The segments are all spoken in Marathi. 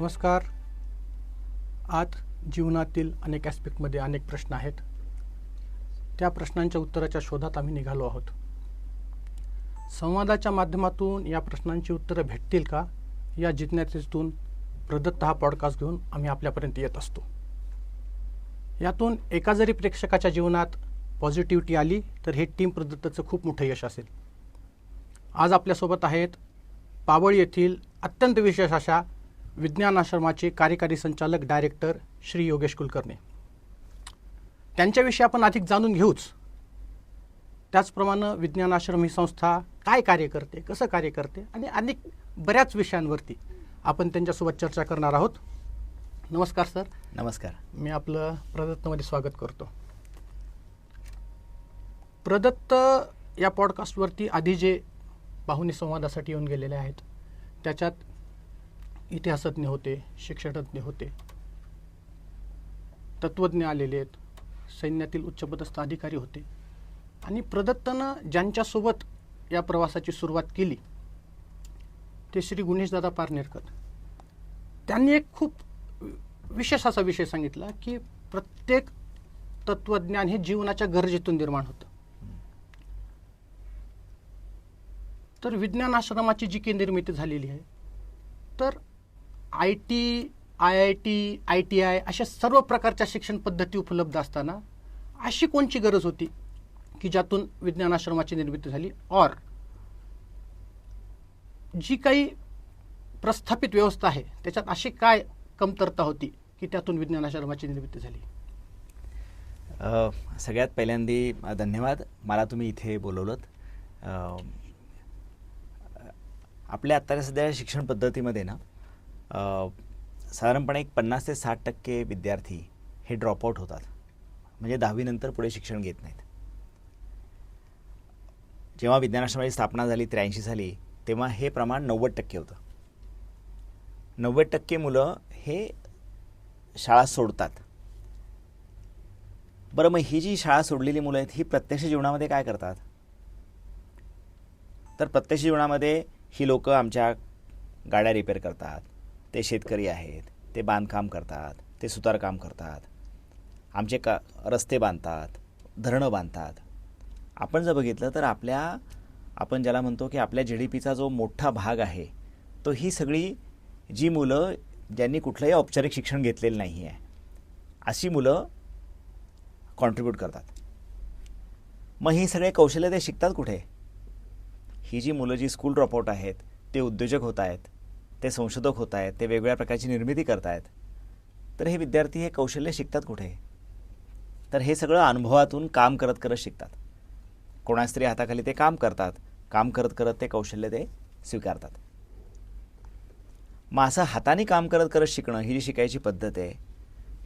नमस्कार. आज जीवनातील अनेक ॲस्पेक्टमध्ये अनेक प्रश्न आहेत. त्या प्रश्नांच्या उत्तराच्या शोधात आम्ही निघालो आहोत. संवादाच्या माध्यमातून या प्रश्नांची उत्तरं भेटतील का या जिज्ञासेतून प्रदत्त हा पॉडकास्ट घेऊन आम्ही आपल्यापर्यंत येत असतो. यातून एका जरी प्रेक्षकाच्या जीवनात पॉझिटिव्हिटी आली तर हे टीम प्रदत्तचं खूप मोठं यश असेल. आज आपल्यासोबत आहेत पावळ येथील अत्यंत विशेष अशा विज्ञान आश्रमाचे कार्यकारी संचालक डायरेक्टर श्री योगेश कुलकर्णी. त्यांच्याविषयी आपण अधिक जाणून घेऊच. त्याचप्रमाणे विज्ञान आश्रम ही संस्था काय कार्य करते, कसं कार्य करते आणि अनेक बऱ्याच विषयांवरती आपण त्यांच्यासोबत चर्चा करणार आहोत. नमस्कार सर. नमस्कार. मी आपलं प्रदत्तमध्ये स्वागत करतो. प्रदत्त या पॉडकास्टवरती आधी जे पाहुणे संवादासाठी येऊन गेलेले आहेत त्याच्यात इतिहासज्ञ होते, शिक्षणतज्ञ होते, तत्त्वज्ञ आलेले आहेत, सैन्यातील उच्चपदस्थ अधिकारी होते आणि प्रदत्तनं ज्यांच्यासोबत या प्रवासाची सुरुवात केली ते श्री गुणेशदादा पारनेरकर. त्यांनी एक खूप विशेष असा विषय सांगितला की प्रत्येक तत्त्वज्ञान हे जीवनाच्या गरजेतून निर्माण होतं. तर विज्ञान आश्रमाची जी काही निर्मिती झालेली आहे तर IT, IIT, ITI अशा सर्व प्रकारच्या शिक्षण पद्धती उपलब्ध असताना अशी कोणची गरज होती की ज्यातून विज्ञान आश्रमाची निर्मिती झाली, और जी काही प्रस्थापित व्यवस्था आहे त्याच्यात अशी काय कमतरता होती की त्यातून विज्ञान आश्रमाची निर्मिती झाली? सगळ्यात पहिल्यांदी धन्यवाद, मला तुम्ही इथे बोलवलंत. आपल्या आत्ता सध्या शिक्षण पद्धतीमध्ये ना साधारणपणे 50 ते 60% विद्यार्थी हे ड्रॉपआउट होतात, म्हणजे 10वी नंतर पुढे शिक्षण घेत नाहीत. जेव्हा विज्ञान आश्रमाची स्थापना झाली 83 साली तेव्हा हे प्रमाण 90% होतं. 90% मुलं हे शाळा सोडतात. बरं, मग ही जी शाळा सोडलेली मुलं आहेत ही प्रत्यक्ष जीवनामध्ये काय करतात? तर प्रत्यक्ष जीवनामध्ये ही लोक आमच्या गाड्या रिपेअर करतात, ते शेतकरी आहेत, ते बांधकाम करतात, ते सुतारकाम करतात, आमचे रस्ते बांधतात, धरणं बांधतात. आपण जर बघितलं तर आपण ज्याला म्हणतो की आपल्या GDPचा जो मोठा भाग आहे तो ही सगळी जी मुलं ज्यांनी कुठलंही औपचारिक शिक्षण घेतलेलं नाही आहे अशी मुलं कॉन्ट्रीब्यूट करतात. मग ही सगळे कौशल्य ते शिकतात कुठे? ही जी मुलं जी स्कूल ड्रॉपआउट आहेत ते उद्योजक होत आहेत, ते संशोधक होत आहेत, ते वेगवेगळ्या प्रकारची निर्मिती करत आहेत. तर हे विद्यार्थी हे कौशल्य शिकतात कुठे? तर हे सगळं अनुभवातून काम करत करत शिकतात. कोणाच तरी हाताखाली ते काम करतात, काम करत करत ते कौशल्य ते स्वीकारतात. मग असं हाताने काम करत करत शिकणं ही जी शिकायची पद्धत आहे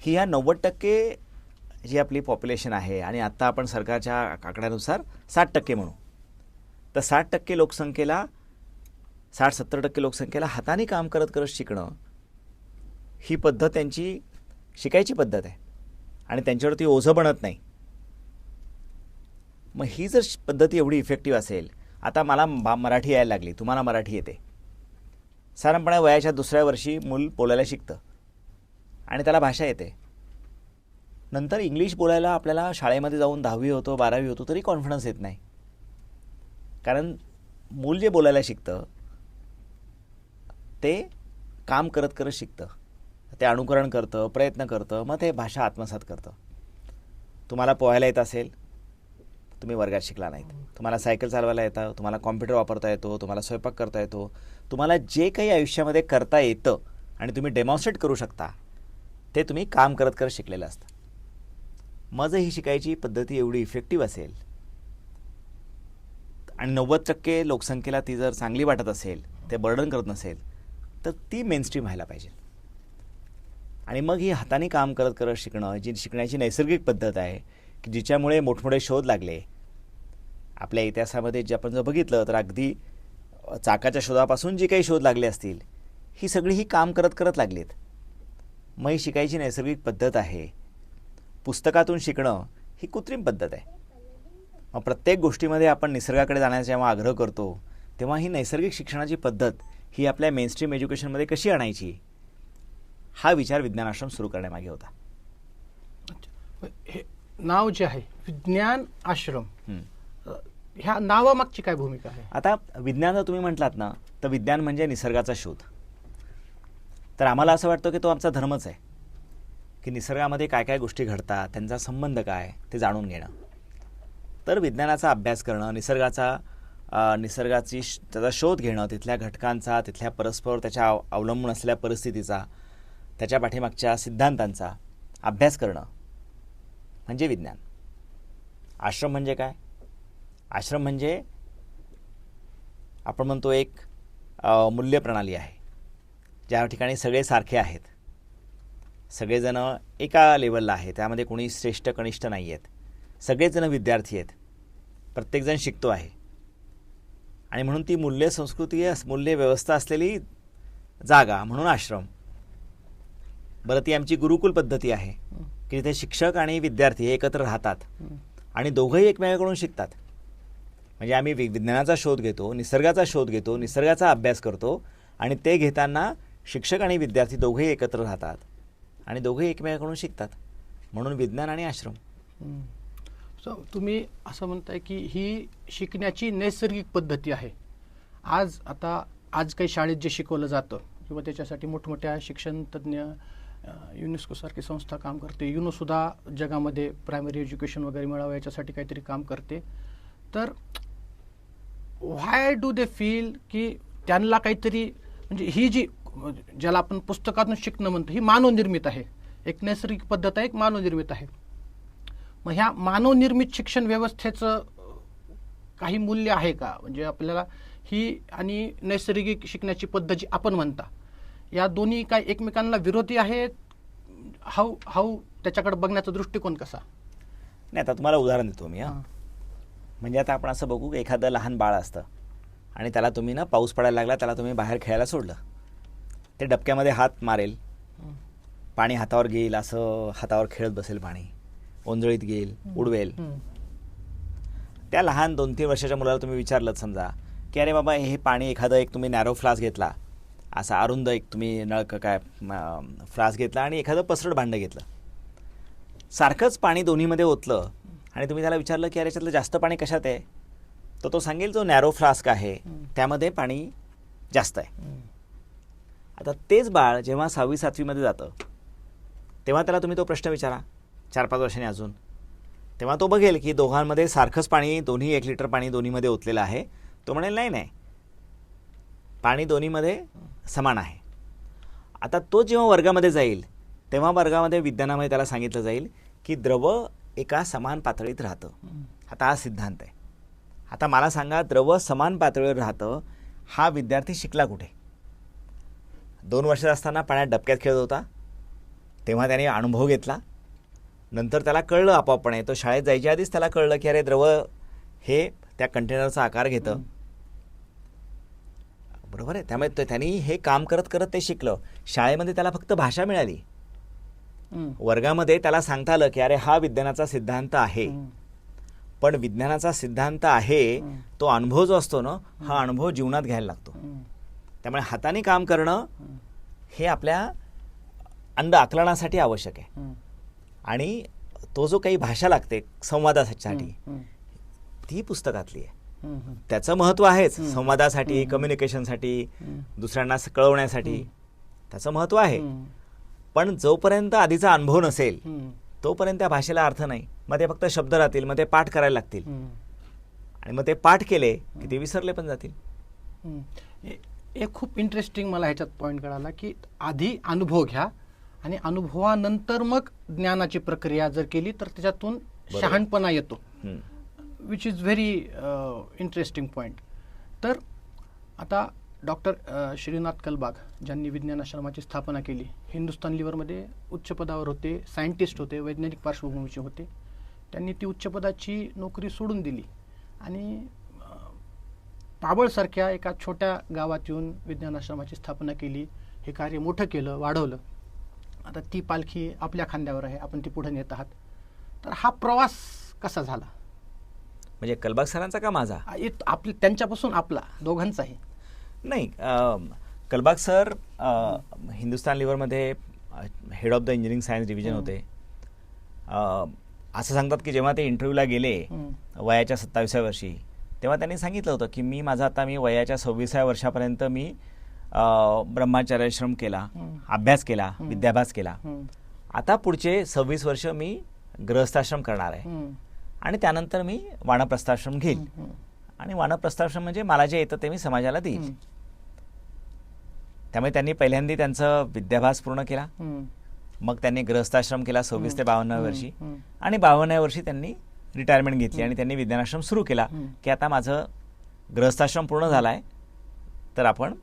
ही ह्या 90% जी आपली पॉप्युलेशन आहे आणि आत्ता आपण सरकारच्या आकड्यानुसार 60% म्हणू, तर 60% लोकसंख्येला 60-70% लोकसंख्येला हाताने काम करत करत शिकणं ही पद्धत त्यांची शिकायची पद्धत आहे आणि त्यांच्यावरती ओझं बनत नाही. मग ही जर पद्धती एवढी इफेक्टिव्ह असेल, आता मला मराठी यायला लागली, तुम्हाला मराठी येते, साधारणपणे वयाच्या 2ऱ्या वर्षी मूल बोलायला शिकतं आणि त्याला भाषा येते. नंतर इंग्लिश बोलायला आपल्याला शाळेमध्ये जाऊन 10वी होतो 12वी होतो तरी कॉन्फिडन्स येत नाही, कारण मूल जे बोलायला शिकतं ते काम करत करत शिकतं, ते अनुकरण करतं, प्रयत्न करतं, मग ते भाषा आत्मसात करतं. तुम्हाला पोहायला येत असेल, तुम्ही वर्गात शिकला नाहीत, तुम्हाला सायकल चालवायला येतं, तुम्हाला कॉम्प्युटर वापरता येतो, तुम्हाला स्वयंपाक करता येतो, तुम्हाला जे काही आयुष्यामध्ये करता येतं आणि तुम्ही डेमॉन्स्ट्रेट करू शकता ते तुम्ही काम करत करत शिकलेलं असतं. मग जर ही शिकायची पद्धती एवढी इफेक्टिव्ह असेल आणि 90% लोकसंख्येला ती जर चांगली वाटत असेल, ते बर्डन करत नसेल, तर ती मेनस्ट्रीम व्हायला पाहिजे. आणि मग ही हाताने काम करत करत शिकणं जी शिकण्याची नैसर्गिक पद्धत आहे की जिच्यामुळे मोठमोठे शोध लागले आपल्या इतिहासामध्ये. जे आपण जर बघितलं तर अगदी चाकाच्या शोधापासून जी काही शोध लागले असतील ही सगळी ही काम करत करत लागलीत. मग ही शिकायची नैसर्गिक पद्धत आहे. पुस्तकातून शिकणं ही कृत्रिम पद्धत आहे. मग प्रत्येक गोष्टीमध्ये आपण निसर्गाकडे जाण्याचा जेव्हा आग्रह करतो तेव्हा ही नैसर्गिक शिक्षणाची पद्धत ही आपल्या मेनस्ट्रीम एज्युकेशनमध्ये कशी आणायची हा विचार विज्ञान आश्रम सुरू करण्यामागे होता. हे नाव जे आहे विज्ञान आश्रम, हं. ह्या नावामागची काय भूमिका आहे? आता विज्ञान जर तुम्ही म्हटलात ना, तर विज्ञान म्हणजे निसर्गाचा शोध. तर आम्हाला असं वाटतं की तो आमचा धर्मच आहे, की निसर्गामध्ये काय काय गोष्टी घडतात, त्यांचा संबंध काय ते जाणून घेणं. तर विज्ञानाचा अभ्यास करणं, त्याचा शोध घेणं, तिथल्या घटकांचा, तिथल्या परस्पर त्याच्या अवलंबून असलेल्या परिस्थितीचा, त्याच्या पाठीमागच्या सिद्धांतांचा अभ्यास करणं म्हणजे विज्ञान. आश्रम म्हणजे काय? आश्रम म्हणजे आपण म्हणतो एक मूल्यप्रणाली आहे, ज्या ठिकाणी सगळे सारखे आहेत, सगळेजण एका लेवलला आहेत, त्यामध्ये कोणी श्रेष्ठ कनिष्ठ नाही आहेत, सगळेजण विद्यार्थी आहेत, प्रत्येकजण शिकतो आहे. आणि म्हणून ती मूल्य संस्कृती, मूल्य व्यवस्था असलेली जागा म्हणून आश्रम. बरं, ती आमची गुरुकुल पद्धती आहे की तिथे शिक्षक आणि विद्यार्थी हे एकत्र राहतात आणि दोघंही एकमेकांकडून शिकतात. म्हणजे आम्ही विज्ञानाचा शोध घेतो, निसर्गाचा शोध घेतो, निसर्गाचा अभ्यास करतो आणि ते घेताना शिक्षक आणि विद्यार्थी दोघेही एकत्र राहतात आणि दोघेही एकमेकांकडून शिकतात. म्हणून विज्ञान आणि आश्रम. सो तुम्ही असं म्हणताय की ही शिकण्याची नैसर्गिक पद्धती आहे. आज काही शाळेत जे शिकवलं जातं किंवा त्याच्यासाठी मोठमोठ्या शिक्षण तज्ज्ञ, युनेस्कोसारखी संस्था काम करते, युनोसुद्धा जगामध्ये प्रायमरी एज्युकेशन वगैरे मिळावं याच्यासाठी काहीतरी काम करते. तर व्हाय डू दे फील की त्यांना काहीतरी, म्हणजे ही जी ज्याला आपण पुस्तकातून शिकणं म्हणतो ही मानवनिर्मित आहे, एक नैसर्गिक पद्धत आहे, एक मानवनिर्मित आहे. मग ह्या मानवनिर्मित शिक्षण व्यवस्थेचं काही मूल्य आहे का? म्हणजे आपल्याला ही आणि नैसर्गिक शिकण्याची पद्धत जी आपण म्हणता, या दोन्ही काय एकमेकांना विरोधी आहेत? हाऊ त्याच्याकडे बघण्याचा दृष्टिकोन कसा? नाही, आता तुम्हाला उदाहरण देतो मी. म्हणजे आता आपण असं बघू की एखादं लहान बाळ असतं आणि त्याला तुम्ही ना, पाऊस पडायला लागला, त्याला तुम्ही बाहेर खेळायला सोडलं, ते डबक्यामध्ये हात मारेल, पाणी हातावर घेईल, असं हातावर खेळत बसेल, पाणी ओंजळीत घेईल, उडवेल. त्या लहान 2-3 वर्षाच्या मुलाला तुम्ही विचारलं समजा की अरे बाबा, हे पाणी एखादं एक तुम्ही नॅरो फ्लास्क घेतला, असा अरुंद एक तुम्ही फ्लास्क घेतला आणि एखादं पसरट भांडं घेतलं, सारखंच पाणी दोन्हीमध्ये ओतलं आणि तुम्ही त्याला विचारलं की अरे याच्यातलं जास्त पाणी कशात आहे, तर तो सांगेल जो नॅरो फ्लास्क आहे त्यामध्ये पाणी जास्त आहे. आता तेच बाळ जेव्हा 6वी-7वीमध्ये जातं तेव्हा त्याला तुम्ही तो प्रश्न विचारा 4-5 वर्षांनी अजून, तेव्हा तो बघेल की दोघांमध्ये सारखंच पाणी, दोन्ही 1 लिटर पाणी दोन्हीमध्ये ओतलेलं आहे. तो म्हणेल नाही, पाणी दोन्हीमध्ये समान आहे. आता तो जेव्हा वर्गामध्ये जाईल तेव्हा वर्गामध्ये विज्ञानामध्ये त्याला सांगितलं जाईल की द्रव एका समान पातळीत राहतं. आता हा सिद्धांत आहे. आता मला सांगा, द्रव समान पातळीवर राहतं, हा विद्यार्थी शिकला कुठे? 2 वर्षाचा असताना पाण्यात डबक्यात खेळत होता, तेव्हा त्याने अनुभव घेतला, नंतर त्याला कळलं आपोआपणे, तो शाळेत जायच्या आधीच त्याला कळलं की अरे द्रव हे त्या कंटेनरचा आकार घेतं, बरोबर आहे. त्यामुळे त्यांनी हे काम करत करत ते शिकलं. शाळेमध्ये त्याला फक्त भाषा मिळाली, वर्गामध्ये त्याला सांगता आलं की अरे हा विज्ञानाचा सिद्धांत आहे. पण विज्ञानाचा सिद्धांत आहे तो अनुभव जो असतो ना, हा अनुभव जीवनात घ्यायला लागतो. त्यामुळे हाताने काम करणं हे आपल्या आकलनासाठी आवश्यक आहे. आणि तो जो काही भाषा लागते संवादासाठी, ती पुस्तकातली आहे. त्याचं महत्त्व आहेच, संवादासाठी, कम्युनिकेशनसाठी, दुसऱ्यांना कळवण्यासाठी त्याचं महत्त्व आहे. पण जोपर्यंत आधीचा अनुभव नसेल तोपर्यंत त्या भाषेला अर्थ नाही. मग ते फक्त शब्द राहतील, मग ते पाठ करायला लागतील आणि मग ते पाठ केले की ते विसरले पण जातील. एक खूप इंटरेस्टिंग मला ह्याच्यात पॉईंट कळाला की आधी अनुभव घ्या आणि अनुभवानंतर मग ज्ञानाची प्रक्रिया जर केली तर त्याच्यातून शहाणपणा येतो, which is very interesting point. तर आता डॉक्टर श्रीनाथ कलबाग ज्यांनी विज्ञान आश्रमाची स्थापना केली, हिंदुस्तान लिव्हरमध्ये उच्च पदावर होते, सायंटिस्ट होते, वैज्ञानिक पार्श्वभूमीचे होते. त्यांनी ती उच्च पदाची नोकरी सोडून दिली आणि पाबळसारख्या एका छोट्या गावात येऊन विज्ञान आश्रमाची स्थापना केली. हे कार्य मोठं केलं, वाढवलं. आता ती पालखी आपल्या खांद्यावर आहे, आपण ती पुढे नेत आहात. तर हा प्रवास कसा झाला? म्हणजे कलबाग सरांचा का माझा? त्यांच्यापासून आपला, दोघांचाही. नाही, कलबाग सर हिंदुस्तान लिव्हरमध्ये head of the engineering science division होते. असं सांगतात की जेव्हा ते इंटरव्ह्यूला गेले वयाच्या 27व्या वर्षी, तेव्हा त्यांनी सांगितलं होतं की मी वयाच्या 26व्या वर्षापर्यंत मी ब्रह्मचर्याश्रम केला, अभ्यास केला, विद्याभ्यास केला. आता पुढचे 26 वर्ष मी गृहस्थाश्रम करणार आहे आणि त्यानंतर मी वानप्रस्थाश्रम घेईल. आणि वानप्रस्थाश्रम म्हणजे मला जे येतं ते मी समाजाला देईल. त्यामुळे त्यांनी पहिल्यांदा त्यांचा विद्याभ्यास पूर्ण केला, मग त्यांनी गृहस्थाश्रम केला 26 ते 52 वर्षी, आणि 52व्या वर्षी त्यांनी रिटायरमेंट घेतली आणि त्यांनी विज्ञानाश्रम सुरू केला की आता माझं गृहस्थाश्रम पूर्ण झाला आहे, तर आपण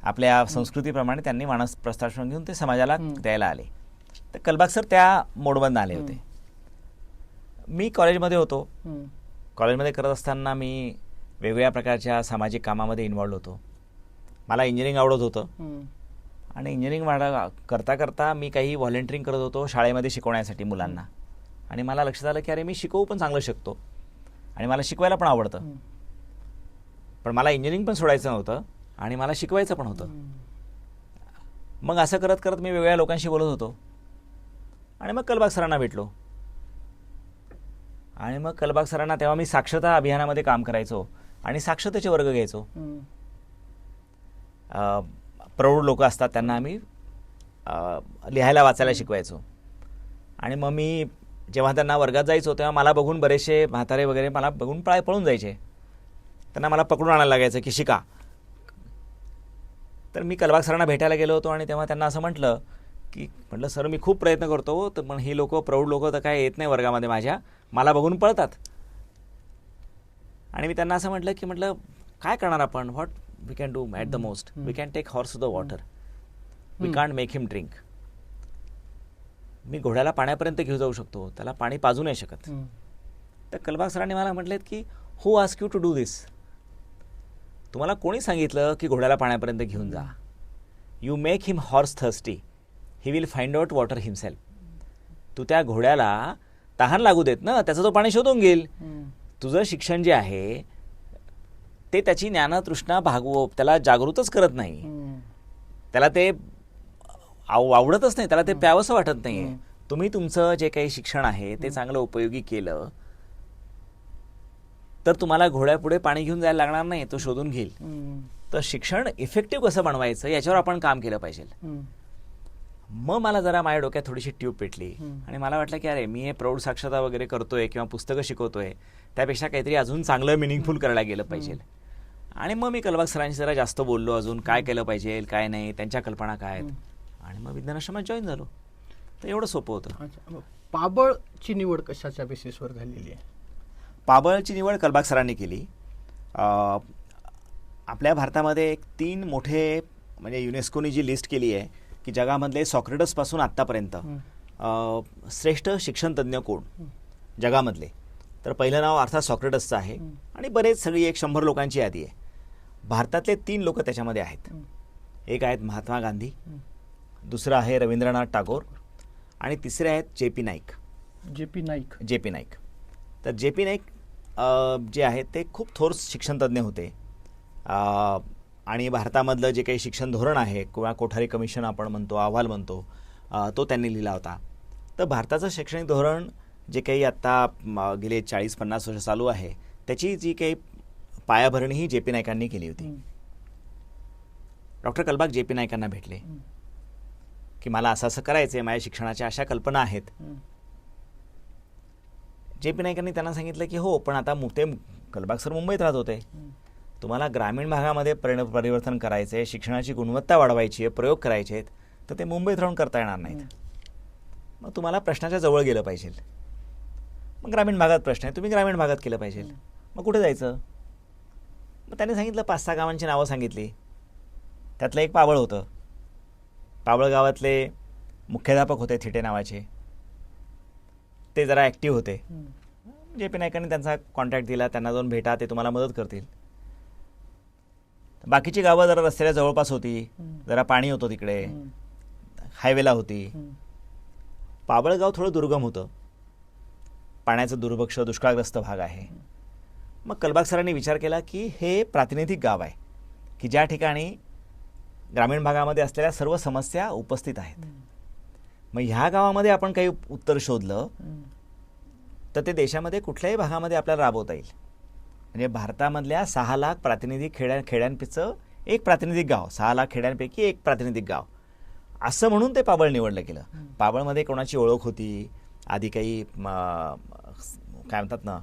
आपल्या संस्कृतीप्रमाणे त्यांनी वानप्रस्थाश्रम घेऊन ते समाजाला द्यायला आले. तर कलबाग सर त्या मोडमधून आले होते. मी कॉलेजमध्ये होतो. कॉलेजमध्ये करत असताना मी वेगवेगळ्या प्रकारच्या सामाजिक कामामध्ये इन्व्हॉल्व होतो. मला इंजिनिअरिंग आवडत होतं आणि इंजिनिअरिंग करता करता मी काही व्हॉलेंटिअरिंग करत होतो शाळेमध्ये शिकवण्यासाठी मुलांना. आणि मला लक्षात आलं की अरे मी शिकवू पण चांगलं शकतो आणि मला शिकवायला पण आवडतं, पण मला इंजिनिअरिंग पण सोडायचं नव्हतं आणि मला शिकवायचं पण होतं. मग असं करत करत मी वेगवेगळ्या लोकांशी बोलत होतो आणि मग कलबाग सरांना भेटलो. आणि मग कलबाग सरांना, तेव्हा मी साक्षरता अभियानामध्ये काम करायचो आणि साक्षरतेचे वर्ग घ्यायचो. प्रौढ लोक असतात त्यांना आम्ही लिहायला वाचायला शिकवायचो. आणि मग मी जेव्हा त्यांना वर्गात जायचो तेव्हा मला बघून बरेचसे म्हातारे वगैरे मला बघून पळून जायचे. त्यांना मला पकडून आणायला लागायचं की शिका. तर मी कलबाग सरांना भेटायला गेलो होतो आणि तेव्हा त्यांना असं म्हटलं सर मी खूप प्रयत्न करतो, तर पण ही लोक प्रौढ लोक तर काय येत नाही वर्गामध्ये माझ्या, मला बघून पळतात. आणि मी त्यांना असं म्हटलं काय करणार आपण, what we can do at the most, we can take horse to the water, we can't make him drink. मी घोड्याला पाण्यापर्यंत घेऊन जाऊ शकतो, त्याला पाणी पाजू नाही शकत. तर कलबाग सरांनी मला म्हटलेत की who asked you to do this, तुम्हाला कोणी सांगितलं की घोड्याला पाण्यापर्यंत घेऊन जा. You make him horse thirsty, he will find out water himself. तू त्या घोड्याला तहान लागू देत ना, त्याचं तो पाणी शोधून घेईल. तुझं शिक्षण जे आहे ते त्याची ज्ञानतृष्णा त्याला जागृतच करत नाही, त्याला ते आवडतच नाही, त्याला ते प्यावंसं वाटत नाहीये. तुम्ही तुमचं जे काही शिक्षण आहे ते चांगलं उपयोगी केलं तर तुम्हाला घोड्यापुढे पाणी घेऊन जायला लागणार नाही, तो शोधून घेईल. तर शिक्षण इफेक्टिव्ह कसं बनवायचं याच्यावर आपण काम केलं पाहिजे. मग मला जरा माझ्या डोक्यात थोडीशी ट्यूब पेटली आणि मला वाटलं की अरे मी हे प्रौढ साक्षरता वगैरे करतोय किंवा पुस्तकं शिकवतोय, त्यापेक्षा काहीतरी अजून चांगलं मिनिंगफुल करायला गेलं पाहिजे. आणि मग मी कलबाग सरांशी जरा जास्त बोललो, अजून काय केलं पाहिजे काय नाही, त्यांच्या कल्पना काय आहेत, आणि मग विज्ञानाश्रमात जॉईन झालो. तर एवढं सोपं होतं. पाबळची निवड कशाच्या बेसिसवर झालेली आहे? पाबळची निवड कलबाग सरांनी केली. आपल्या भारतामध्ये 3 मोठे म्हणजे युनेस्कोनी जी लिस्ट केली आहे की जगामधले सॉक्रेटसपासून आत्तापर्यंत श्रेष्ठ शिक्षण तज्ज्ञ कोण जगामधले, तर पहिलं नाव अर्थात सॉक्रेटसचं आहे आणि बरेच सगळी 100 लोकांची यादी आहे. भारतातले 3 लोक त्याच्यामध्ये आहेत. एक आहेत महात्मा गांधी, दुसरं आहे रवींद्रनाथ टागोर आणि तिसरे आहेत जे पी नाईक. तर जे पी नाईक जे आहेत ते खूप थोर शिक्षण तज्ज्ञ होते आणि भारतामधलं जे काही शिक्षण धोरण आहे किंवा कोठारी कमिशन आपण म्हणतो, अहवाल म्हणतो, तो त्यांनी लिहिला होता. तर भारताचं शैक्षणिक धोरण जे काही आत्ता गेले 40-50 वर्ष चालू आहे त्याची जी काही पायाभरणी ही जे पी नाईकांनी केली होती. डॉक्टर कलबाग जे पी नाईकांना भेटले की मला असं असं करायचं आहे, माझ्या शिक्षणाच्या अशा कल्पना आहेत. जे पी नाईकांनी त्यांना सांगितलं की हो, पण आता ते कलबाग सर मुंबईत राहत होते, तुम्हाला ग्रामीण भागामध्ये परिवर्तन करायचं आहे, शिक्षणाची गुणवत्ता वाढवायची आहे, प्रयोग करायचे आहेत, तर ते मुंबईत राहून करता येणार नाहीत. मग तुम्हाला प्रश्नाच्या जवळ गेलं पाहिजे. मग ग्रामीण भागात प्रश्न आहे, तुम्ही ग्रामीण भागात केलं पाहिजे. मग कुठे जायचं? मग त्यांनी सांगितलं 5-6 गावांची नावं सांगितली. त्यातलं एक पाबळ होतं. पाबळ गावातले मुख्याध्यापक होते थिटे नावाचे, ते जरा ॲक्टिव्ह होते. जे पी नाईकांनी त्यांचा कॉन्टॅक्ट दिला, त्यांना जाऊन भेटा, ते तुम्हाला मदत करतील. बाकीची गावं जरा रस्त्याच्या जवळपास होती, जरा पाणी होतं तिकडे, हायवेला होती. पाबळगाव थोडं दुर्गम होतं, पाण्याचं दुर्भक्ष दुष्काळग्रस्त भाग आहे. मग कलबाग सरांनी विचार केला की हे प्रातिनिधिक गाव आहे की ज्या ठिकाणी ग्रामीण भागामध्ये असलेल्या सर्व समस्या उपस्थित आहेत. मग ह्या गावामध्ये आपण काही उत्तर शोधलं तर ते देशामध्ये कुठल्याही भागामध्ये आपल्याला राबवता येईल. म्हणजे भारतामधल्या 6 लाख प्रातिनिधिक खेड्यांपैकीचं एक प्रातिनिधिक गाव, 6 लाख खेड्यांपैकी एक प्रातिनिधिक गाव, असं म्हणून ते पाबळ निवडलं गेलं. पाबळमध्ये कोणाची ओळख होती, आधी काही काय म्हणतात ना,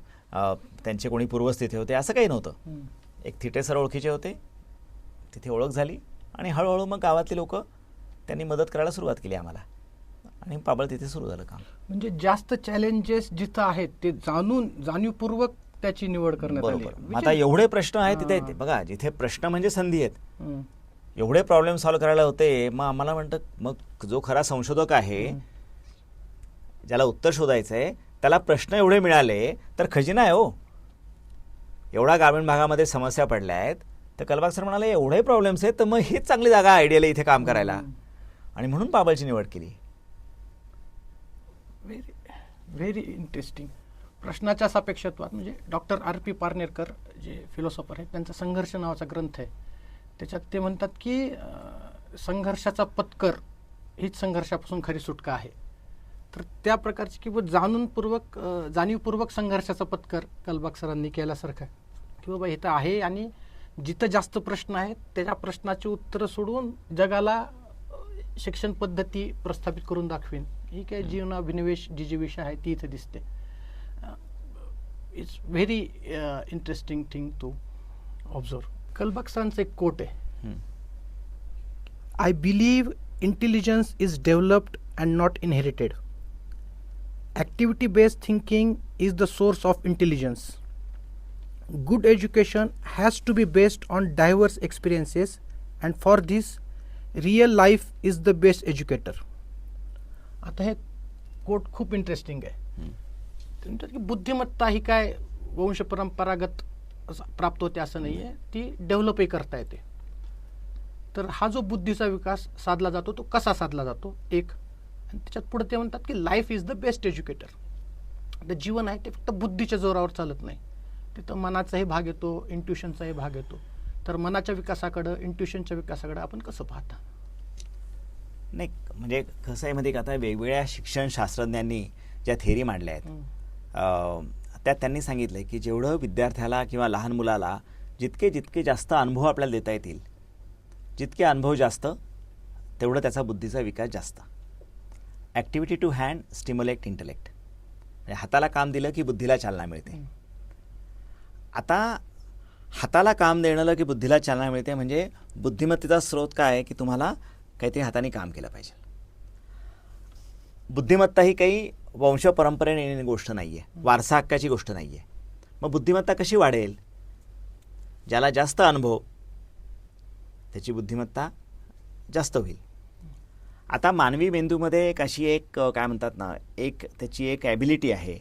त्यांचे कोणी पूर्वस्थिती होते असं काही नव्हतं. एक थिटे सर ओळखीचे होते, तिथे ओळख झाली आणि हळूहळू मग गावातली लोक त्यांनी मदत करायला सुरुवात केली आम्हाला आणि पाबळ तिथे सुरू झालं काम. म्हणजे जास्त चॅलेंजेस जिथं आहेत ते जाणीवपूर्वक त्याची निवड करण्यात आली. बरोबर. आता एवढे प्रश्न आहेत तिथे बघा, जिथे प्रश्न म्हणजे संधी आहेत, एवढे प्रॉब्लेम सॉल्व्ह करायला होते. मग आम्हाला म्हणतं मग जो खरा संशोधक आहे, ज्याला उत्तर शोधायचं आहे, त्याला प्रश्न एवढे मिळाले तर खजिना आहे हो. एवढा ग्रामीण भागामध्ये समस्या पडल्या आहेत तर कलबाग सर म्हणाले एवढे प्रॉब्लेम्स आहेत तर मग हीच चांगली जागा आयडियल इथे काम करायला, आणि म्हणून पाबळची निवड केली. Very very interesting. प्रश्नाच्या सापेक्षत्वात म्हणजे डॉक्टर R.P. पारनेरकर जे फिलॉसॉफर आहेत, त्यांचा संघर्ष नावाचा ग्रंथ आहे. त्याच्यात ते म्हणतात की संघर्षाचा पत्कर हीच संघर्षापासून खरी सुटका आहे. तर त्या प्रकारची किंवा जाणीवपूर्वक संघर्षाचा पत्कर कलबाग सरांनी केल्यासारखं की बाबा इथं आहे आणि जिथं जास्त प्रश्न आहेत त्याच्या प्रश्नाची उत्तरं सोडून जगाला शिक्षण पद्धती प्रस्थापित करून दाखवेन, ही काय जीवनाभिनिवेश जी विषय आहे ती इथे दिसते. It's very interesting thing to observe. Kalbag सरांचं एक कोट आहे, I believe intelligence is developed and not inherited. Activity based thinking is the source of intelligence. Good education has to be based on diverse experiences, and for this, real life is the best educator. आता हे कोट खूप इंटरेस्टिंग आहे. म्हणतात की बुद्धिमत्ता ही काय वंश परंपरागत प्राप्त होते असं नाही आहे, ती डेव्हलपही करता येते. तर हा जो बुद्धीचा विकास साधला जातो तो कसा साधला जातो एक, आणि त्याच्यात पुढे ते म्हणतात की life is the best educator. आता जीवन आहे ते फक्त बुद्धीच्या जोरावर चालत नाही, तिथं मनाचाही भाग येतो, इंट्युशनचाही भाग येतो. तर मनाच्या विकासाकडं, इंट्युशनच्या विकासाकडं आपण कसं पाहता? नाही म्हणजे कसं आहे माहिती का, आता वेगवेगळ्या शिक्षण शास्त्रज्ञांनी ज्या थेअरी मांडल्या आहेत त्यात त्यांनी सांगितलं की जेवढं विद्यार्थ्याला किंवा लहान मुलाला जितके जास्त अनुभव आपल्याला देता येतील, जितके अनुभव जास्त तेवढं त्याचा बुद्धीचा विकास जास्त. Activity to hand stimulate intellect. म्हणजे हाताला काम दिलं की बुद्धीला चालना मिळते. आता हाताला काम देणं की बुद्धीला चालना मिळते म्हणजे बुद्धिमत्तेचा स्रोत काय आहे की तुम्हाला काहीतरी हाताने काम केलं पाहिजे. बुद्धिमत्ता ही काही वंश परंपरेने येणारी गोष्ट नाही आहे, वारसा हक्काची गोष्ट नाही आहे. मग बुद्धिमत्ता कशी वाढेल? ज्याला जास्त अनुभव त्याची बुद्धिमत्ता जास्त होईल. आता मानवी मेंदूमध्ये एक अशी एक काय म्हणतात ना, एक त्याची एक ॲबिलिटी आहे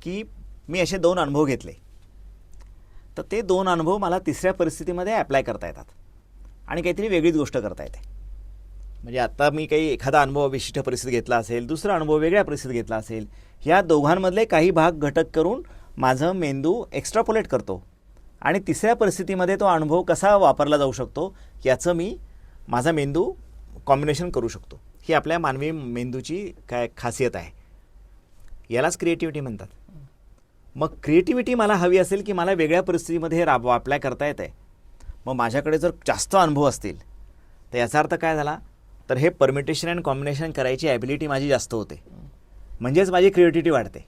की मी असे 2 अनुभव घेतले तर ते 2 अनुभव मला तिसऱ्या परिस्थितीमध्ये ॲप्लाय करता येतात आणि काहीतरी वेगळीच गोष्ट करता येते. म्हणजे आता मी काही एखादा अनुभव विशिष्ट परिस्थिती घेतला असेल, दुसरा अनुभव वेगळ्या परिस्थितीत घेतला असेल, ह्या दोघांमधले काही भाग घटक करून माझं मेंदू एक्स्ट्रापोलेट करतो आणि तिसऱ्या परिस्थितीमध्ये तो अनुभव कसा वापरला जाऊ शकतो याचं माझा मेंदू कॉम्बिनेशन करू शकतो. ही आपल्या मानवी मेंदूची काय खासियत आहे. यालाच क्रिएटिव्हिटी म्हणतात. मग क्रिएटिव्हिटी मला हवी असेल की मला वेगळ्या परिस्थितीमध्ये हे अप्लाय करता येत आहे, मग माझ्याकडे जर जास्त अनुभव असतील तर याचा अर्थ काय झाला, तर हे परमिटेशन अँड कॉम्बिनेशन करायची ॲबिलिटी माझी जास्त होते, म्हणजेच माझी क्रिएटिव्हिटी वाढते.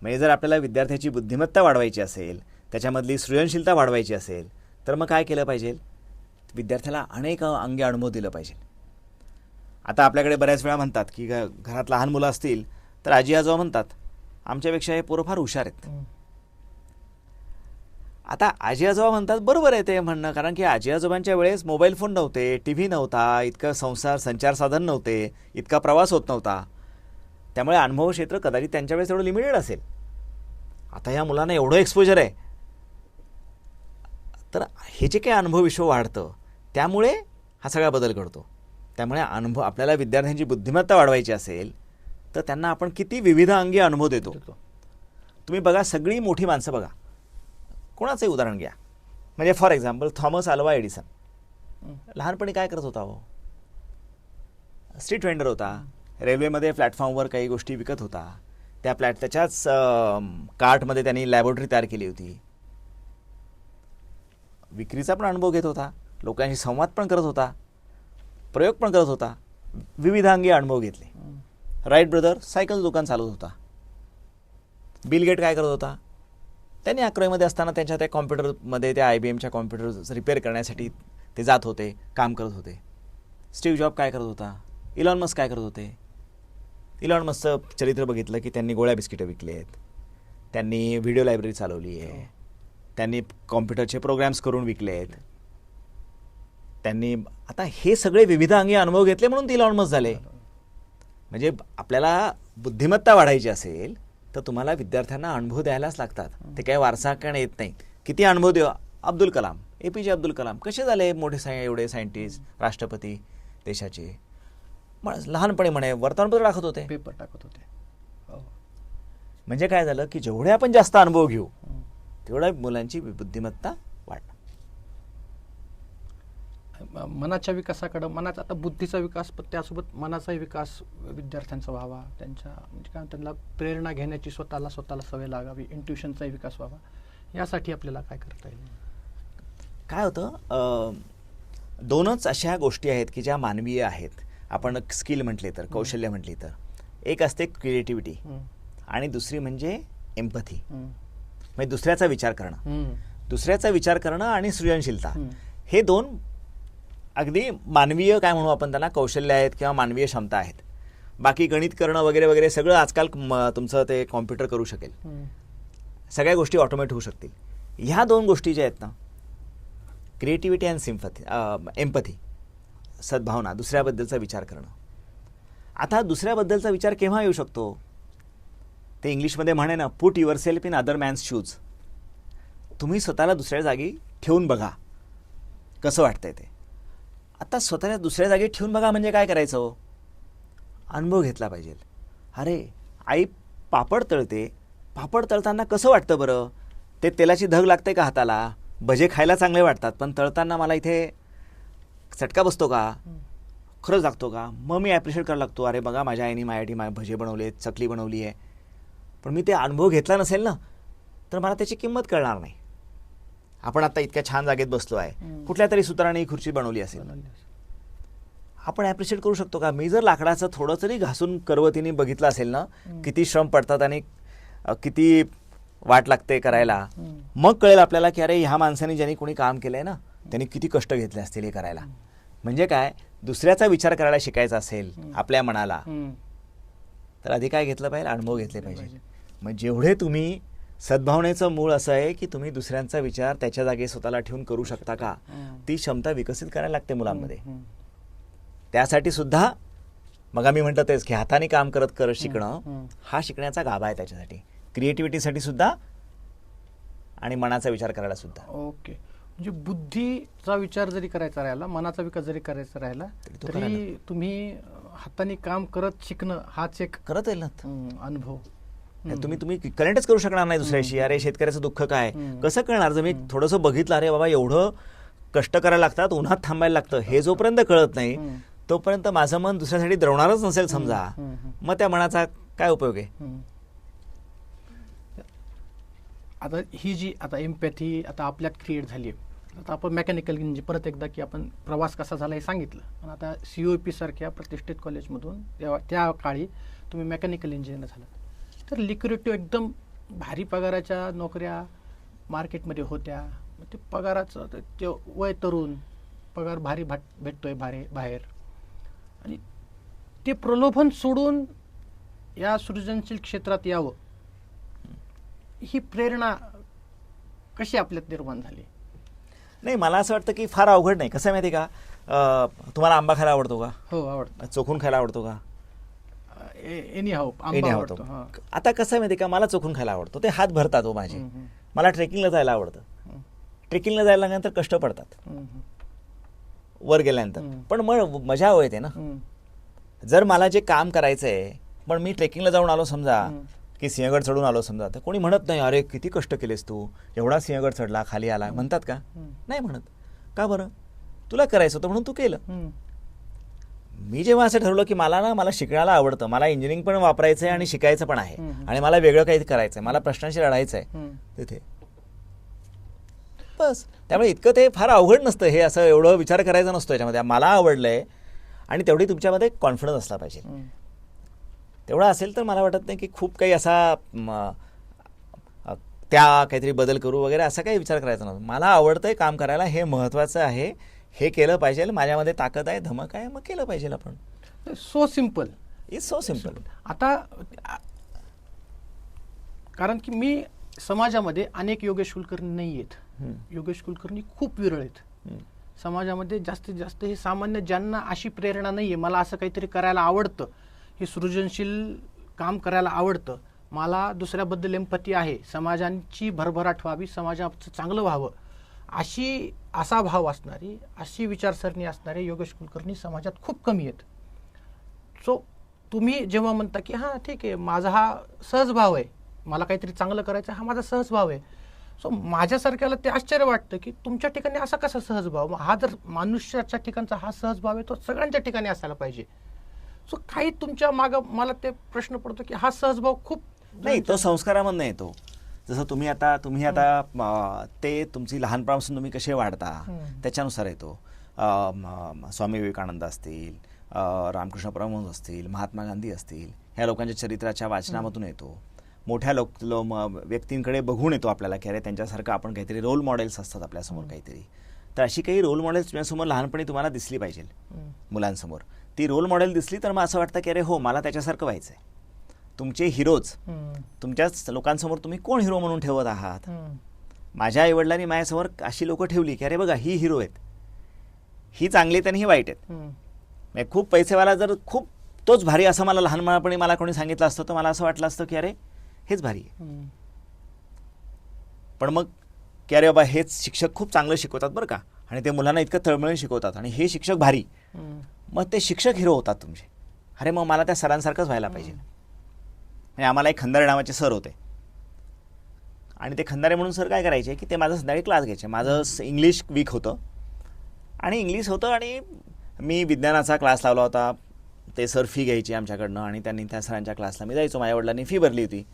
म्हणजे जर आपल्याला विद्यार्थ्याची बुद्धिमत्ता वाढवायची असेल, त्याच्यामधली सृजनशीलता वाढवायची असेल तर मग काय केलं पाहिजे? विद्यार्थ्याला अनेक अंगी अनुभव दिलं पाहिजे. आता आपल्याकडे बऱ्याच वेळा म्हणतात की घरात लहान मुलं असतील तर आजी आजोबा म्हणतात आमच्यापेक्षा हे पोरं फार हुशार आहेत. आता आजी आजोबा म्हणतात, बरोबर आहे ते म्हणणं, कारण की आजी आजोबांच्या वेळेस मोबाईल फोन नव्हते, TV नव्हता, इतकं संचार साधन नव्हते, इतका प्रवास होत नव्हता, त्यामुळे अनुभव क्षेत्र कदाचित त्यांच्या वेळेस एवढं लिमिटेड असेल. आता ह्या मुलांना एवढं एक्सपोजर आहे, तर हे जे काही अनुभव विश्व वाढतं त्यामुळे हा सगळा बदल घडतो. त्यामुळे अनुभव आपल्याला विद्यार्थ्यांची बुद्धिमत्ता वाढवायची असेल तर त्यांना आपण किती विविध अंगी अनुभव देतो. तुम्ही बघा, सगळी मोठी माणसं बघा, कोणाचंही उदाहरण घ्या, म्हणजे for example Thomas Alva Edison लहानपणी काय करत होता? हो, स्ट्रीट वेंडर होता. रेल्वेमध्ये प्लॅटफॉर्मवर काही गोष्टी विकत होता. त्याच्याच कार्टमध्ये त्यांनी लॅबोरेटरी तयार केली होती. विक्रीचा पण अनुभव घेत होता, लोकांशी संवाद पण करत होता, प्रयोग पण करत होता, विविधांगी अनुभव घेतले. राईट ब्रदर सायकल दुकान चालवत होता. बिल गेट काय करत होता, त्यांनी 11वीमध्ये असताना त्यांच्या त्या कॉम्प्युटरमध्ये त्या IBMच्या कॉम्प्युटर रिपेअर करण्यासाठी ते जात होते, काम करत होते. स्टीव्ह जॉब काय करत होता, इलॉन मस्क काय करत होते. इलॉन मस्कचं चरित्र बघितलं की त्यांनी गोळ्या बिस्किटं विकली आहेत, त्यांनी व्हिडिओ लायब्ररी चालवली आहे, त्यांनी कॉम्प्युटरचे प्रोग्राम्स करून विकले आहेत, त्यांनी आता हे सगळे विविधांगी अनुभव घेतले म्हणून ते इलॉन मस्क झाले. म्हणजे आपल्याला बुद्धिमत्ता वाढायची असेल तर तुम्हाला विद्यार्थ्यांना अनुभव द्यायलाच लागतात. ते काही वारसा हक्काने येत नाही. किती अनुभव देऊ. अब्दुल कलाम, APJ अब्दुल कलाम कसे झाले मोठे एवढे सायंटिस्ट, राष्ट्रपती देशाचे. लहानपणी म्हणे वर्तमानपत्र टाकत होते, पेपर टाकत होते. म्हणजे काय झालं की जेवढे आपण जास्त अनुभव घेऊ तेवढ्या मुलांची बुद्धिमत्ता वाढणार. मनाच्या विकासाकडं, मनाचा आता बुद्धीचा विकास पण त्यासोबत मनाचाही विकास विद्यार्थ्यांचा व्हावा. त्यांच्या म्हणजे काय त्यांना प्रेरणा घेण्याची स्वतःला सवय लागावी, इंट्युशनचाही विकास व्हावा. यासाठी आपल्याला काय करता येईल. काय होतं, दोनच अशा गोष्टी आहेत की ज्या मानवीय आहेत. आपण स्किल म्हटले तर, कौशल्य म्हटली तर, एक असते क्रिएटिव्हिटी आणि दुसरी म्हणजे एम्पथी, म्हणजे दुसऱ्याचा विचार करणं. दुसऱ्याचा विचार करणं आणि सृजनशीलता हे दोन अगदी मानवीय काय म्हणू आपण त्यांना कौशल्य आहेत किंवा मानवीय क्षमता आहेत. बाकी गणित करणं वगैरे वगैरे सगळं आजकाल तुमचं ते कॉम्प्युटर करू शकेल, सगळ्या गोष्टी ऑटोमेट होऊ शकतील. ह्या दोन गोष्टी ज्या आहेत ना, क्रिएटिव्हिटी अँड एम्पथी, सद्भावना, दुसऱ्याबद्दलचा विचार करणं. आता दुसऱ्याबद्दलचा विचार केव्हा येऊ शकतो, ते इंग्लिशमध्ये म्हणे ना, put your self in other man's shoes. तुम्ही स्वतःला दुसऱ्या जागी ठेवून बघा कसं वाटतंय ते. आता स्वतःला दुसऱ्या जागी ठेवून बघा म्हणजे काय करायचं, अनुभव घेतला पाहिजे. अरे आई पापड तळते, पापड तळताना कसं वाटतं बरं, ते तेलाची धग लागते का हाताला, भजे खायला चांगले वाटतात पण तळताना मला इथे चटका बसतो का, खरंच लागतो का. मग मी ॲप्रिशिएट करायला लागतो, अरे बघा माझ्या आईने माझ्यासाठी भजे बनवले, चकली बनवली आहे. पण मी ते अनुभव घेतला नसेल ना तर मला त्याची किंमत कळणार नाही. आपण आता इतक्या छान जागेत बसलो आहे, कुठल्या तरी सुताराने ही खुर्ची बनवली असेल, आपण ॲप्रिशिएट करू शकतो का. मी जर लाकडाचं थोडं तरी घासून करवतीने बघितलं असेल ना, किती श्रम पडतात आणि किती वाट लागते करायला, मग कळेल आपल्याला की अरे ह्या माणसाने ज्यांनी कोणी काम केलंय ना त्यांनी किती कष्ट घेतले असतील हे करायला. म्हणजे काय, दुसऱ्याचा विचार करायला शिकायचा असेल आपल्या मनाला तर आधी काय घेतलं पाहिजे, अनुभव घेतले पाहिजे. मग जेवढे तुम्ही, सद्भावनेचं मूळ असं आहे की तुम्ही दुसऱ्यांचा विचार त्याच्या जागी स्वतःला ठेवून करू शकता का, ती क्षमता विकसित करायला लागते मुलांमध्ये. त्यासाठी सुद्धा मग आम्ही म्हणतो तेच की हाताने काम करत करत शिकणं हा शिकण्याचा गाभा आहे. त्याच्यासाठी क्रिएटिव्हिटीसाठी सुद्धा आणि मनाचा विचार करायला सुद्धा. ओके, म्हणजे बुद्धीचा विचार जरी करायचा राहिला, मनाचा विकास जरी करायचा राहिला तरी तुम्ही हाताने काम करत शिकणं हाच एक करत येईल ना अनुभव. तुम्ही कनेक्टच करू शकणार नाही दुसऱ्याशी. अरे शेतकऱ्याचं दुःख काय, कसं कळणार. जर मी थोडंसं बघितलं, अरे बाबा एवढं कष्ट करायला लागतात, उन्हात थांबायला लागतं, हे जोपर्यंत कळत नाही तोपर्यंत माझं मन दुसऱ्यासाठी द्रवणारच नसेल समजा, मग त्या मनाचा काय उपयोग आहे. आता ही जी आता एम्पॅथी आता आपल्यात क्रिएट झाली, आता आपण मेकॅनिकल इंजिनिअर परत एकदा की आपण प्रवास कसा झाला हे सांगितलं, पण आता COP सारख्या प्रतिष्ठित कॉलेजमधून त्या काळी तुम्ही मेकॅनिकल इंजिनियर झाला तर लिक्युरेटिव्ह एकदम भारी पगाराच्या नोकऱ्या मार्केटमध्ये होत्या. ते पगाराचं ते वय तरुण, पगार भारी भेटतोय बाहेर, आणि ते प्रलोभन सोडून या सृजनशील क्षेत्रात यावं, ही प्रेरणा कशी आपल्यात निर्माण झाली. नाही, मला असं वाटतं की फार अवघड नाही. कसं माहिती का, तुम्हाला आंबा खायला आवडतो का. हो आवडतो. चोखून खायला आवडतो का. एनी आवडतो. आता कसं माहिती का, मला चोखून खायला आवडतो, ते हात भरतात हो माझे. मला ट्रेकिंगला जायला आवडतं, ट्रेकिंगला जायला लागल्यानंतर कष्ट पडतात वर गेल्यानंतर, पण मग मजा येते ना. जर मला जे काम करायचं आहे पण मी ट्रेकिंगला जाऊन आलो समजा की सिंहगड चढून आलो समजा, तर कोणी म्हणत नाही अरे किती कष्ट केलेस तू, एवढा सिंहगड चढला, खाली आला, म्हणतात का. नाही म्हणत. का बरं, तुला करायचं होतं म्हणून तू केलं. मी जेव्हा असं ठरवलं की मला शिकण्याला आवडतं, मला इंजिनिअरिंग पण वापरायचं आहे आणि शिकायचं पण आहे, आणि मला वेगळं काही करायचं आहे, मला प्रश्नांशी लढायचं आहे तिथे, बस. त्यामुळे इतकं ते फार अवघड नसतं, हे असं एवढं विचार करायचा नसतो याच्यामध्ये. मला आवडलंय आणि तेवढी तुमच्यामध्ये कॉन्फिडन्स असला पाहिजे. तेवढा असेल तर मला वाटत नाही की खूप काही असा त्या काहीतरी बदल करू वगैरे असा काही विचार करायचा नव्हता. मला आवडतंय काम करायला, हे महत्त्वाचं आहे, हे केलं पाहिजे, माझ्यामध्ये ताकद आहे, धमक आहे, मग केलं पाहिजे आपण. So simple. It's so simple. आता कारण की मी समाजामध्ये अनेक योगेश कुलकर्णी नाही आहेत. योगेश कुलकर्णी खूप विरळ आहेत समाजामध्ये. जास्तीत जास्त हे सामान्य ज्यांना अशी प्रेरणा नाही आहे, मला असं काहीतरी करायला आवडतं, हे सृजनशील काम करायला आवडतं, मला दुसऱ्याबद्दल एम्पॅथी आहे, समाजाची भरभराट व्हावी, समाजाचं चांगलं व्हावं, असा भाव असणारी, अशी विचारसरणी असणारे योगेश कुलकर्णी समाजात खूप कमी आहेत. सो तुम्ही जेव्हा म्हणता की हां ठीक आहे, माझा हा सहज भाव आहे, मला काहीतरी चांगलं करायचं, हा माझा सहज भाव आहे. सो माझ्यासारख्याला ते आश्चर्य वाटतं की तुमच्या ठिकाणी असा कसा सहज भाव? हा जर मनुष्याच्या ठिकाणचा हा सहज भाव आहे, तो सगळ्यांच्या ठिकाणी असायला पाहिजे. सो काही तुमच्या मागं मला ते प्रश्न पडतो की हा सहजभाव खूप नाही, तो संस्कारामधनं येतो. जसं तुम्ही आता ते तुमची लहानपणापासून तुम्ही कसे वाढता त्याच्यानुसार येतो. स्वामी विवेकानंद असतील, रामकृष्ण परमहंस असतील, महात्मा गांधी असतील, ह्या लोकांच्या चरित्राच्या वाचनामधून येतो. मोठ्या व्यक्तींकडे बघून येतो आपल्याला की अरे त्यांच्यासारखं आपण काहीतरी रोल मॉडेल्स असतात आपल्यासमोर काहीतरी. तर अशी काही रोल मॉडेल्स तुमच्यासमोर लहानपणी तुम्हाला दिसली पाहिजे मुलांसमोर. ती रोल मॉडेल दिसली तर मग असं वाटतं की अरे हो, मला त्याच्यासारखं व्हायचं आहे. तुमचे हिरोज, तुमच्याच लोकांसमोर तुम्ही कोण हिरो म्हणून ठेवत आहात? माझ्या आईवडिलांनी माझ्यासमोर अशी लोक ठेवली की अरे बघा, ही हिरो आहेत, ही चांगली आहेत आणि ही वाईट आहेत. म्हणजे खूप पैसेवाला जर खूप तोच भारी असं मला लहानपणापणी मला कोणी सांगितलं असतं तर मला असं वाटलं असतं की अरे हेच भारी आहे. पण मग की अरे बाबा, हेच शिक्षक खूप चांगलं शिकवतात बरं का, आणि ते मुलांना इतकं तळमळीने शिकवतात, आणि हे शिक्षक भारी, मग ते शिक्षक हिरो होतात तुमचे. अरे मग मला त्या सरांसारखंच व्हायला पाहिजे. म्हणजे आम्हाला एक खंदारे नावाचे सर होते, आणि ते खंदारे म्हणून सर काय करायचे की ते माझं संध्याकाळी क्लास घ्यायचे. माझं इंग्लिश वीक होतं आणि इंग्लिश होतं, आणि मी विज्ञानाचा क्लास लावला होता. ते सर फी घ्यायचे आमच्याकडनं, आणि त्यांनी त्या सरांच्या क्लासला मी जायचो. माझ्या वडिलांनी फी भरली होती.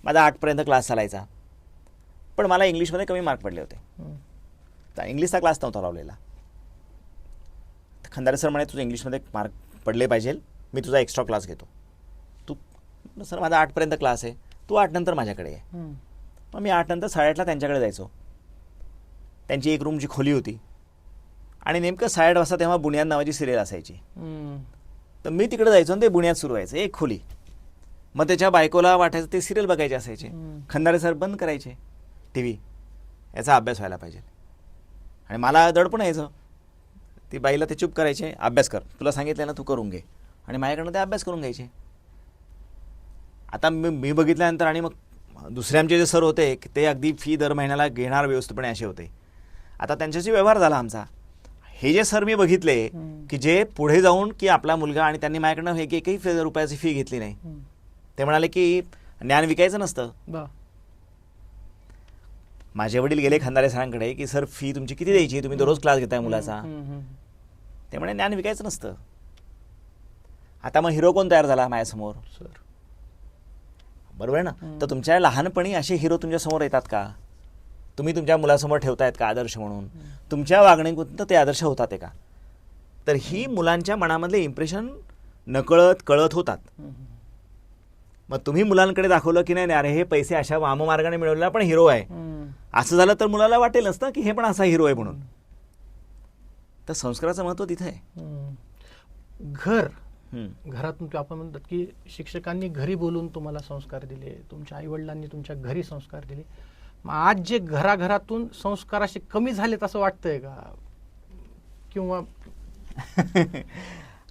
माझा 8पर्यंत क्लास चालायचा, पण मला इंग्लिशमध्ये कमी मार्क पडले होते. तर इंग्लिशचा क्लास नव्हता लावलेला. खंदारे सर म्हणे, तुझं इंग्लिशमध्ये मार्क पडले पाहिजे, मी तुझा एक्स्ट्रा क्लास घेतो. सर माझा 8पर्यंत क्लास आहे, तू 8 नंतर माझ्याकडे आहे. मग मी 8 नंतर 8:30ला त्यांच्याकडे जायचो. त्यांची एक रूमची खोली होती, आणि नेमकं 8:30 वाजता तेव्हा बुनियाद नावाची सिरियल असायची. तर मी तिकडे जायचो आणि ते बुनियाद सुरू व्हायचं, एक खोली. मग त्याच्या बायकोला वाटायचं ते सिरियल बघायचे असायचे. खंदारे सर बंद करायचे TV, याचा अभ्यास व्हायला पाहिजे. आणि मला दडपण यायचं, ती बाईला ते चूप करायचे, अभ्यास कर, तुला सांगितलं ना तू करून घे, आणि माझ्याकडनं ते अभ्यास करून घ्यायचे. आता मी बघितल्यानंतर, आणि मग दुसरे आमचे जे सर होते ते अगदी फी दर महिन्याला घेणार व्यवस्थितपणे असे होते. आता त्यांच्याशी व्यवहार झाला आमचा. हे जे सर मी बघितले की जे पुढे जाऊन की आपला मुलगा, आणि त्यांनी माझ्याकडनं एकही रुपयाची फी घेतली नाही. ते म्हणाले की ज्ञान विकायचं नसतं. माझे वडील गेले खंदारे सरांकडे की सर फी तुमची किती द्यायची, तुम्ही दररोज क्लास घेताय मुलाचा. ते म्हणे ज्ञान विकायचं नसतं. आता मग हिरो कोण तयार झाला माझ्यासमोर? सर. बरोबर आहे ना. तर तुमच्या लहानपणी असे हिरो तुमच्या समोर येतात का? तुम्ही तुमच्या मुलासमोर ठेवतायत का आदर्श म्हणून? तुमच्या वागणुकीतून ते आदर्श होतात का? तर ही मुलांच्या मनामधले इम्प्रेशन नकळत कळत होतात. मग तुम्ही मुलांकडे दाखवलं की नाही अरे हे पैसे अशा वाममार्गाने मिळवलेला पण हिरो आहे, असं झालं तर मुलाला वाटेल नसतं की हे पण असा हिरो आहे म्हणून. तर संस्काराचं महत्व तिथे आहे. घरातून आपण म्हणतात की शिक्षकांनी घरी बोलून तुम्हाला संस्कार दिले, तुमच्या आईवडिलांनी तुमच्या घरी संस्कार दिले. मग आज जे घराघरातून संस्कार असे कमी झालेत असं वाटतंय का? किंवा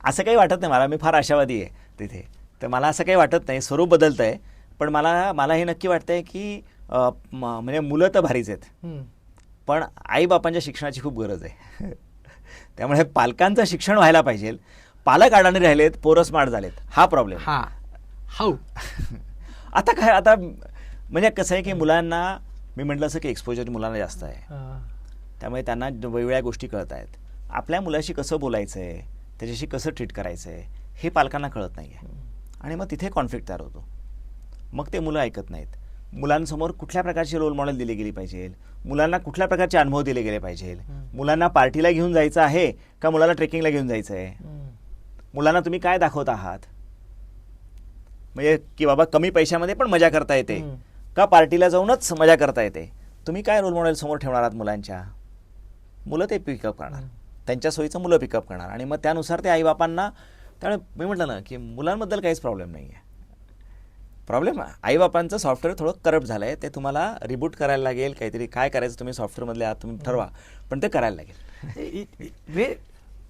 असं काही वाटत नाही मला. मी फार आशावादी आहे तिथे. तर मला असं काही वाटत नाही. स्वरूप बदलत आहे, पण मला हे नक्की वाटतंय की म्हणजे मुलं तर भारीच आहेत, पण आईबापांच्या शिक्षणाची खूप गरज आहे. त्यामुळे पालकांचं शिक्षण व्हायला पाहिजे. पालक अडाणी राहिलेत, पोरं स्मार्ट झालेत, हा प्रॉब्लेम. आता काय, आता म्हणजे कसं आहे की मुलांना, मी म्हटलं असं की एक्सपोजर मुलांना जास्त आहे, त्यामुळे त्यांना वेगवेगळ्या गोष्टी कळत आहेत. आपल्या मुलाशी कसं बोलायचं आहे, त्याच्याशी कसं ट्रीट करायचं आहे हे पालकांना कळत नाही आहे. आणि मग तिथे कॉन्फ्लिक्ट तयार होतो. मग ते मुलं ऐकत नाहीत. मुलांसमोर कुठल्या प्रकारचे रोल मॉडेल दिले गेले पाहिजे, मुलांना कुठल्या प्रकारचे अनुभव दिले गेले पाहिजे, मुलांना पार्टीला घेऊन जायचं आहे का मुलाला ट्रेकिंगला घेऊन जायचं आहे, मुलांना तुम्ही काय दाखवत आहात, म्हणजे की बाबा कमी पैशामध्ये पण मजा करता येते का पार्टीला जाऊनच मजा करता येते, तुम्ही काय रोल मॉडेल समोर ठेवणार आहात मुलांच्या. मुलं ते पिकअप करणार, त्यांच्या सोयीचं मुलं पिकअप करणार आणि मग त्यानुसार ते आईबापांना. त्यामुळे मी म्हटलं ना की मुलांबद्दल काहीच प्रॉब्लेम नाही आहे. प्रॉब्लेम आईबापांचं सॉफ्टवेअर थोडं करप्ट झालं आहे, ते तुम्हाला रिबूट करायला लागेल. काहीतरी काय करायचं तुम्ही सॉफ्टवेअरमधले आहात तुम्ही ठरवा, पण ते करायला लागेल.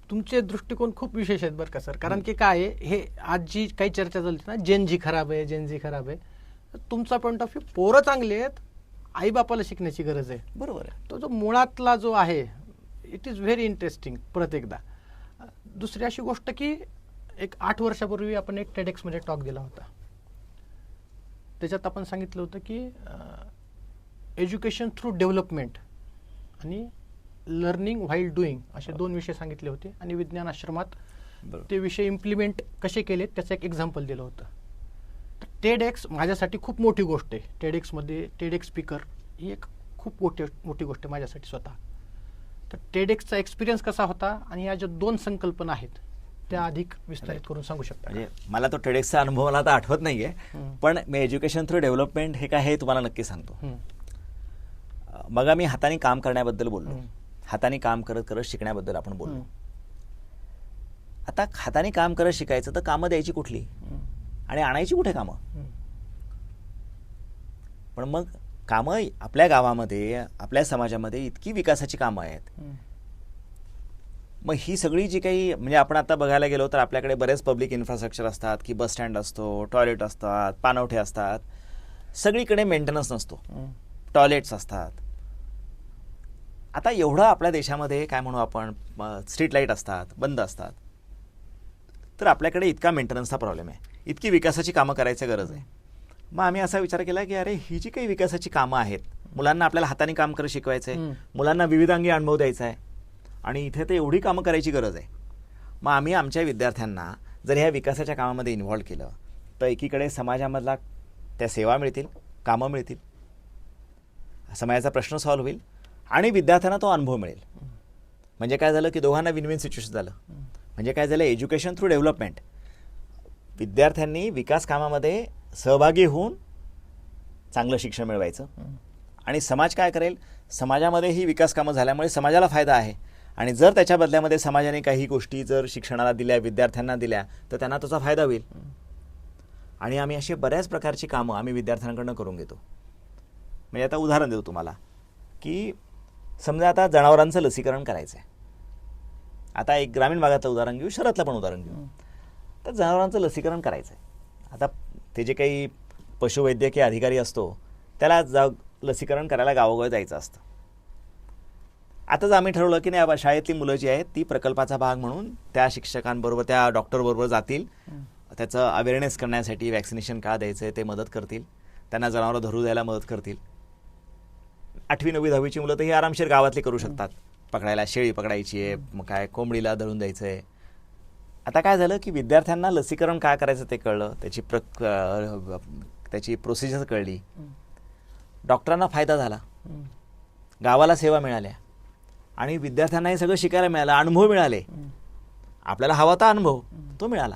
तुमचे दृष्टिकोन खूप विशेष आहेत बरं का सर. कारण की काय आहे, हे आज जी काही चर्चा झाली ना, जेनजी खराब आहे, जेनजी खराब आहे, तुमचा पॉईंट ऑफ व्ह्यू पोरं चांगले आहेत, आईबापाला शिकण्याची गरज आहे. बरोबर आहे. तो जो मुळातला जो आहे इट इज व्हेरी इंटरेस्टिंग परत एकदा. दुसरी अशी गोष्ट की एक 8 वर्षापूर्वी आपण एक टेडेक्समध्ये टॉक दिला होता. त्याच्यात आपण सांगितलं होतं की एज्युकेशन थ्रू डेव्हलपमेंट आणि लर्निंग व्हाईल डुईंग असे 2 विषय सांगितले होते आणि विज्ञान आश्रमात ते विषय इम्प्लिमेंट कसे केलेत त्याचं एक एक्झाम्पल दिलं होतं. तर टेडेक्स माझ्यासाठी खूप मोठी गोष्ट आहे. टेडेक्समध्ये टेडेक्स स्पीकर ही एक खूप मोठी गोष्ट आहे माझ्यासाठी स्वतः. तर टेडेक्सचा एक्सपिरियन्स कसा होता आणि या ज्या 2 संकल्पना आहेत त्या अधिक विस्तारित करून सांगू शकता. म्हणजे मला तो टेडेक्सचा अनुभव मला आता आठवत नाहीये, पण मी एज्युकेशन थ्रू डेव्हलपमेंट हे काय हे तुम्हाला नक्की सांगतो. मग आम्ही हाताने काम करण्याबद्दल बोललो, हाताने काम करत करत शिकण्याबद्दल आपण बोललो. आता हाताने काम करत शिकायचं तर कामं द्यायची कुठली आणि आणायची कुठे कामं. पण मग कामं आपल्या गावामध्ये आपल्या समाजामध्ये इतकी विकासाची कामं आहेत. मग ही सगळी जी काही म्हणजे आपण आता बघायला गेलो तर आपल्याकडे बरेच पब्लिक इन्फ्रास्ट्रक्चर असतात की बस स्टँड असतो, टॉयलेट असतात, पाणवठे असतात, सगळीकडे मेंटेनन्स नसतो, टॉयलेट्स असतात. आता एवढं आपल्या देशामध्ये काय म्हणू आपण स्ट्रीट लाईट असतात, बंद असतात, तर आपल्याकडे इतका मेंटेनन्सचा प्रॉब्लेम आहे, इतकी विकासाची कामं करायची गरज आहे. मग आम्ही असा विचार केला की अरे ही जी काही विकासाची कामं आहेत, मुलांना आपल्याला हाताने काम करत शिकवायचं आहे, मुलांना विविधांगी अनुभव द्यायचा आहे आणि इथे तर एवढी कामं करायची गरज आहे. मग आम्ही आमच्या विद्यार्थ्यांना जर ह्या विकासाच्या कामामध्ये इन्व्हॉल्व केलं तर एकीकडे समाजामधला त्या सेवा मिळतील, कामं मिळतील, समाजाचा प्रश्न सॉल्व्ह होईल आणि विद्यार्थ्यांना तो अनुभव मिळेल. म्हणजे काय झालं की दोघांना विन विन सिच्युएशन झालं. म्हणजे काय झालं, एज्युकेशन थ्रू डेव्हलपमेंट, विद्यार्थ्यांनी विकास कामामध्ये सहभागी होऊन चांगलं शिक्षण मिळवायचं आणि समाज काय करेल, समाजामध्ये ही विकास कामं झाल्यामुळे समाजाला फायदा आहे आणि जर त्याच्या बदल्यामध्ये समाजाने काही गोष्टी जर शिक्षणाला दिल्या, विद्यार्थ्यांना दिल्या तर त्यांना त्याचा फायदा होईल. आणि आम्ही अशी बऱ्याच प्रकारची कामं आम्ही विद्यार्थ्यांकडनं करून घेतो. म्हणजे आता उदाहरण देऊ तुम्हाला की समजा आता जनावरांचं लसीकरण करायचं आहे. आता एक ग्रामीण भागातलं उदाहरण घेऊ, शहरातलं पण उदाहरण घेऊ. तर जनावरांचं लसीकरण करायचं आहे. आता ते जे काही पशुवैद्यकीय अधिकारी असतो त्याला लसीकरण करायला गावोगावी जायचं असतं. आताच आम्ही ठरवलं की नाही, शाळेतली मुलं जी आहेत ती प्रकल्पाचा भाग म्हणून त्या शिक्षकांबरोबर त्या डॉक्टरबरोबर जातील, त्याचं अवेअरनेस करण्यासाठी वॅक्सिनेशन का द्यायचं आहे ते मदत करतील, त्यांना जनावरं धरू द्यायला मदत करतील. 8वी 9वी 10वीची मुलं तर ही आरामशीर गावातली करू शकतात. पकडायला शेळी पकडायची आहे, मग काय कोंबडीला धरून द्यायचं आहे. आता काय झालं की विद्यार्थ्यांना लसीकरण काय करायचं ते कळलं, त्याची प्रोसिजर कळली, डॉक्टरांना फायदा झाला, गावाला सेवा मिळाल्या आणि विद्यार्थ्यांना हे सगळं शिकायला मिळालं, अनुभव मिळाले. आपल्याला हवा तर अनुभव तो मिळाला.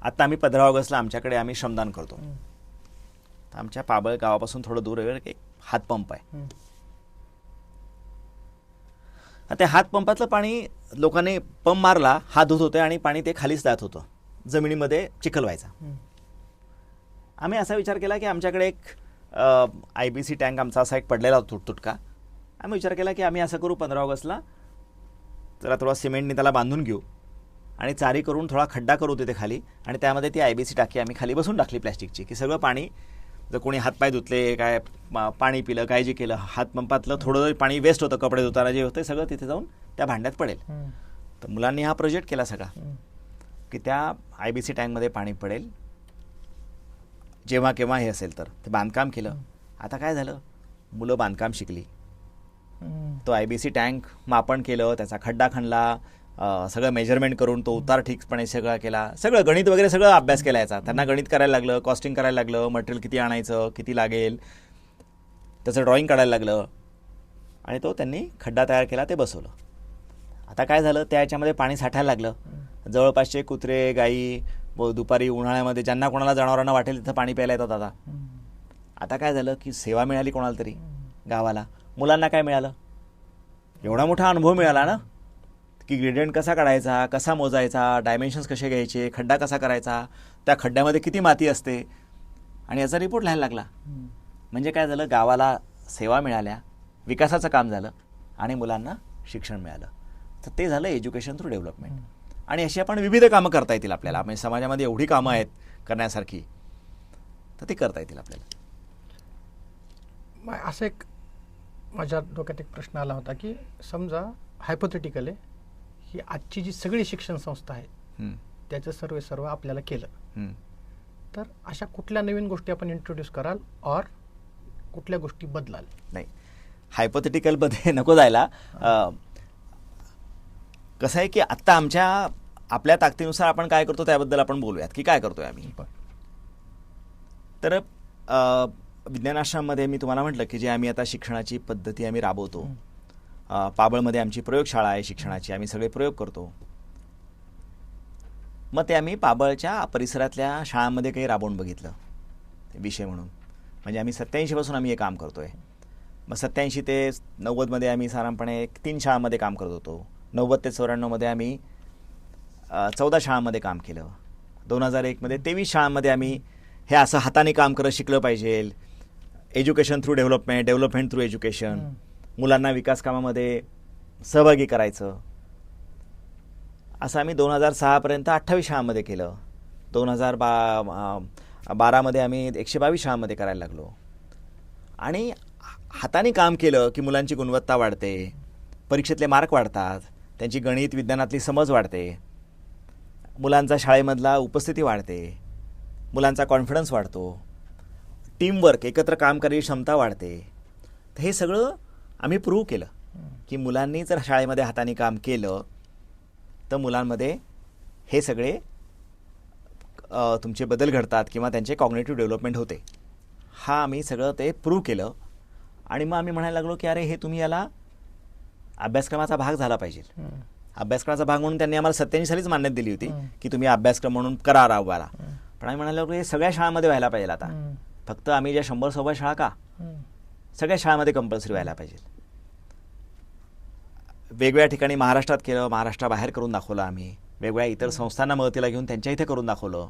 आता आम्ही 15 ऑगस्टला आमच्याकडे आम्ही श्रमदान करतो. आमच्या पाबळ गावापासून थोडं दूर एक हातपंप आहे. त्या हातपंपातलं पाणी लोकांनी पंप मारला, हात धुत होते आणि पाणी ते खालीच जात होतं, जमिनीमध्ये चिखल व्हायचा. आम्ही असा विचार केला की आमच्याकडे एक IBC टँक आमचा असा एक पडलेला होता तुटका. आम्ही विचार केला की आम्ही असं करू, 15 ऑगस्टला जरा थोडा सिमेंटने त्याला बांधून घेऊ आणि चारी करून थोडा खड्डा करू तिथे खाली आणि त्यामध्ये ती IBC टाकी आम्ही खाली बसून टाकली प्लॅस्टिकची, की सगळं पाणी जर कोणी हातपाय धुतले, काय पाणी पिलं, काय जे केलं, हातपंपातलं थोडं पाणी वेस्ट होतं, कपडे धुताना जे होतं सगळं तिथे जाऊन त्या भांड्यात पडेल. तर मुलांनी हा प्रोजेक्ट केला सगळा की त्या IBC टँकमध्ये पाणी पडेल जेव्हा केव्हा हे असेल तर. ते बांधकाम केलं. आता काय झालं, मुलं बांधकाम शिकली, तो IBC टँक मापन केलं, त्याचा खड्डा खणला, सगळं मेजरमेंट करून तो उतार ठीकपणे सगळा केला, सगळं गणित वगैरे सगळं अभ्यास केला याचा. त्यांना गणित करायला लागलं, कॉस्टिंग करायला लागलं, मटेरियल किती आणायचं, किती लागेल, त्याचं ड्रॉइंग काढायला लागलं आणि तो त्यांनी खड्डा तयार केला, ते बसवलं. आता काय झालं, त्या याच्यामध्ये पाणी साठायला लागलं. जवळपासचे कुत्रे, गाई दुपारी उन्हाळ्यामध्ये ज्यांना कोणाला जनावरांना वाटेल तिथं पाणी प्यायला येतात. आता काय झालं की सेवा मिळाली कोणाला तरी गावाला. मुलांना काय मिळालं, एवढा मोठा अनुभव मिळाला ना की ग्रेडियंट कसा काढायचा, कसा मोजायचा, डायमेन्शन्स कसे घ्यायचे, खड्डा कसा करायचा, त्या खड्ड्यामध्ये किती माती असते, आणि याचा रिपोर्ट लिहायला लागला. म्हणजे काय झालं, गावाला सेवा मिळाल्या, विकासाचं काम झालं आणि मुलांना शिक्षण मिळालं. तर ते झालं एज्युकेशन थ्रू डेव्हलपमेंट. आणि अशी आपण विविध कामं करता येतील आपल्याला. म्हणजे समाजामध्ये एवढी कामं आहेत करण्यासारखी, तर ती करता येतील आपल्याला. असं एक माझ्या डोक्यात एक प्रश्न आला होता की समजा हायपोथेटिकल आहे की आजची जी सगळी शिक्षण संस्था आहे त्याचं सर्व आपल्याला केलं, तर अशा कुठल्या नवीन गोष्टी आपण इंट्रोड्यूस कराल और कुठल्या गोष्टी बदलाल? नाही, हायपोथेटिकलमध्ये नको जायला. कसं आहे की आत्ता आपल्या ताकदीनुसार आपण काय करतो त्याबद्दल आपण बोलूयात की काय करतोय आम्ही. तर विज्ञानाश्रममध्ये मी तुम्हाला म्हटलं की जे आम्ही आता शिक्षणाची पद्धती आम्ही राबवतो, पाबळमध्ये आमची प्रयोगशाळा आहे शिक्षणाची, आम्ही सगळे प्रयोग करतो. मग ते आम्ही पाबळच्या परिसरातल्या शाळांमध्ये काही राबवून बघितलं विषय म्हणून. म्हणजे आम्ही 87 पासून आम्ही हे काम करतोय. मग 87 ते 90मध्ये आम्ही साधारणपणे 3 शाळांमध्ये काम करत होतो. 90 ते 94मध्ये आम्ही 14 शाळांमध्ये काम केलं. 2001मध्ये 23 शाळांमध्ये आम्ही हे असं हाताने काम करत शिकलं पाहिजे, education through development, development through education, मुलांना विकास कामामध्ये सहभागी करायचं, असं आम्ही 2006पर्यंत 28 शाळांमध्ये केलं. 2012मध्ये आम्ही 122 शाळांमध्ये करायला लागलो. आणि हाताने काम केलं की मुलांची गुणवत्ता वाढते, परीक्षेतले मार्क वाढतात, त्यांची गणित विज्ञानातली समज वाढते, मुलांचा शाळेमधला उपस्थिती वाढते, मुलांचा कॉन्फिडन्स वाढतो, टीमवर्क, एकत्र काम करण्याची क्षमता वाढते. तर हे सगळं आम्ही प्रूव्ह केलं की मुलांनी जर शाळेमध्ये हाताने काम केलं तर मुलांमध्ये हे सगळे तुमचे बदल घडतात किंवा त्यांचे कॉग्निटिव्ह डेव्हलपमेंट होते. हा आम्ही सगळं ते प्रूव्ह केलं. आणि मग आम्ही म्हणायला लागलो की अरे हे तुम्ही याला अभ्यासक्रमाचा भाग झाला पाहिजे. अभ्यासक्रमाचा भाग म्हणून त्यांनी आम्हाला 87 सालीच मान्यता दिली होती की तुम्ही अभ्यासक्रम म्हणून करा राबवायला. पण आम्ही म्हणालो की हे सगळ्या शाळांमध्ये व्हायला पाहिजे. आता फक्त आम्ही ज्या 100-100 शाळा का, सगळ्या शाळांमध्ये कंपल्सरी व्हायला पाहिजे. वेगवेगळ्या ठिकाणी महाराष्ट्रात केलं, महाराष्ट्राबाहेर करून दाखवलं आम्ही, वेगवेगळ्या इतर संस्थांना मदतीला घेऊन त्यांच्या इथे करून दाखवलं.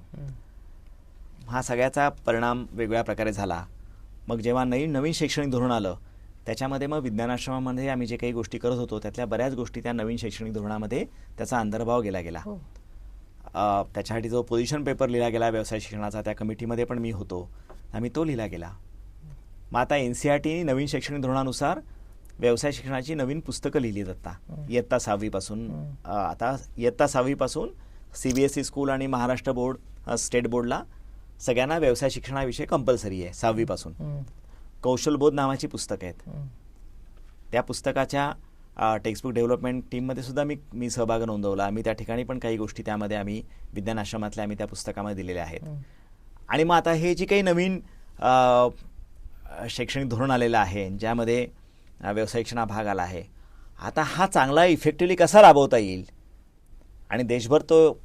हा सगळ्याचा परिणाम वेगवेगळ्या प्रकारे झाला. मग जेव्हा नवीन शैक्षणिक धोरण आलं त्याच्यामध्ये मग विज्ञानाश्रमामध्ये आम्ही जे काही गोष्टी करत होतो त्यातल्या बऱ्याच गोष्टी त्या नवीन शैक्षणिक धोरणामध्ये त्याचा अंतर्भाव केला गेला. त्याच्यासाठी जो पोझिशन पेपर लिहिला गेला व्यवसाय शिक्षणाचा, त्या कमिटीमध्ये पण मी होतो, आम्ही तो लिहिला गेला. मग आता NCERT नवीन शैक्षणिक धोरणानुसार व्यवसाय शिक्षणाची नवीन पुस्तकं लिहिली जातात इयत्ता 6वी पासून. आता इयत्ता 6वी पासून CBSE स्कूल आणि महाराष्ट्र बोर्ड, स्टेट बोर्डला सगळ्यांना व्यवसाय शिक्षणाविषयी कंपल्सरी आहे 6वी पासून. कौशलबोध नावाची पुस्तकं आहेत. त्या पुस्तकाच्या टेक्स्टबुक डेव्हलपमेंट टीममध्ये सुद्धा मी सहभाग नोंदवला. आम्ही त्या ठिकाणी पण काही गोष्टी त्यामध्ये आम्ही विज्ञान आश्रमातल्या आम्ही त्या पुस्तकामध्ये दिलेल्या आहेत. आणि मग आता हे जी काही नवीन शैक्षणिक धोरण आलेलं आहे ज्यामध्ये व्यवसाय शिक्षण हा भाग आला आहे, आता हा चांगला इफेक्टिव्हली कसा राबवता येईल आणि देशभर तो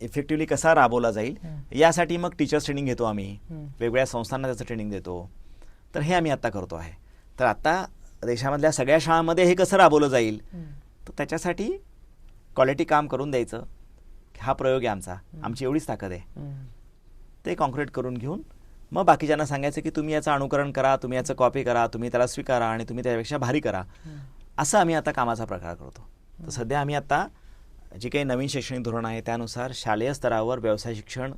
इफेक्टिव्हली कसा राबवला जाईल यासाठी मग टीचर्स ट्रेनिंग घेतो आम्ही, वेगवेगळ्या संस्थांना त्याचं ट्रेनिंग देतो. तर हे आम्ही आत्ता करतो आहे. तर आत्ता देशामधल्या सगळ्या शाळांमध्ये हे कसं राबवलं जाईल, तर त्याच्यासाठी क्वालिटी काम करून द्यायचं. हा प्रयोग आहे आमचा, आमची एवढीच ताकद आहे. ते कॉन्क्रीट करून घेऊन मग बाकीच्यांना सांगायचं की तुम्ही याचं अनुकरण करा, तुम्ही याचं कॉपी करा, तुम्ही त्याला स्वीकारा आणि तुम्ही त्यापेक्षा भारी करा. असं आम्ही आता कामाचा प्रकार करतो. तर सध्या आम्ही आता जे काही नवीन शैक्षणिक धोरण आहे त्यानुसार शालेय स्तरावर व्यवसाय शिक्षण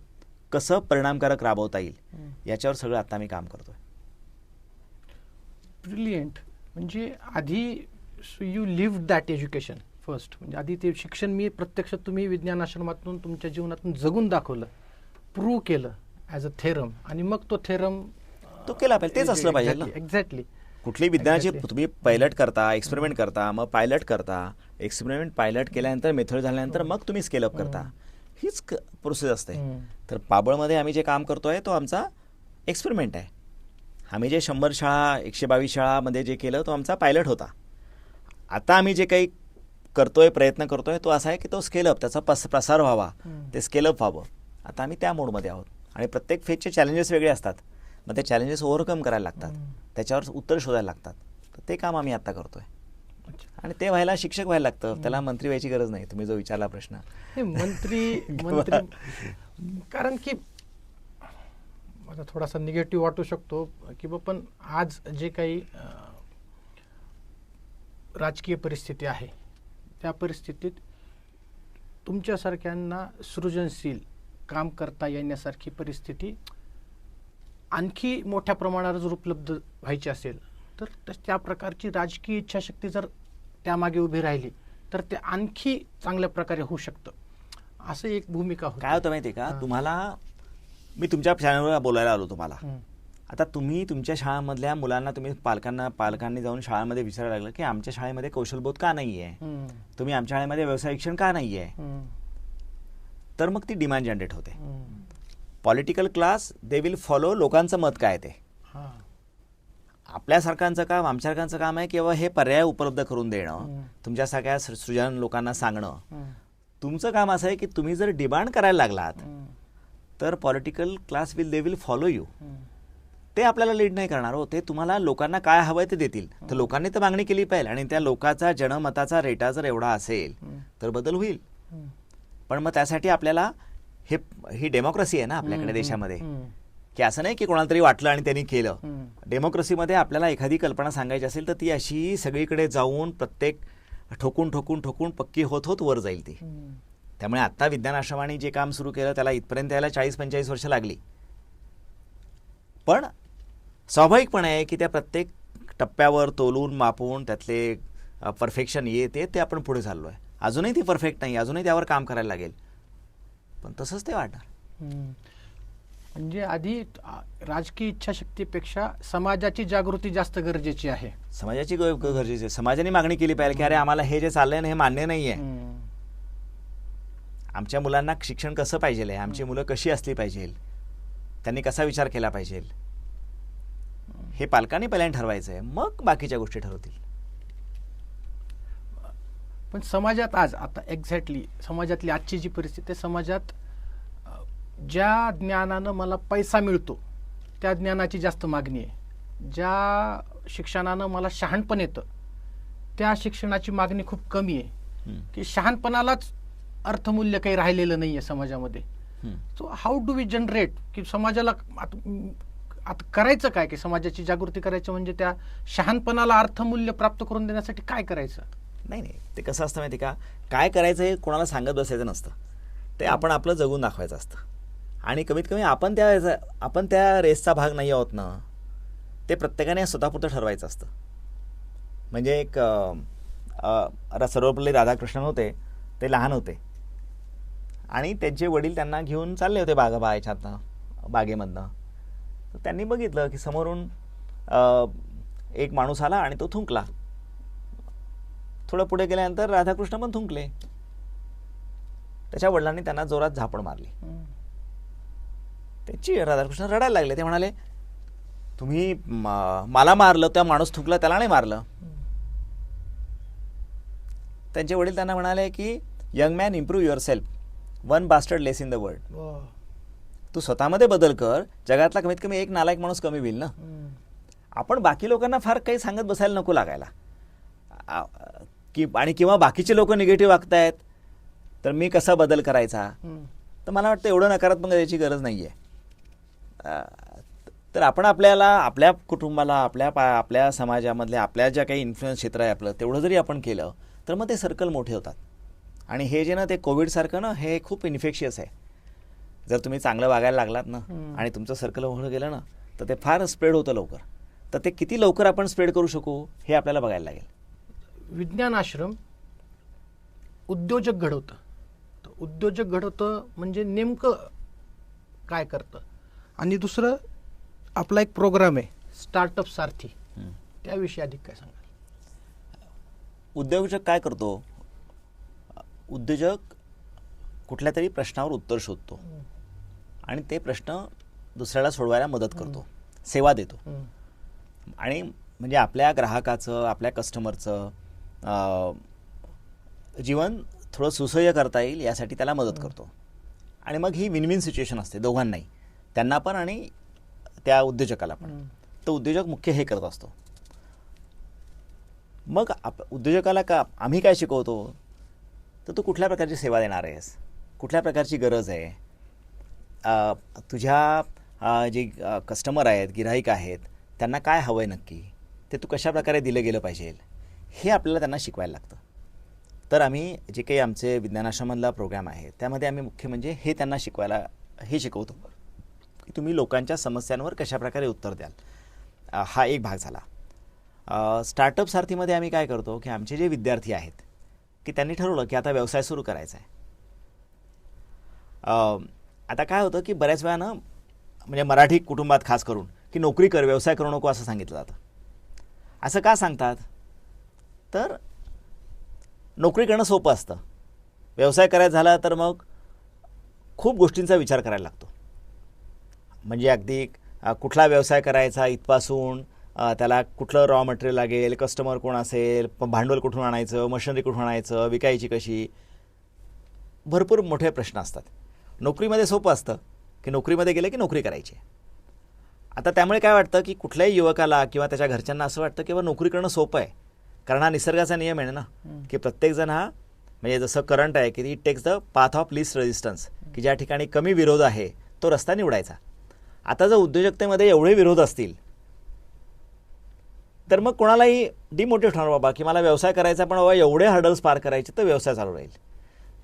कसं परिणामकारक राबवता येईल याच्यावर सगळं आता आम्ही काम करतोय. ब्रिलियंट. म्हणजे आधी you live that education first. म्हणजे आधी ते शिक्षण मी प्रत्यक्ष तुम्ही विज्ञान आश्रमातून तुमच्या जीवनातून जगून दाखवलं, प्रूव्ह केलं ॲज अ थेरम, आणि मग तो थेरम तो केला पाहिजे. तेच असलं पाहिजे. एक्झॅक्टली. कुठली विज्ञानाची Exactly. तुम्ही पायलट करता, एक्सपेरिमेंट करता, मग पायलट करता, एक्सपेरिमेंट पायलट केल्यानंतर मेथड झाल्यानंतर मग तुम्ही स्केलअप करता. हीच प्रोसेस असते. तर पाबळमध्ये आम्ही जे काम करतोय तो आमचा एक्सपेरिमेंट आहे. आम्ही जे 100 शाळा 122 शाळामध्ये जे केलं तो आमचा पायलट होता. आता आम्ही जे काही करतोय प्रयत्न करतोय तो असा आहे की तो स्केलअप त्याचा प्रसार व्हावा, ते स्केलअप व्हावं. आता आम्ही त्या मोडमध्ये आहोत आणि प्रत्येक फेजचे चॅलेंजेस वेगळे असतात. मग ते चॅलेंजेस ओव्हरकम करायला लागतात, त्याच्यावर उत्तर शोधायला लागतात. तर ते काम आम्ही आता करतोय आणि ते व्हायला शिक्षक व्हायला लागतं, त्याला मंत्री व्हायची गरज नाही. तुम्ही जो विचारला प्रश्न, हे मंत्री कारण की मला थोडासा निगेटिव्ह वाटू शकतो की पण आज जे काही राजकीय परिस्थिती आहे त्या परिस्थितीत तुमच्यासारख्यांना सृजनशील काम करता येण्यासारखी परिस्थिती आणखी मोठ्या प्रमाणावर जर उपलब्ध व्हायची असेल तर त्या प्रकारची राजकीय इच्छाशक्ती जर त्यामागे उभी राहिली तर ते आणखी चांगल्या प्रकारे होऊ शकतं, असं एक भूमिका होती. काय होतं माहिती आहे का, तुम्हाला मी तुमच्या चॅनलवर बोलायला आलो तुम्हाला. आता तुम्ही तुमच्या शाळांमधल्या मुलांना तुम्ही पालकांनी जाऊन शाळांमध्ये विचारायला लागलं की आमच्या शाळेमध्ये कौशलबोध का नाही आहे, तुम्ही आमच्या शाळेमध्ये व्यवसाय शिक्षण का नाही आहे. तर मग ती डिमांड जनरेट होते. Political class they will follow लोकांचं मत काय ते. आपल्यासारखांचं काम आमच्यासारखांचं काम आहे किंवा हे पर्याय उपलब्ध करून देणं, तुमच्यासारख्या सृजन लोकांना सांगणं. तुमचं काम असं आहे की तुम्ही जर डिमांड करायला लागलात तर political class they will follow you. ते आपल्याला लीड नाही करणार हो, ते तुम्हाला लोकांना काय हवंय ते देतील. तर लोकांनी तर मागणी केली पाहिजे आणि त्या लोकांचा जनमताचा रेटा जर एवढा असेल तर बदल होईल. पण मग त्यासाठी आपल्याला ही डेमोक्रेसी आहे ना आपल्याकडे देशामध्ये, की असं नाही की कोणाला तरी वाटलं आणि त्यांनी केलं. डेमोक्रेसीमध्ये आपल्याला एखादी कल्पना सांगायची असेल तर ती अशी सगळीकडे जाऊन प्रत्येक ठोकून ठोकून ठोकून पक्की होत होत वर जाईल ती. त्यामुळे आत्ता विज्ञान आश्रमाने जे काम सुरू केलं त्याला इथपर्यंत यायला 40-45 वर्ष लागली. पण स्वाभाविकपणे आहे की त्या प्रत्येक टप्प्यावर तोलून मापून त्यातले परफेक्शन येते ते आपण पुढे चाललो आहे. अजूनही ती परफेक्ट नाही, अजूनही त्यावर काम करायला लागेल, पण तसंच ते वाटणार. म्हणजे आधी राजकीय इच्छाशक्तीपेक्षा समाजाची जागृती जास्त गरजेची आहे. समाजाची गरजेची आहे. समाजाने मागणी केली पाहिजे की अरे आम्हाला हे जे चाललंय ना हे मान्य नाही आहे. आमच्या मुलांना शिक्षण कसं पाहिजे, आमची मुलं कशी असली पाहिजे, त्यांनी कसा विचार केला पाहिजे, हे पालकांनी पहिल्यांदा ठरवायचं आहे, मग बाकीच्या गोष्टी ठरवतील. पण समाजात आज आता एक्झॅक्टली समाजातली आजची जी परिस्थिती आहे, समाजात ज्या ज्ञानानं मला पैसा मिळतो त्या ज्ञानाची जास्त मागणी आहे, ज्या शिक्षणानं मला शहाणपण येतं त्या शिक्षणाची मागणी खूप कमी आहे, की शहाणपणालाच अर्थमूल्य काही राहिलेलं नाही आहे समाजामध्ये. So how do we generate की समाजाला आता करायचं काय, की समाजाची जागृती करायचं म्हणजे त्या शहाणपणाला अर्थमूल्य प्राप्त करून देण्यासाठी काय करायचं. नाही नाही, ते कसं असतं माहिती का, काय करायचं हे कोणाला सांगत बसायचं नसतं, ते आपण आपलं जगून दाखवायचं असतं. आणि कमीत कमी आपण त्या रेसचा भाग नाही आहोत ना, ते प्रत्येकाने स्वतःपुरतं ठरवायचं असतं. म्हणजे एक सर्वपल्ली राधाकृष्णन होते, ते लहान होते आणि त्यांचे वडील त्यांना घेऊन चालले होते बागेमधनं. तर त्यांनी बघितलं की समोरून एक माणूस आला आणि तो थुंकला. थोडं पुढे गेल्यानंतर राधाकृष्ण पण थुंकले. त्याच्या वडिलांनी त्यांना जोरात झापड मारली. त्याची राधाकृष्ण रडायला लागले. ते म्हणाले तुम्ही मला मारलं, त्या माणूस थुंकला त्याला नाही मारलं. त्यांचे वडील त्यांना म्हणाले की young man improve yourself, one bastard less in the world. तू स्वतःमध्ये बदल कर, जगातला कमीत कमी एक नालायक माणूस कमी होईल ना. आपण बाकी लोकांना फार काही सांगत बसायला नको लागायला, आणि किंवा बाकीचे लोक निगेटिव्ह वागतायत तर मी कसा बदल करायचा. तर मला वाटतं एवढं नकारात्मक याची गरज नाही आहे. तर आपण आपल्या कुटुंबाला, आपल्या समाजामधल्या आपल्या ज्या काही इन्फ्लुएन्स क्षेत्र आहे आपलं, तेवढं जरी आपण केलं तर मग ते सर्कल मोठे होतात. आणि हे जे ना ते कोविडसारखं ना हे खूप इन्फेक्शियस आहे. जर तुम्ही चांगलं वागायला लागलात ना आणि तुमचं सर्कल होणं गेलं ना तर ते फार स्प्रेड होतं लवकर. तर ते किती लवकर आपण स्प्रेड करू शकू हे आपल्याला बघायला लागेल. विज्ञान आश्रम उद्योजक घडवतं. उद्योजक घडवतं म्हणजे नेमकं काय करतं. आणि दुसरं आपला एक प्रोग्राम आहे स्टार्टअप सारथी. त्याविषयी अधिक काय सांगाल? उद्योजक काय करतो? उद्योजक कुठल्या तरी प्रश्नावर उत्तर शोधतो आणि ते प्रश्न दुसऱ्याला सोडवायला मदत करतो, सेवा देतो. आणि म्हणजे आपल्या ग्राहकाचं, आपल्या कस्टमरचं जीवन थोडं सुसह्य करता येईल यासाठी त्याला मदत करतो. आणि मग ही विन विन सिच्युएशन असते दोघांनाही, त्यांना पण आणि त्या उद्योजकाला पण. तर उद्योजक मुख्य हे करत असतो. मग उद्योजकाला का आम्ही काय शिकवतो, तर तू कुठल्या प्रकारची सेवा देणार आहेस, कुठल्या प्रकारची गरज आहे, तुझ्या जे कस्टमर आहेत, गिऱ्हाईक आहेत, त्यांना काय हवं आहे नक्की, ते तू कशा प्रकारे दिलं गेलं पाहिजे, हे आपल्याला त्यांना शिकवायला लागतं. तर आम्ही जे काही आमचे विज्ञानाश्रममधला प्रोग्राम आहे त्यामध्ये आम्ही मुख्य म्हणजे हे त्यांना शिकवायला हे शिकवतो की तुम्ही लोकांच्या समस्यांवर कशाप्रकारे उत्तर द्याल. हा एक भाग झाला. स्टार्टअप सारथीमध्ये आम्ही काय करतो की आमचे जे विद्यार्थी आहेत की त्यांनी ठरवलं की आता व्यवसाय सुरू करायचा आहे. आता काय होतं की बऱ्याच वेळा ना, म्हणजे मराठी कुटुंबात खास करून की नोकरी कर, व्यवसाय करू नको असं सांगितलं जातं. असं का सांगतात, तर नोकरी करणं सोपं असतं, व्यवसाय करायचा झाला तर मग खूप गोष्टींचा विचार करायला लागतो. म्हणजे अगदी कुठला व्यवसाय करायचा इथपासून त्याला कुठलं रॉ मटेरियल लागेल, कस्टमर कोण असेल, भांडवल कुठून आणायचं, मशिनरी कुठून आणायचं, विकायची कशी, भरपूर मोठे प्रश्न असतात. नोकरीमध्ये सोपं असतं की नोकरीमध्ये गेलं की नोकरी करायची. आता त्यामुळे काय वाटतं की कुठल्याही युवकाला किंवा त्याच्या घरच्यांना असं वाटतं की नोकरी करणं सोपं आहे, कारण हा निसर्गाचा नियम आहे ना की प्रत्येकजण हा, म्हणजे जसं करंट आहे की it takes the path of least resistance, की ज्या ठिकाणी कमी विरोध आहे तो रस्ता निवडायचा. आता जर उद्योजकतेमध्ये एवढे विरोध असतील तर मग कोणालाही डिमोटिवेट होणार बाबा की मला व्यवसाय करायचा, पण बाबा एवढे हर्डल्स पार करायचे तर व्यवसाय चालू राहील.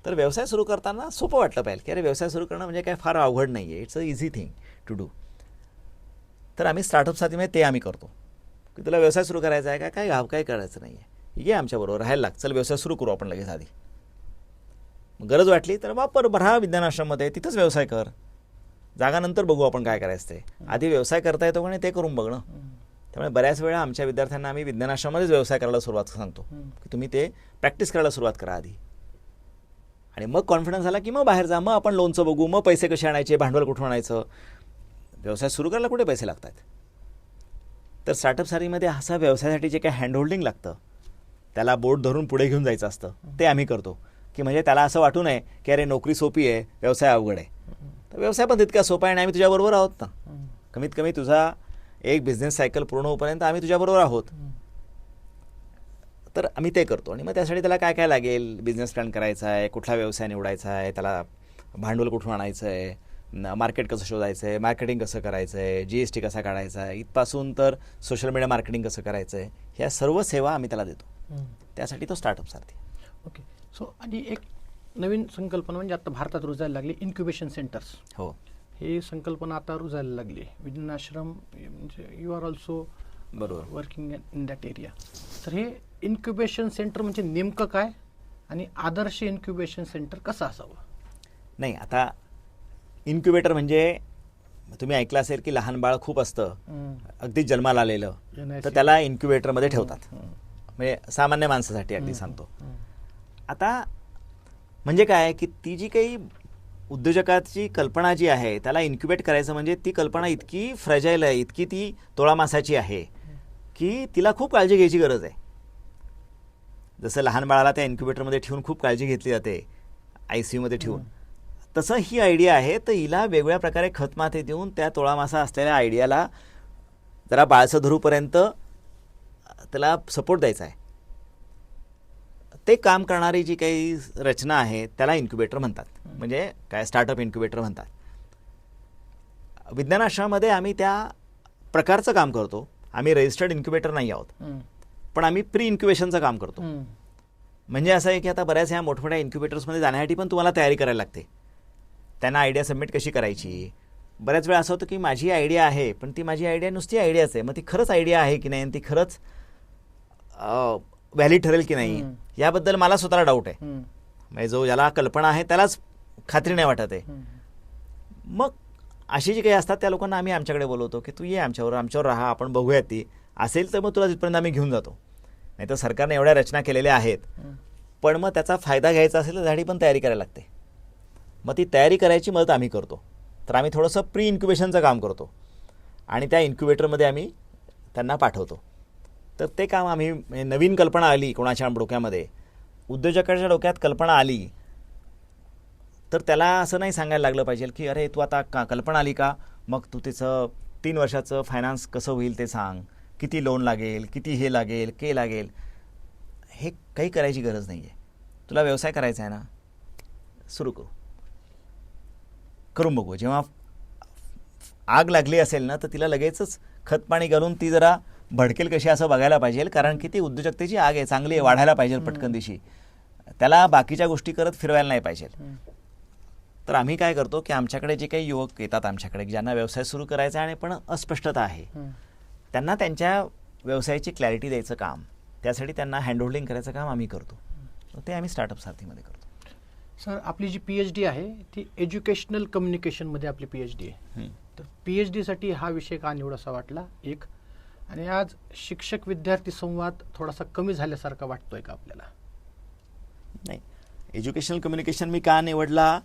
तर व्यवसाय सुरू करताना सोपं वाटलं पाहिजे की अरे व्यवसाय सुरू करणं म्हणजे काय फार अवघड नाही आहे, it's a easy thing to do. तर आम्ही स्टार्टअप साथीमध्ये ते आम्ही करतो की तुला व्यवसाय सुरू करायचा आहे का, काय गाव काय करायचं नाही आहे, ये आमच्याबरोबर राहायला लाग, चल व्यवसाय सुरू करू आपण लगेच. आधी गरज वाटली तर वापर भरा विज्ञान आश्रममध्ये, तिथंच व्यवसाय कर, जागा नंतर बघू आपण काय करायचं ते, आधी व्यवसाय करता येतो का नाही ते करून बघणं. त्यामुळे बऱ्याच वेळा आमच्या विद्यार्थ्यांना आम्ही विज्ञान आश्रमामध्येच व्यवसाय करायला सुरुवात सांगतो की तुम्ही ते प्रॅक्टिस करायला सुरुवात करा आधी, आणि मग कॉन्फिडन्स झाला की मग बाहेर जा, मग आपण लोनचं बघू, मग पैसे कसे आणायचे, भांडवल कुठून आणायचं. व्यवसाय सुरू करायला कुठे पैसे लागतात. तर स्टार्टअप सारीमध्ये असा व्यवसायासाठी जे काही हँडहोल्डिंग लागतं, त्याला बोट धरून पुढे घेऊन जायचं असतं, ते आम्ही करतो की म्हणजे त्याला असं वाटू नये की अरे नोकरी सोपी आहे, व्यवसाय अवघड आहे. तर व्यवसाय पण तितका सोपा आहे आणि आम्ही तुझ्याबरोबर आहोत ना, कमीत कमी तुझा एक बिझनेस सायकल पूर्ण होईपर्यंत आम्ही तुझ्याबरोबर आहोत. तर आम्ही ते करतो. आणि मग त्यासाठी त्याला काय काय लागेल, बिझनेस प्लॅन करायचा आहे, कुठला व्यवसाय निवडायचा आहे, त्याला भांडवल कुठून आणायचं आहे, मार्केट कसं शोधायचं आहे, मार्केटिंग कसं करायचं आहे, GST कसा काढायचा आहे, इथपासून तर सोशल मीडिया मार्केटिंग कसं करायचं आहे, ह्या सर्व सेवा आम्ही त्याला देतो. त्यासाठी तो स्टार्टअप सारथी. ओके. सो आणि एक नवीन संकल्पना म्हणजे आता भारतात रुजायला लागली इन्क्युबेशन सेंटर्स. हो, ही संकल्पना आता रुजायला लागली. विज्ञान आश्रम म्हणजे यू आर ऑल्सो बरोबर वर्किंग इन दॅट एरिया. तर हे इन्क्युबेशन सेंटर म्हणजे नेमकं काय आणि आदर्श इन्क्युबेशन सेंटर कसं असावं? नाही, आता इन्क्युबेटर म्हणजे तुम्ही ऐकलं असेल की लहान बाळ खूप असतं अगदी जन्माला आलेलं, तर त्याला इन्क्युबेटरमध्ये ठेवतात. म्हणजे सामान्य माणसासाठी अगदी सांगतो. आता म्हणजे काय की ती जी काही उद्योजकाची कल्पना जी आहे त्याला इन्क्युबेट करायचं म्हणजे ती कल्पना इतकी फ्रॅजाईल आहे, इतकी ती तोळामासाची आहे की तिला खूप काळजी घ्यायची गरज आहे. जसं लहान बाळाला त्या इन्क्युबेटरमध्ये ठेवून खूप काळजी घेतली जाते, ICUमध्ये ठेवून, तसं ही आयडिया आहे. तर हिला वेगवेगळ्या प्रकारे खतमाते देऊन त्या तोळामासा असलेल्या आयडियाला जरा बाळसं धरूपर्यंत त्याला सपोर्ट द्यायचा आहे. ते काम करणारी जी काही रचना आहे त्याला इन्क्युबेटर म्हणतात, म्हणजे काय स्टार्टअप इन्क्युबेटर म्हणतात. विज्ञान आश्रमामध्ये आम्ही त्या प्रकारचं काम करतो. आम्ही रजिस्टर्ड इन्क्युबेटर नाही आहोत, पण आम्ही प्री इन्क्युबेशनचं काम करतो. म्हणजे असं आहे की आता बऱ्याच ह्या मोठमोठ्या इन्क्युबेटर्समध्ये जाण्यासाठी पण तुम्हाला तयारी करायला लागते. त्यांना आयडिया सबमिट कशी करायची. बऱ्याच वेळा असं होतं की माझी आयडिया आहे, पण ती माझी आयडिया नुसती आयडियाच आहे, मग ती खरंच आयडिया आहे की नाही आणि ती खरंच व्हॅलिड ठरेल की नाही याबद्दल मला स्वतःला डाऊट आहे. म्हणजे जो ज्याला कल्पना आहे त्यालाच खात्री नाही वाटत आहे. मग अशी जी काही असतात त्या लोकांना आम्ही आमच्याकडे बोलवतो की तू ये आमच्यावर राहा, आपण बघूयात ती, असेल तर मग तुला तिथपर्यंत आम्ही घेऊन जातो. नाही तर सरकारने एवढ्या रचना केलेल्या आहेत, पण मग त्याचा फायदा घ्यायचा असेल तर त्यासाठी पण तयारी करायला लागते. मग ती तयारी करायची मदत आम्ही करतो. तर आम्ही थोडंसं प्री इन्क्युबेशनचं काम करतो आणि त्या इन्क्युबेटरमध्ये आम्ही त्यांना पाठवतो. तर ते काम आम्ही, म्हणजे नवीन कल्पना आली कोणाच्या डोक्यामध्ये, उद्योजकाच्या डोक्यात कल्पना आली, तर त्याला असं नाही सांगायला लागलं पाहिजे की अरे तू आता कल्पना आली का, मग तू तिचं 3 वर्षाचं फायनान्स कसं होईल ते सांग, किती लोन लागेल, किती हे लागेल, के लागेल. हे काही करायची गरज नाही आहे. तुला व्यवसाय करायचा आहे ना, सुरू करून बघू. जेव्हा आग लागली असेल ना, तर तिला लगेचच खतपाणी घालून ती जरा भडकेल कशी असं बघायला पाहिजे, कारण की ती उद्योजकतेची आग आहे, चांगली आहे, वाढायला पाहिजे पटकन दिशी. त्याला बाकीच्या गोष्टी करत फिरवायला नाही पाहिजे. तर आम्ही काय करतो की आमच्याकडे जे काही युवक येतात आमच्याकडे, ज्यांना व्यवसाय सुरू करायचा आहे आणि पण अस्पष्टता आहे, त्यांना त्यांच्या व्यवसायाची क्लॅरिटी द्यायचं काम, त्यासाठी त्यांना हँडहोल्डिंग करायचं काम आम्ही करतो. ते आम्ही स्टार्टअप सारथीमध्ये करतो. सर, आपली जी PhD आहे ती एज्युकेशनल कम्युनिकेशनमध्ये आपली PhD आहे. तर PhDसाठी हा विषय का निवडासा वाटला एक, आणि आज शिक्षक विद्यार्थी संवाद थोडासा कमी झाल्यासारखा वाटतोय का आपल्याला? नाही, एज्युकेशनल कम्युनिकेशन मी का निवडला,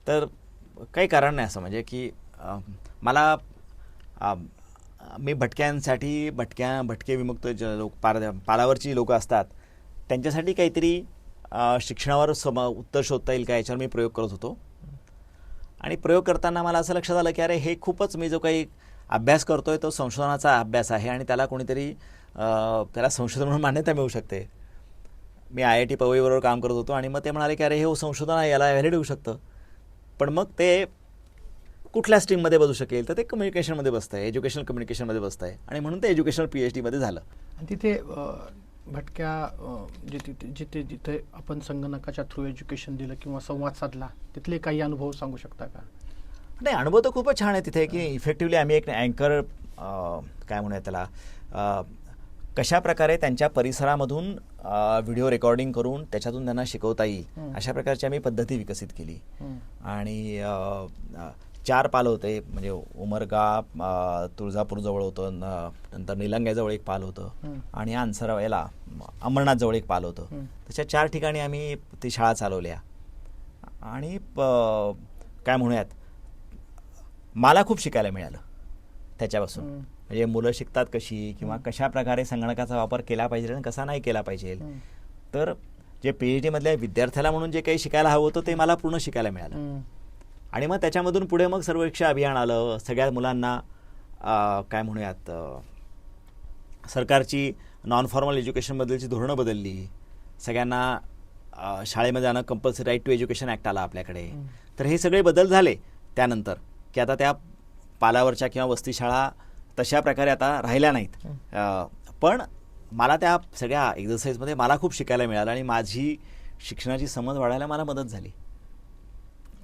तर काही कारण नाही असं, म्हणजे की मला मी भटक्यांसाठी, भटके विमुक्त लोक, पालावरची लोक असतात, त्यांच्यासाठी काहीतरी शिक्षणावर उत्तर शोधता येईल का, याच्यावर मी प्रयोग करत होतो. आणि प्रयोग करताना मला असं लक्षात आलं की अरे हे खूपच, मी जो काही अभ्यास करतोय तो संशोधनाचा अभ्यास आहे आणि त्याला कोणीतरी त्याला संशोधन म्हणून मान्यता मिळू शकते. मी IIT पवईबरोबर काम करत होतो आणि मग ते म्हणाले की अरे हे संशोधन आहे, याला व्हॅलिड होऊ शकतं, पण मग ते कुठल्या स्ट्रीममध्ये बसू शकेल, तर ते कम्युनिकेशनमध्ये बसतं आहे, एज्युकेशनल कम्युनिकेशनमध्ये बसतं आहे, आणि म्हणून ते एज्युकेशनल PhDमध्ये झालं. आणि तिथे भटक्या जिथे जिथे आपण संगणकाच्या थ्रू एज्युकेशन दिलं किंवा संवाद साधला, तिथले काही अनुभव सांगू शकता का? नाही, अनुभव तर खूपच छान आहे तिथे, की इफेक्टिव्हली आम्ही एक अँकर, काय म्हणूया त्याला, कशा प्रकारे त्यांच्या परिसरामधून व्हिडिओ रेकॉर्डिंग करून त्याच्यातून त्यांना शिकवता येईल, अशा प्रकारची आम्ही पद्धती विकसित केली. आणि 4 पाल होते, म्हणजे उमरगा तुळजापूरजवळ होतं, नंतर निलंग्याजवळ एक पाल होतं, आणि याला अंबरनाथजवळ एक पाल होतं. तशा 4 ठिकाणी आम्ही ती शाळा चालवल्या. आणि काय म्हणूयात, मला खूप शिकायला मिळालं त्याच्यापासून. म्हणजे मुलं शिकतात कशी, किंवा कशा प्रकारे संगणकाचा वापर केला पाहिजे आणि कसा नाही केला पाहिजे. तर जे PhDमधल्या विद्यार्थ्याला म्हणून जे काही शिकायला हवं होतं ते मला पूर्ण शिकायला मिळालं. आणि मग त्याच्यामधून पुढे मग सर्वेक्षण अभियान आलं. सगळ्या मुलांना काय म्हणूयात, सरकारची नॉन फॉर्मल एज्युकेशनबद्दलची धोरणं बदलली. सगळ्यांना शाळेमध्ये जाणं compulsory, right to education act आला आपल्याकडे. तर हे सगळे बदल झाले त्यानंतर, की आता त्या पालावरच्या किंवा वस्ती शाळा तशा प्रकारे आता राहिल्या नाहीत. पण मला त्या सगळ्या एक्झरसाईजमध्ये मला खूप शिकायला मिळालं आणि माझी शिक्षणाची समज वाढायला मला मदत झाली.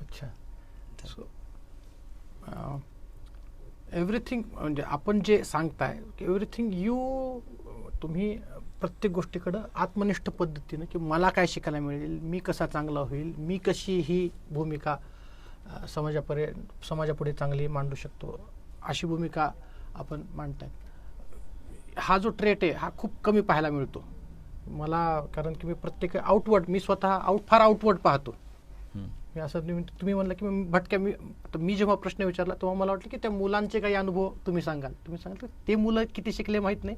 अच्छा. सो एव्हरीथिंग, म्हणजे आपण जे सांगताय की एव्हरीथिंग तुम्ही प्रत्येक गोष्टीकडं आत्मनिष्ठ पद्धतीनं, की मला काय शिकायला मिळेल, मी कसा चांगला होईल, मी कशी ही भूमिका समाजापुढे चांगली मांडू शकतो, अशी भूमिका आपण मांडताय. हा जो ट्रेट आहे हा खूप कमी पाहायला मिळतो मला, कारण की मी प्रत्येक मी स्वतः फार आउटवर्ड पाहतो. मी असं तुम्ही म्हणलं की मी जेव्हा प्रश्न विचारला तेव्हा मला वाटलं की त्या मुलांचे काही अनुभव तुम्ही सांगाल ते मुलं किती शिकले माहित नाही,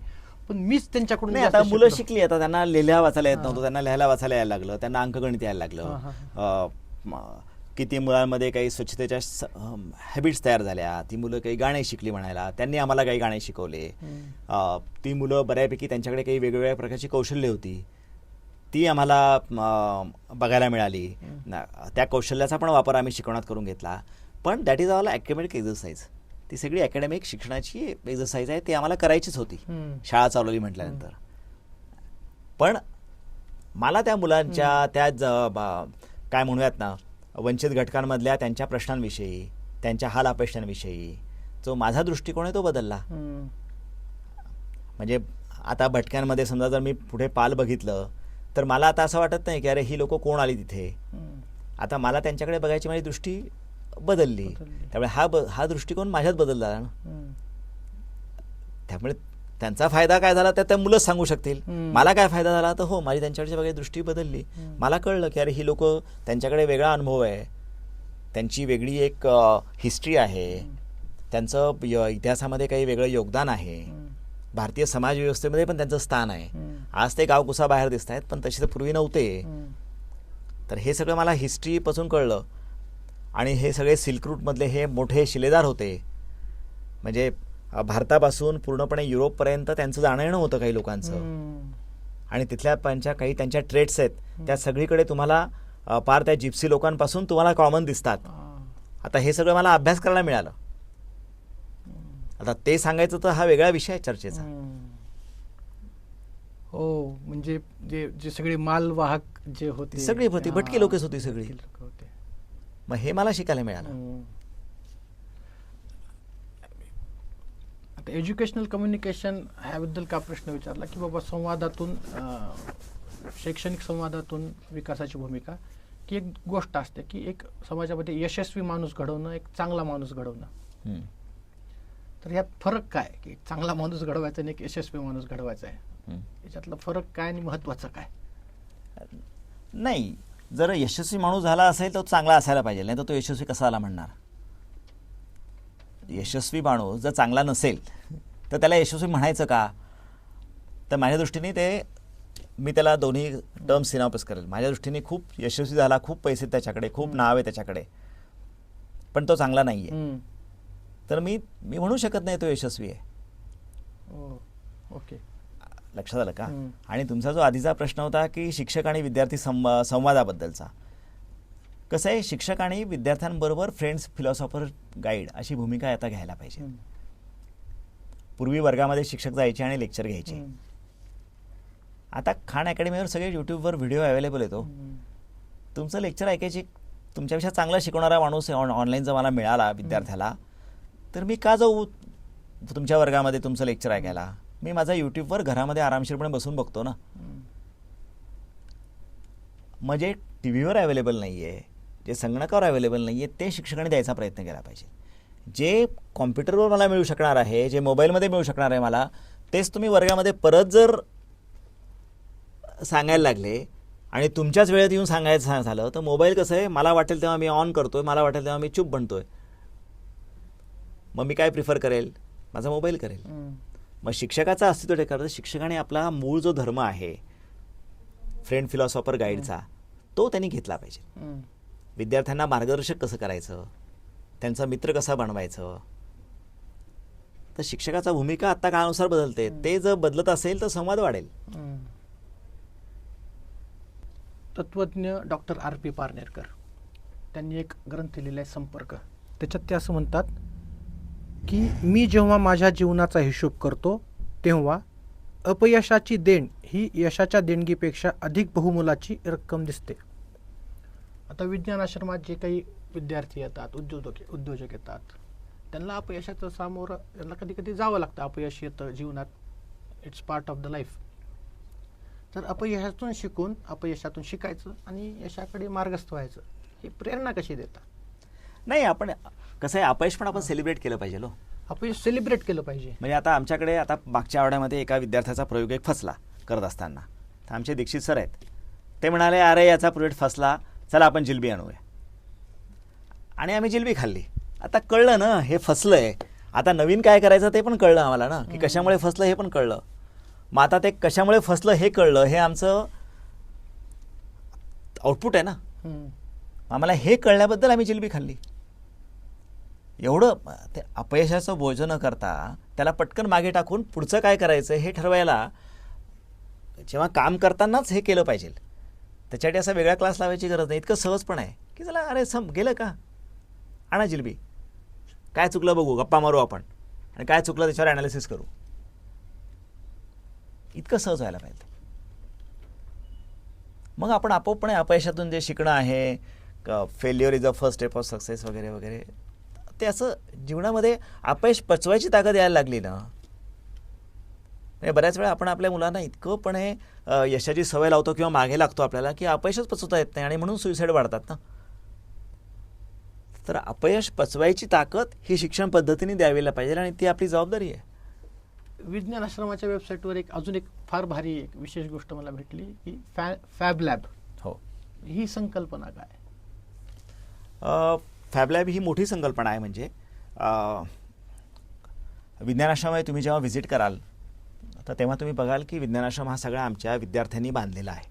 पण मीच त्यांच्याकडून. आता मुलं शिकली, आता त्यांना लिहायला वाचायला येत नव्हतं, त्यांना लिहायला वाचायला यायला लागलं, त्यांना अंकगणित यायला लागलं. किती मुलांमध्ये काही स्वच्छतेच्या हॅबिट्स तयार झाल्या, ती मुलं काही गाणे शिकली म्हणायला, त्यांनी आम्हाला काही गाणे शिकवले. ती मुलं बऱ्यापैकी त्यांच्याकडे काही वेगवेगळ्या प्रकारची कौशल्य होती, ती आम्हाला बघायला मिळाली. त्या कौशल्याचा पण वापर आम्ही शिकवण्यात करून घेतला. पण that is all academic exercise. ती सगळी अकॅडमिक शिक्षणाची एक्झरसाईज आहे, ती आम्हाला करायचीच होती शाळा चालवली म्हटल्यानंतर. पण मला त्या मुलांच्या त्या काय म्हणूयात ना, वंचित घटकांमधल्या त्यांच्या प्रश्नांविषयी, त्यांच्या हाल अपेक्षांविषयी जो माझा दृष्टिकोन आहे तो बदलला. म्हणजे आता भटक्यांमध्ये समजा जर मी पुढे पाल बघितलं तर मला आता असं वाटत नाही की अरे ही लोक कोण आली तिथे. आता मला त्यांच्याकडे बघायची माझी दृष्टी बदलली. त्यामुळे हा दृष्टिकोन माझ्यात बदलला ना. त्यामुळे त्यांचा फायदा काय झाला त्या मुलंच सांगू शकतील. मला काय फायदा झाला तर हो, माझी त्यांच्याकडची वगैरे दृष्टी बदलली. मला कळलं की अरे ही लोक, त्यांच्याकडे वेगळा अनुभव आहे, त्यांची वेगळी एक हिस्ट्री आहे, त्यांचं इतिहासामध्ये काही वेगळं योगदान आहे, भारतीय समाज व्यवस्थेमध्ये पण त्यांचं स्थान आहे. आज ते गावकुसा बाहेर दिसत आहेत, पण तसे तर पूर्वी नव्हते. तर हे सगळं मला हिस्ट्रीपासून कळलं. आणि हे सगळे सिल्क रूटमधले हे मोठे शिलेदार होते, म्हणजे भारतापासून पूर्णपणे युरोपपर्यंत त्यांचं जाणं येणं होतं काही लोकांचं. आणि तिथल्या काही त्यांच्या ट्रेड्स आहेत, त्या सगळीकडे तुम्हाला पार त्या जिप्सी लोकांपासून तुम्हाला कॉमन दिसतात. आता हे सगळं मला अभ्यास करायला मिळालं. आता ते सांगायचं तर हा वेगळा विषय आहे चर्चेचा. हो, म्हणजे जे सगळे मालवाहक जे होते, सगळी होती भटकी लोकच होती सगळी. मग हे मला शिकायला मिळालं. आता एज्युकेशनल कम्युनिकेशन ह्याबद्दल का प्रश्न विचारला की बाबा संवादातून, शैक्षणिक संवादातून विकासाची भूमिका, की एक गोष्ट असते की एक समाजामध्ये यशस्वी माणूस घडवणं, एक चांगला माणूस घडवणं. तर ह्यात फरक काय, की एक चांगला माणूस घडवायचा आणि एक यशस्वी माणूस घडवायचा आहे, याच्यातला फरक काय आणि महत्वाचं काय? नाही, जर यशस्वी माणूस झाला असेल तर तो चांगला असायला पाहिजे, नाही तर तो यशस्वी कसा आला म्हणणार. यशस्वी माणूस जर चांगला नसेल तर त्याला यशस्वी म्हणायचं का? तर माझ्या दृष्टीने मी त्याला दोन्ही टर्म्स सिनॉप्सिस करेल. माझ्या दृष्टीने खूप यशस्वी झाला, खूप पैसे त्याच्याकडे, खूप नाव आहे त्याच्याकडे, पण तो चांगला नाही आहे, तर मी म्हणू शकत नाही तो यशस्वी आहे. ओके, लक्षात आलं का? आणि तुमचा जो आधीचा प्रश्न होता की शिक्षक आणि विद्यार्थी संवादाबद्दलचा, कसं आहे, शिक्षक आणि विद्यार्थ्यांबरोबर फ्रेंड्स, फिलॉसॉफर, गाईड अशी भूमिका आता घ्यायला पाहिजे. पूर्वी वर्गामध्ये शिक्षक जायचे आणि लेक्चर घ्यायचे. आता खान अकॅडमीवर सगळे यूट्यूबवर व्हिडिओ अवेलेबल येतो. तुमचं लेक्चर ऐकायची, तुमच्यापेक्षा चांगला शिकवणारा माणूस ऑनलाईन जर मला मिळाला विद्यार्थ्याला, तर मी का जाऊ तुमच्या वर्गामध्ये तुमचं लेक्चर ऐकायला? मी माझा यूट्यूबवर घरामध्ये आरामशीरपणे बसून बघतो ना. म्हणजे टी व्हीवर अवेलेबल नाही आहे, जे संगणकावर अवेलेबल नाही आहे, ते शिक्षकांनी द्यायचा प्रयत्न केला पाहिजे. जे कॉम्प्युटरवर मला मिळू शकणार आहे, जे मोबाईलमध्ये मिळू शकणार आहे मला, तेच तुम्ही वर्गामध्ये परत जर सांगायला लागले आणि तुमच्याच वेळेत येऊन सांगायचं झालं तर मोबाईल कसं आहे, मला वाटेल तेव्हा मी ऑन करतोय, मला वाटेल तेव्हा मी चूप बनतोय. मग मी काय प्रिफर करेल? माझा मोबाईल करेल. मग शिक्षकाचा अस्तित्व टेकवतं. शिक्षकाने आपला मूळ जो धर्म आहे फ्रेंड, फिलॉसॉफर, गाईडचा, तो त्यांनी घेतला पाहिजे. विद्यार्थ्यांना मार्गदर्शक कसं करायचं, त्यांचा मित्र कसा बनवायचं, तर शिक्षकाचा भूमिका आत्ता काळानुसार बदलते. ते जर बदलत असेल तर संवाद वाढेल. तत्वज्ञ डॉक्टर R.P. पारनेरकर त्यांनी एक ग्रंथ लिहिला आहे, संपर्क. त्याच्यात ते असं म्हणतात की मी जेव्हा माझ्या जीवनाचा हिशोब करतो तेव्हा अपयशाची देण ही यशाच्या देणगीपेक्षा अधिक बहुमोलाची रक्कम दिसते. आता विज्ञान आश्रमात जे काही विद्यार्थी येतात, उद्योजक येतात, त्यांना अपयशाचं सामोरं त्यांना कधी कधी जावं लागतं. अपयश येतं जीवनात, it's part of the life. तर अपयशातून शिकून, अपयशातून शिकायचं आणि यशाकडे मार्गस्थ व्हायचं, ही प्रेरणा कशी देतात? नाही, आपण कसं आहे, अपयश पण आपण सेलिब्रेट केलं पाहिजे. अपयश सेलिब्रेट केलं पाहिजे. म्हणजे आता आमच्याकडे आता मागच्या आठवड्यामध्ये एका विद्यार्थ्याचा प्रयोग एक फसला करत असताना. तर आमचे दीक्षित सर आहेत, ते म्हणाले अरे याचा प्रोजेक्ट फसला, चला आपण जिलबी आणूया. आणि आम्ही जिलबी खाल्ली. आता कळलं ना हे फसलंय, आता नवीन काय करायचं ते पण कळलं आम्हाला ना, की कशामुळे फसलं हे पण कळलं. मग आता ते कशामुळे फसलं हे कळलं, हे आमचं आउटपुट आहे ना. आम्हाला हे कळल्याबद्दल आम्ही जिलबी खाल्ली. एवढं ते अपयशाचं बोज न करता त्याला पटकन मागे टाकून पुढचं काय करायचं हे ठरवायला जेव्हा काम करतानाच हे केलं पाहिजे. त्याच्यासाठी असा वेगळा क्लास लावायची गरज नाही. इतकं सहज पण आहे की चला अरे गेलं का, आणा जिलबी, काय चुकलं बघू, गप्पा मारू आपण, आणि काय चुकलं त्याच्यावर ॲनालिसिस करू. इतकं सहज व्हायला पाहिजे. मग आपण आपोआपणे अपयशातून जे शिकणं आहे, failure is a first step of success वगैरे वगैरे, ते असं जीवनामध्ये अपयश पचवायची ताकद यायला लागली ना. म्हणजे बऱ्याच वेळा आपण आपल्या मुलांना इतकं पण हे यशाची सवय लावतो किंवा मागे लागतो आपल्याला की अपयशच पचवता येत नाही आणि म्हणून सुसाईड वाढतात ना. तर अपयश पचवायची ताकद ही शिक्षण पद्धतीने द्यावीला पाहिजे आणि ती आपली जबाबदारी आहे. विज्ञान आश्रमाच्या वेबसाईटवर अजून एक फार भारी एक विशेष गोष्ट मला भेटली की फॅब लॅब. हो, ही संकल्पना काय? फॅब लॅब ही मोठी संकल्पना आहे. म्हणजे विज्ञान आश्रमामध्ये तुम्ही जेव्हा व्हिजिट कराल तर तेव्हा तुम्ही बघाल की विज्ञान आश्रम हा सगळा आमच्या विद्यार्थ्यांनी बांधलेला आहे,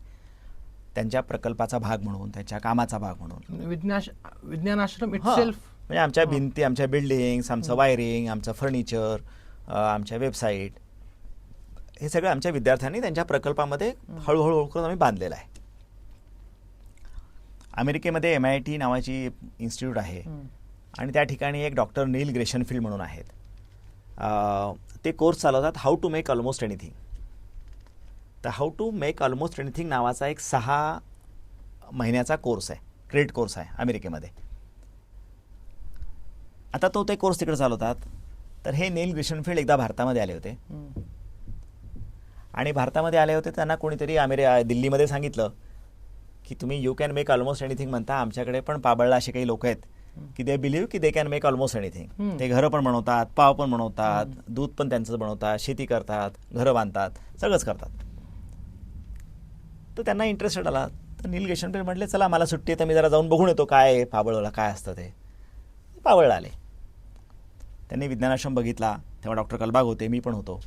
त्यांच्या प्रकल्पाचा भाग म्हणून, त्यांच्या कामाचा भाग म्हणून. विज्ञान आश्रम हां, इटसेल्फ म्हणजे आमच्या भिंती, आमच्या बिल्डिंग्स, आमचं वायरिंग, आमचं फर्निचर, आमच्या वेबसाईट, हे सगळं आमच्या विद्यार्थ्यांनी त्यांच्या प्रकल्पामध्ये हळूहळू करून आम्ही बांधलेलं आहे. अमेरिकेमध्ये MIT नावाची इन्स्टिट्यूट आहे आणि त्या ठिकाणी एक डॉक्टर नील ग्रेशनफील्ड म्हणून आहेत. ते कोर्स चालवतात how to make almost anything. तर how to make almost anything नावाचा एक 6 महिन्याचा कोर्स आहे, क्रेडिट कोर्स आहे अमेरिकेमध्ये. आता ते कोर्स तिकडे चालवतात. तर हे नील ग्रेशनफील्ड एकदा भारतामध्ये आले होते आणि भारतामध्ये आले होते त्यांना कोणीतरी दिल्लीमध्ये सांगितलं की तुम्ही you can make almost anything म्हणता, आमच्याकडे पण पाबळला असे काही लोक आहेत की दे बिलीव्ह की they can make almost anything. ते घरं पण बनवतात, पाव पण बनवतात, दूध पण त्यांचं बनवतात, शेती करतात, घरं बांधतात, सगळंच करतात. तर त्यांना इंटरेस्टेड आला. तर नील ग्रेशनफील्ड म्हटले चला मला सुट्टी आहे तर मी जरा जाऊन बघून येतो काय पाबळला काय असतं ते. पाबळला आले. त्यांनी विज्ञान आश्रम बघितला. तेव्हा डॉक्टर कलबाग होते, मी पण होतो.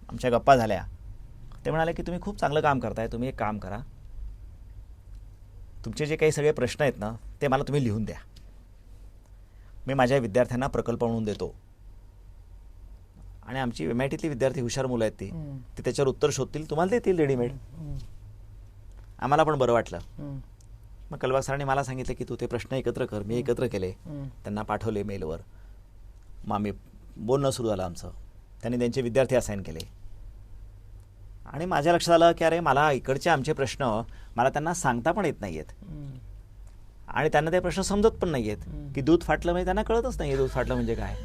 आमच्या गप्पा झाल्या. ते म्हणाले की तुम्ही खूप चांगलं काम करताय, तुम्ही एक काम करा, तुमचे जे काही सगळे प्रश्न आहेत ना ते मला तुम्ही लिहून द्या, मी माझ्या विद्यार्थ्यांना प्रकल्प म्हणून देतो. आणि आमची MITतली विद्यार्थी हुशार मुलं आहेत ती त्याच्यावर उत्तर शोधतील, तुम्हाला देतील रेडीमेड. आम्हाला पण बरं वाटलं. मग कलबाग सरांनी मला सांगितलं की तू ते प्रश्न एकत्र कर. मी एकत्र केले, त्यांना पाठवले मेलवर. मग आम्ही बोलणं सुरू झालं आमचं. त्यांनी त्यांचे विद्यार्थी असाईन केले आणि माझ्या लक्षात आलं की अरे मला इकडचे आमचे प्रश्न मला त्यांना सांगता पण येत नाही आहेत आणि त्यांना ते प्रश्न समजत पण नाही आहेत. की दूध फाटलं म्हणजे त्यांना कळतच नाही आहे दूध फाटलं म्हणजे काय,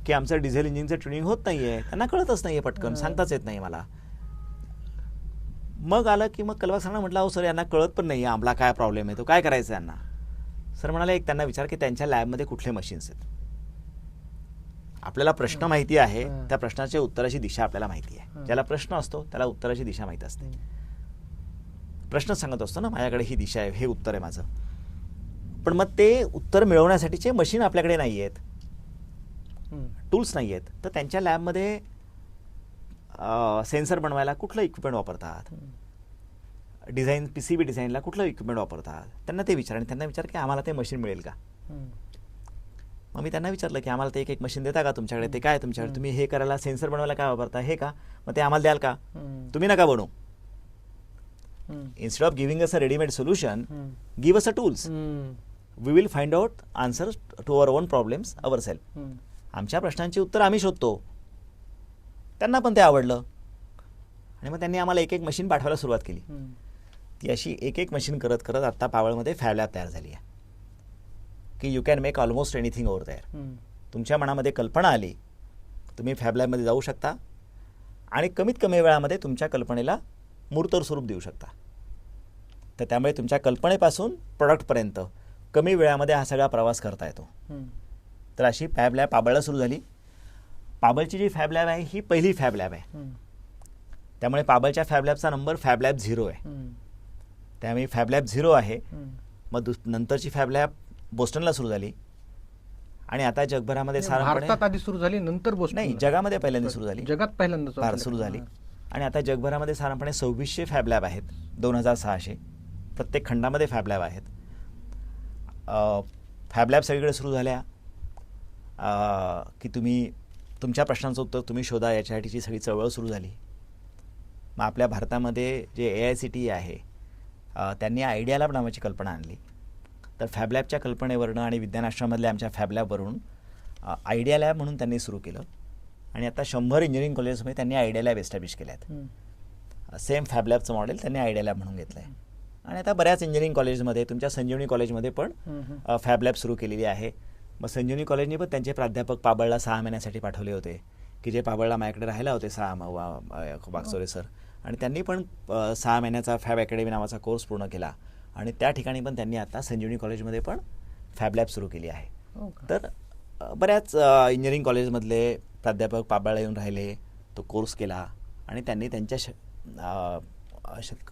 की आमचं डिझेल इंजिनचं ट्युनिंग होत नाही आहे, त्यांना कळतच नाही आहे, पटकन सांगताच येत नाही मला. मग आलं की मग कलबाग सरांना म्हटलं अहो सर यांना कळत पण नाही आहे आम्हाला काय प्रॉब्लेम आहे, तो काय करायचं यांना. सर म्हणाले एक त्यांना विचार की त्यांच्या लॅबमध्ये कुठले मशीन्स आहेत. आपल्याला प्रश्न माहिती आहे, त्या प्रश्नाच्या उत्तराची दिशा आपल्याला माहिती आहे. ज्याला प्रश्न असतो त्याला उत्तराची दिशा माहिती असते. प्रश्न सांगत असतो ना माझ्याकडे ही दिशा आहे, हे उत्तर आहे माझं. पण मग ते उत्तर मिळवण्यासाठीचे मशीन आपल्याकडे नाही आहेत, टूल्स नाही आहेत. तर त्यांच्या लॅबमध्ये सेन्सर बनवायला कुठलं इक्विपमेंट वापरतात, डिझाईन PCB डिझाईनला कुठलं इक्विपमेंट वापरतात, त्यांना ते विचार. आणि त्यांना विचार की आम्हाला ते मशीन मिळेल का. मग मी त्यांना विचारलं की आम्हाला ते एक मशीन देता का तुमच्याकडे, ते काय तुमच्याकडे, तुम्ही हे करायला सेन्सर बनवायला काय वापरता, हे का, मग ते आम्हाला द्याल का, तुम्ही नका बनवू. Instead of giving us a readymade solution, give us a tools. We will find out answers to our own problems our self. आमच्या प्रश्नांची उत्तर आम्ही शोधतो. त्यांना पण ते आवडलं आणि मग त्यांनी आम्हाला एक एक मशीन पाठवायला सुरुवात केली. ती अशी एक एक मशीन करत करत आत्ता पावळमध्ये फॅब लॅब तयार झाली आहे की you can make almost anything over there. तुमच्या मनामध्ये कल्पना आली, तुम्ही फॅब लॅबमध्ये जाऊ शकता आणि कमीत कमी वेळामध्ये तुमच्या कल्पनेला मूर्त स्वरूप देऊ शकता. तर त्यामुळे तुमच्या कल्पनेपासून प्रोडक्टपर्यंत कमी वेळामध्ये हा सगळा प्रवास करता येतो. तर अशी फॅब लॅब पाबळला सुरू झाली. पाबळची जी फॅब लॅब आहे ही पहिली फॅब लॅब आहे. त्यामुळे पाबळच्या फॅब लॅबचा नंबर फॅब लॅब 0 आहे. त्यामुळे फॅब लॅब 0 आहे. मग नंतरची फॅब लॅब बोस्टनला सुरू झाली आणि आता जगभरामध्ये भारतात आधी सुरू झाली, नंतर बोस्टन नाही, जगामध्ये पहिल्यांदा सुरू झाली, जगात पहिल्यांदा भारत सुरू झाली. आणि आता जगभरामध्ये साधारणपणे 2600 फॅब लॅब आहेत, 2600. प्रत्येक खंडामध्ये फॅब लॅब आहेत. फॅब लॅब सगळीकडे सुरू झाल्या की तुम्ही तुमच्या प्रश्नांचं उत्तर तुम्ही शोधा, याच्यासाठीची सगळी चळवळ सुरू झाली. मग आपल्या भारतामध्ये जे AICTE आहे त्यांनी आयडिया लॅब नावाची कल्पना आणली. तर फॅब लॅबच्या कल्पनेवरून आणि विज्ञान आश्रमामधल्या आमच्या फॅब लॅबवरून आयडिया लॅब म्हणून त्यांनी सुरू केलं आणि आता 100 इंजिनिअरिंग कॉलेजेसमध्ये त्यांनी आयडिया लॅब एस्टॅब्लिश केल्या आहेत. सेम फॅब लॅबचं मॉडेल त्यांनी आयडिया लॅब म्हणून घेतलं आहे. आणि आता बऱ्याच इंजिनिअरिंग कॉलेजमध्ये, तुमच्या संजीवनी कॉलेजमध्ये पण फॅब लॅब सुरू केलेली आहे. मग संजीवनी कॉलेजने पण त्यांचे प्राध्यापक पाबळला 6 महिन्यासाठी पाठवले होते की जे पाबळला माझ्याकडे राहायला होते बागचोरे सर. आणि त्यांनी पण 6 महिन्याचा फॅब अकॅडमी नावाचा कोर्स पूर्ण केला आणि त्या ठिकाणी पण त्यांनी आता संजीवनी कॉलेजमध्ये पण फॅब लॅब सुरू केली आहे. तर बऱ्याच इंजिनिअरिंग कॉलेजमधले प्राध्यापक पाबळला येऊन राहिले, तो कोर्स केला आणि त्यांनी त्यांच्या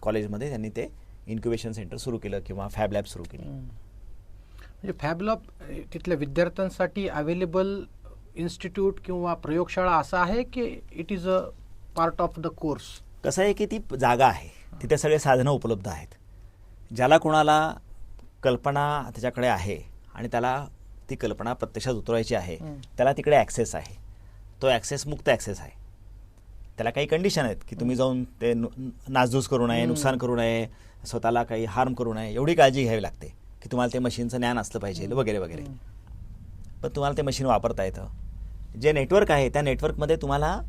कॉलेजमध्ये त्यांनी ते इन्क्युबेशन सेंटर सुरू केलं किंवा फॅब लॅब सुरू केली. म्हणजे फॅब लॅब तिथल्या विद्यार्थ्यांसाठी अवेलेबल इन्स्टिट्यूट किंवा प्रयोगशाळा असं आहे की it is a part of the course? कसं आहे की ती जागा आहे, तिथे सगळे साधनं उपलब्ध आहेत. ज्याला कोणाला कल्पना त्याच्याकडे आहे आणि त्याला ती कल्पना प्रत्यक्षात उतरवायची आहे, त्याला तिकडे ॲक्सेस आहे. तो ॲक्सेस मुक्त ॲक्सेस आहे. त्याला काही कंडिशन आहेत की तुम्ही जाऊन ते नासधूस करू नये, नुकसान करू नये, स्वतःला काही हार्म करू नये, एवढी काळजी घ्यावी लागते की तुम्हाला ते मशीनचं ज्ञान असलं पाहिजे वगैरे वगैरे. पण तुम्हाला ते मशीन वापरता येतं. जे नेटवर्क आहे त्या नेटवर्कमध्ये तुम्हाला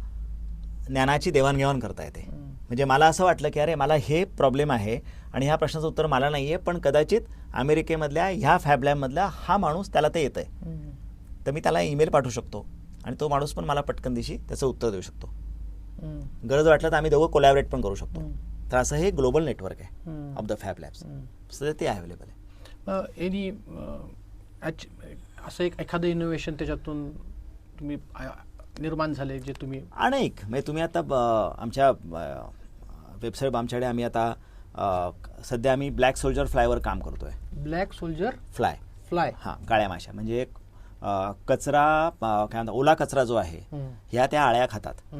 ज्ञानाची देवाणघेवाण करता येते. म्हणजे मला असं वाटलं की अरे मला हे प्रॉब्लेम आहे आणि ह्या प्रश्नाचं उत्तर मला नाही आहे, पण कदाचित अमेरिकेमधल्या ह्या फॅब लॅबमधला हा माणूस त्याला ते येतं आहे, तर मी त्याला ईमेल पाठवू शकतो आणि तो माणूस पण मला पटकन दिवशी त्याचं उत्तर देऊ शकतो. गरज वाटलं तर आम्ही दोघं कोलॅबरेट पण करू शकतो. तर असं हे ग्लोबल नेटवर्क आहे ऑफ द फॅब लॅब्स. सध्या ते अवेलेबल आहे. एनी असं एखादं इनोव्हेशन त्याच्यातून तुम्ही निर्माण झाले जे तुम्ही अनेक म्हणजे तुम्ही आता आमच्या वेबसाईट आमच्याकडे आम्ही आता सध्या आम्ही ब्लॅक सोल्जर फ्लायवर काम करतोय. ब्लॅक सोल्जर फ्लाय हां, काळ्या माशा म्हणजे कचरा काय म्हणतात ओला कचरा जो आहे ह्या त्या आळ्या खातात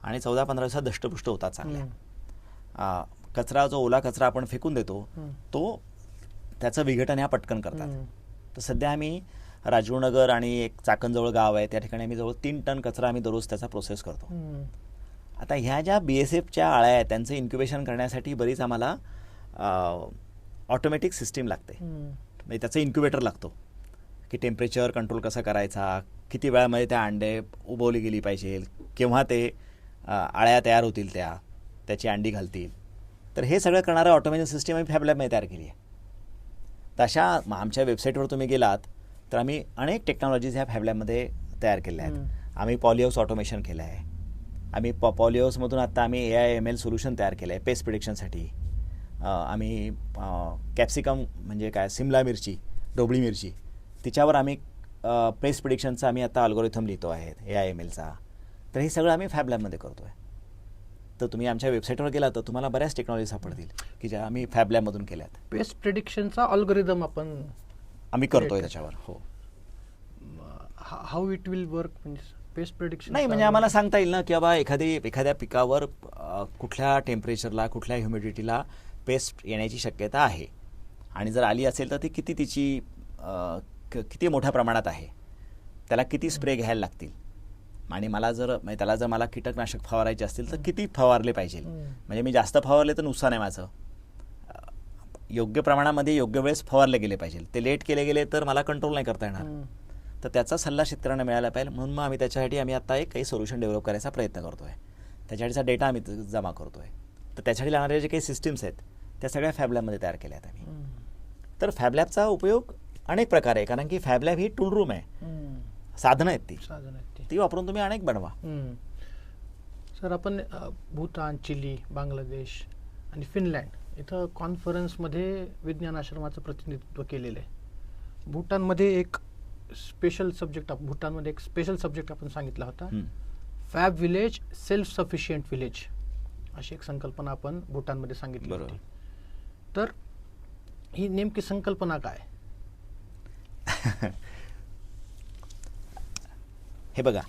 आणि 14-15 दिवसात दष्टपुष्ट होतात चांगल्या. कचरा जो ओला कचरा आपण फेकून देतो तो त्याचं विघटन ह्या पटकन करतात. तर सध्या आम्ही राजगुरुनगर आणि एक चाकणजवळ गाव आहे त्या ठिकाणी आम्ही जवळ 3 टन कचरा आम्ही दररोज त्याचा प्रोसेस करतो. आता ह्या ज्या BSFच्या आळ्या आहेत त्यांचं इन्क्युबेशन करण्यासाठी बरीच आम्हाला ऑटोमॅटिक सिस्टीम लागते. म्हणजे त्याचं इन्क्युबेटर लागतो की टेम्परेचर कंट्रोल कसं करायचा, किती वेळामध्ये त्या अंडे उबवली गेली पाहिजे, केव्हा ते आळ्या तयार होतील त्याची अंडी घालतील. तर हे सगळं करणारं ऑटोमेशन सिस्टीम आम्ही फॅब लॅबमध्ये तयार केली आहे. तर अशा आमच्या वेबसाईटवर तुम्ही गेलात तर आम्ही अनेक टेक्नॉलॉजीज ह्या फॅब लॅबमध्ये तयार केल्या आहेत. आम्ही पॉलिहाऊस ऑटोमेशन केलं आहे. आम्ही पॉलिहाऊसमधून आता आम्ही AI/ML सोल्युशन तयार केलं आहे पेस्ट प्रिडिक्शनसाठी. आम्ही कॅप्सिकम म्हणजे काय सिमला मिरची, ढोबळी मिरची तिच्यावर आम्ही पेस्ट प्रिडिक्शनचा आम्ही आता अल्गोरिथम लिहितो आहे AI/MLचा. तर हे सगळं आम्ही फॅब लॅबमध्ये करतो आहे. तर तुम्ही आमच्या वेबसाईटवर गेला तर तुम्हाला बऱ्याच टेक्नॉलॉजी सापडतील की ज्या आम्ही फॅब लॅबमधून केल्यात. पेस्ट प्रेडिक्शनचा अल्गोरिदम आम्ही करतोय त्याच्यावर. हो. हाऊ इट विल वर्क म्हणजे पेस्ट प्रेडिक्शन नाही म्हणजे आम्हाला सांगता येईल ना की बाबा एखाद्या पिकावर कुठल्या टेम्परेचरला कुठल्या ह्युमिडिटीला पेस्ट येण्याची शक्यता आहे आणि जर आली असेल तर ती किती मोठ्या प्रमाणात आहे, त्याला किती स्प्रे घ्यायला लागतील आणि त्याला जर मला कीटकनाशक फवारायचे असतील तर किती फवारले पाहिजे. म्हणजे मी जास्त फवारले तर नुकसान आहे माझं. योग्य प्रमाणामध्ये योग्य वेळेस फवारले गेले पाहिजे. ते लेट केले गेले तर मला कंट्रोल नाही करता येणार. तर त्याचा सल्ला शेतकऱ्यांना मिळाला पाहिजे. म्हणून मग आम्ही त्याच्यासाठी आता काही सोल्युशन डेव्हलप करायचा प्रयत्न करतोय. त्याच्यासाठीचा डेटा आम्ही जमा करतोय. तर त्याच्यासाठी लागणारे जे काही सिस्टीम्स आहेत त्या सगळ्या फॅब लॅबमध्ये तयार केल्या आहेत आम्ही. तर फॅब लॅबचा उपयोग अनेक प्रकारे आहे कारण की फॅब लॅब ही टूल रूम आहे, साधनं आहेत ती वापरून तुम्ही अनेक बनवा. सर आपण भूतान, चिली, बांगलादेश आणि फिनलँड इथं कॉन्फरन्समध्ये विज्ञान आश्रमाचं प्रतिनिधित्व केलेलं आहे. भूतानमध्ये एक स्पेशल सब्जेक्ट आपण सांगितला होता, fab village self sufficient village अशी एक संकल्पना आपण भूतानमध्ये सांगितली होती. तर ही नेमकी संकल्पना काय? हे बघा,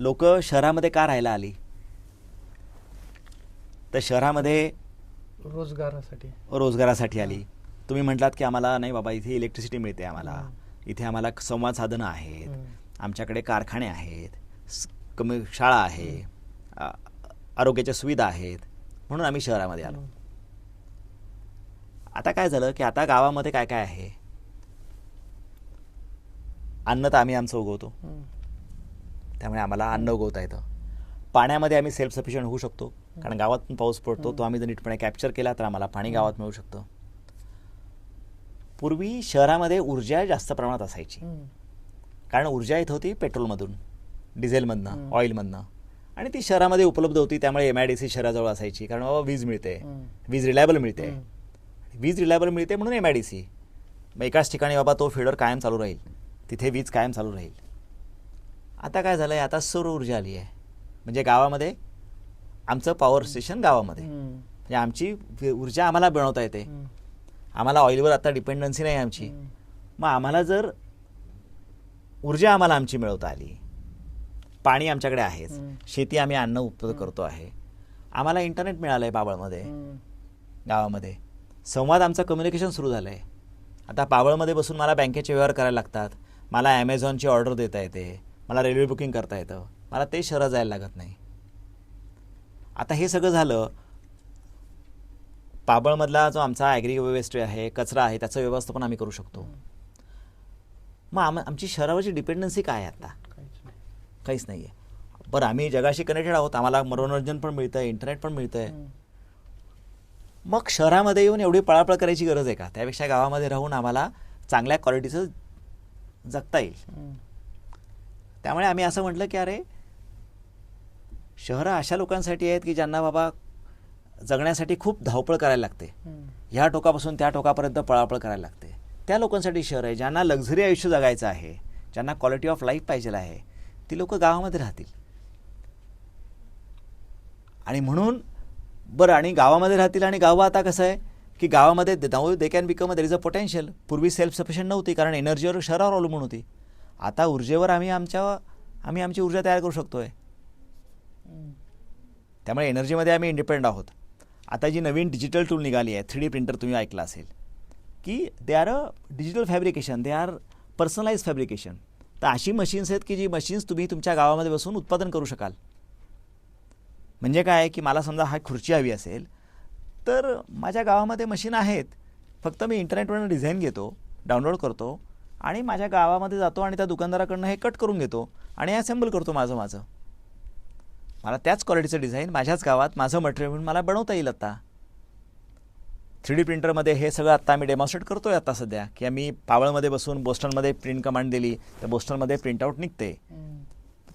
लोक शहरामध्ये का राहायला आली तर शहरामध्ये रोजगारासाठी आली. तुम्ही म्हटलात की आम्हाला नाही बाबा इथे इलेक्ट्रिसिटी मिळते, आम्हाला इथे आम्हाला संवाद साधनं आहेत, आमच्याकडे कारखाने आहेत, शाळा आहे, आरोग्याच्या सुविधा आहेत, म्हणून आम्ही शहरामध्ये आलो. आता काय झालं की आता गावामध्ये काय काय आहे, अन्न तर आम्ही आमचं उगवतो, त्यामुळे आम्हाला अन्न उगवता येतं. पाण्यामध्ये आम्ही सेल्फ सफिशियंट होऊ शकतो कारण गावातून पाऊस पडतो, तो आम्ही जर नीटपणे कॅप्चर केला तर आम्हाला पाणी गावात मिळू शकतं. पूर्वी शहरामध्ये ऊर्जा जास्त प्रमाणात असायची कारण ऊर्जा येत होती पेट्रोलमधून, डिझेलमधनं, ऑइलमधनं, आणि ती शहरामध्ये उपलब्ध होती. त्यामुळे MIDC शहराजवळ असायची कारण बाबा वीज मिळते, वीज रिलायबल मिळते, म्हणून MIDC. मग एकाच ठिकाणी बाबा तो फीडर कायम चालू राहील, तिथे वीज कायम चालू राहील. आता काय झालं आहे, आता सौर ऊर्जा आली आहे. म्हणजे गावामध्ये आमचं पॉवर स्टेशन गावामध्ये, म्हणजे आमची ऊर्जा आम्हाला बनवता येते. आम्हाला ऑइलवर आता डिपेंडन्सी नाही आमची. मग आम्हाला जर ऊर्जा आमची मिळवता आली, पाणी आमच्याकडे आहेच, शेती आम्ही अन्न उत्पन्न करतो आहे, आम्हाला इंटरनेट मिळालं आहे पाबळमध्ये, गावामध्ये संवाद आमचं कम्युनिकेशन सुरू झालं आहे. आता पाबळमध्ये बसून मला बँकेचे व्यवहार करायला लागतात, मला ॲमेझॉनची ऑर्डर देता येते, मला रेल्वे बुकिंग करता येतं, मला ते शहरात जायला लागत नाही. आता हे सगळं झालं. पाबळमधला जो आमचा ॲग्री वेस्ट आहे, कचरा आहे, त्याचं व्यवस्थापन आम्ही करू शकतो. मग आमची शहरावरची डिपेंडन्सी काय आहे आता? काहीच नाही आहे. बरं, आम्ही जगाशी कनेक्टेड आहोत, आम्हाला मनोरंजन पण मिळतं आहे, इंटरनेट पण मिळतं आहे. मग शहरामध्ये येऊन एवढी पळापळ करायची गरज आहे का? त्यापेक्षा गावामध्ये राहून आम्हाला चांगल्या क्वालिटीचं जगता येईल. त्यामुळे आम्ही असं म्हटलं की अरे, शहरं अशा लोकांसाठी आहेत की ज्यांना बाबा जगण्यासाठी खूप धावपळ करायला लागते, ह्या टोकापासून त्या टोकापर्यंत पळापळ करायला लागते. त्या लोकांसाठी शहर आहे. ज्यांना लक्झरी आयुष्य जगायचं आहे, ज्यांना क्वालिटी ऑफ लाईफ पाहिजे आहे, ती लोक गावामध्ये राहतील. आणि म्हणून बरं, आणि गावामध्ये राहतील. आणि गावं आता कसं आहे की गावामध्ये they can become there is a potential. पूर्वी सेल्फ सफिशियंट नव्हती, कारण एनर्जीवर शहरावर अवलंबून होती. आता ऊर्जेवर आम्ही आमची ऊर्जा तयार करू शकतो आहे. त्यामुळे एनर्जीमध्ये आम्ही इंडिपेंडंट आहोत. आता जी नवीन डिजिटल टूल निघाली आहे, 3D प्रिंटर, तुम्ही ऐकलं असेल की they are a digital fabrication, they are personalize fabrication. तर अशी मशीन्स आहेत की जी मशीन्स तुम्ही तुमच्या गावामध्ये बसून उत्पादन करू शकाल. म्हणजे काय आहे की मला समजा हा खुर्ची हवी असेल तर माझ्या गावामध्ये मशीन आहेत, फक्त मी इंटरनेटवरून डिझाईन घेतो, डाउनलोड करतो आणि माझ्या गावामध्ये जातो आणि त्या दुकानदाराकडनं हे कट करून घेतो आणि असेंबल करतो माझं. मला त्याच क्वालिटीचं डिझाईन माझ्याच गावात माझं मटेरियल म्हणून मला बनवता येईल. आता 3D प्रिंटरमध्ये हे सगळं आत्ता आम्ही डेमॉन्स्ट्रेट करतोय आता सध्या, की आम्ही पावळमध्ये बसून बोस्टनमध्ये प्रिंट कमांड दिली तर बोस्टनमध्ये प्रिंटआउट निघते.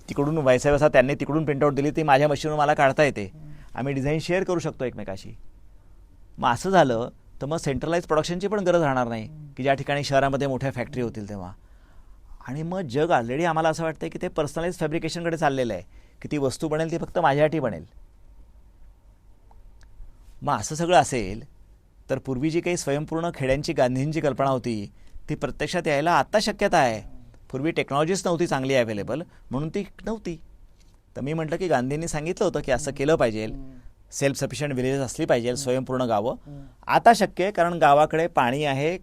तिकडून वैसा त्यांनी तिकडून प्रिंटआउट दिली, ती माझ्या मशीनवर मला काढता येते. आम्ही डिझाईन शेअर करू शकतो एकमेकाशी. मग असं झालं तर मग सेंट्रलाइज प्रोडक्शनची पण गरज राहणार नाही, की ज्या ठिकाणी शहरामध्ये मोठ्या फॅक्टरी होतील तेव्हा. आणि मग जग ऑलरेडी आम्हाला असं वाटतं की ते पर्सनलाइज फॅब्रिकेशनकडे चाललेलं आहे, की ती वस्तू बनेल ती फक्त माझ्यासाठी बनेल. मग असं सगळं असेल तर पूर्वी जी काही स्वयंपूर्ण खेड्यांची गांधींची कल्पना होती ती प्रत्यक्षात यायला आता शक्यता आहे. पूर्वी टेक्नॉलॉजीच नव्हती चांगली अवेलेबल, म्हणून ती नव्हती. तर मी म्हटलं की गांधींनी सांगितलं होतं की असं केलं पाहिजे, सेल्फ सफिशियंट विलेजेस असली पाहिजे, स्वयंपूर्ण गावं. आता शक्य आहे, कारण गावाकडे पाणी आहे,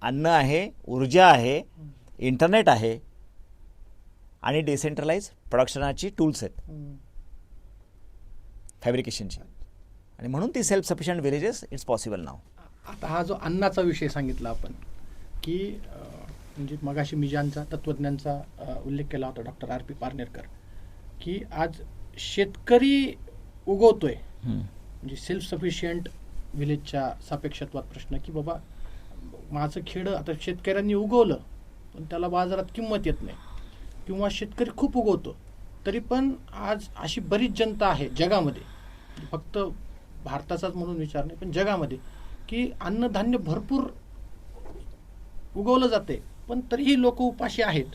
अन्न आहे, ऊर्जा आहे, इंटरनेट आहे आणि डिसेंट्रलाइज प्रोडक्शनाची टूल्स आहेत फॅब्रिकेशनची. आणि म्हणून ती self sufficient villages it's possible नाव. आता हा जो अन्नाचा विषय सांगितला आपण, की म्हणजे मगाशी मी ज्यांचा तत्त्वज्ञांचा उल्लेख केला होता, डॉक्टर R.P. पारनेरकर, की आज शेतकरी उगवतोय, म्हणजे सेल्फ सफिशियंट विलेजच्या सापेक्षत्वात प्रश्न, की बाबा माझं खेडं आता शेतकऱ्यांनी उगवलं पण त्याला बाजारात किंमत येत नाही, किंवा शेतकरी खूप उगवतो तरी पण आज अशी बरीच जनता आहे जगामध्ये, फक्त भारताचाच म्हणून विचार नाही पण जगामध्ये, की अन्नधान्य भरपूर उगवलं जाते पण तरीही लोक उपाशी आहेत.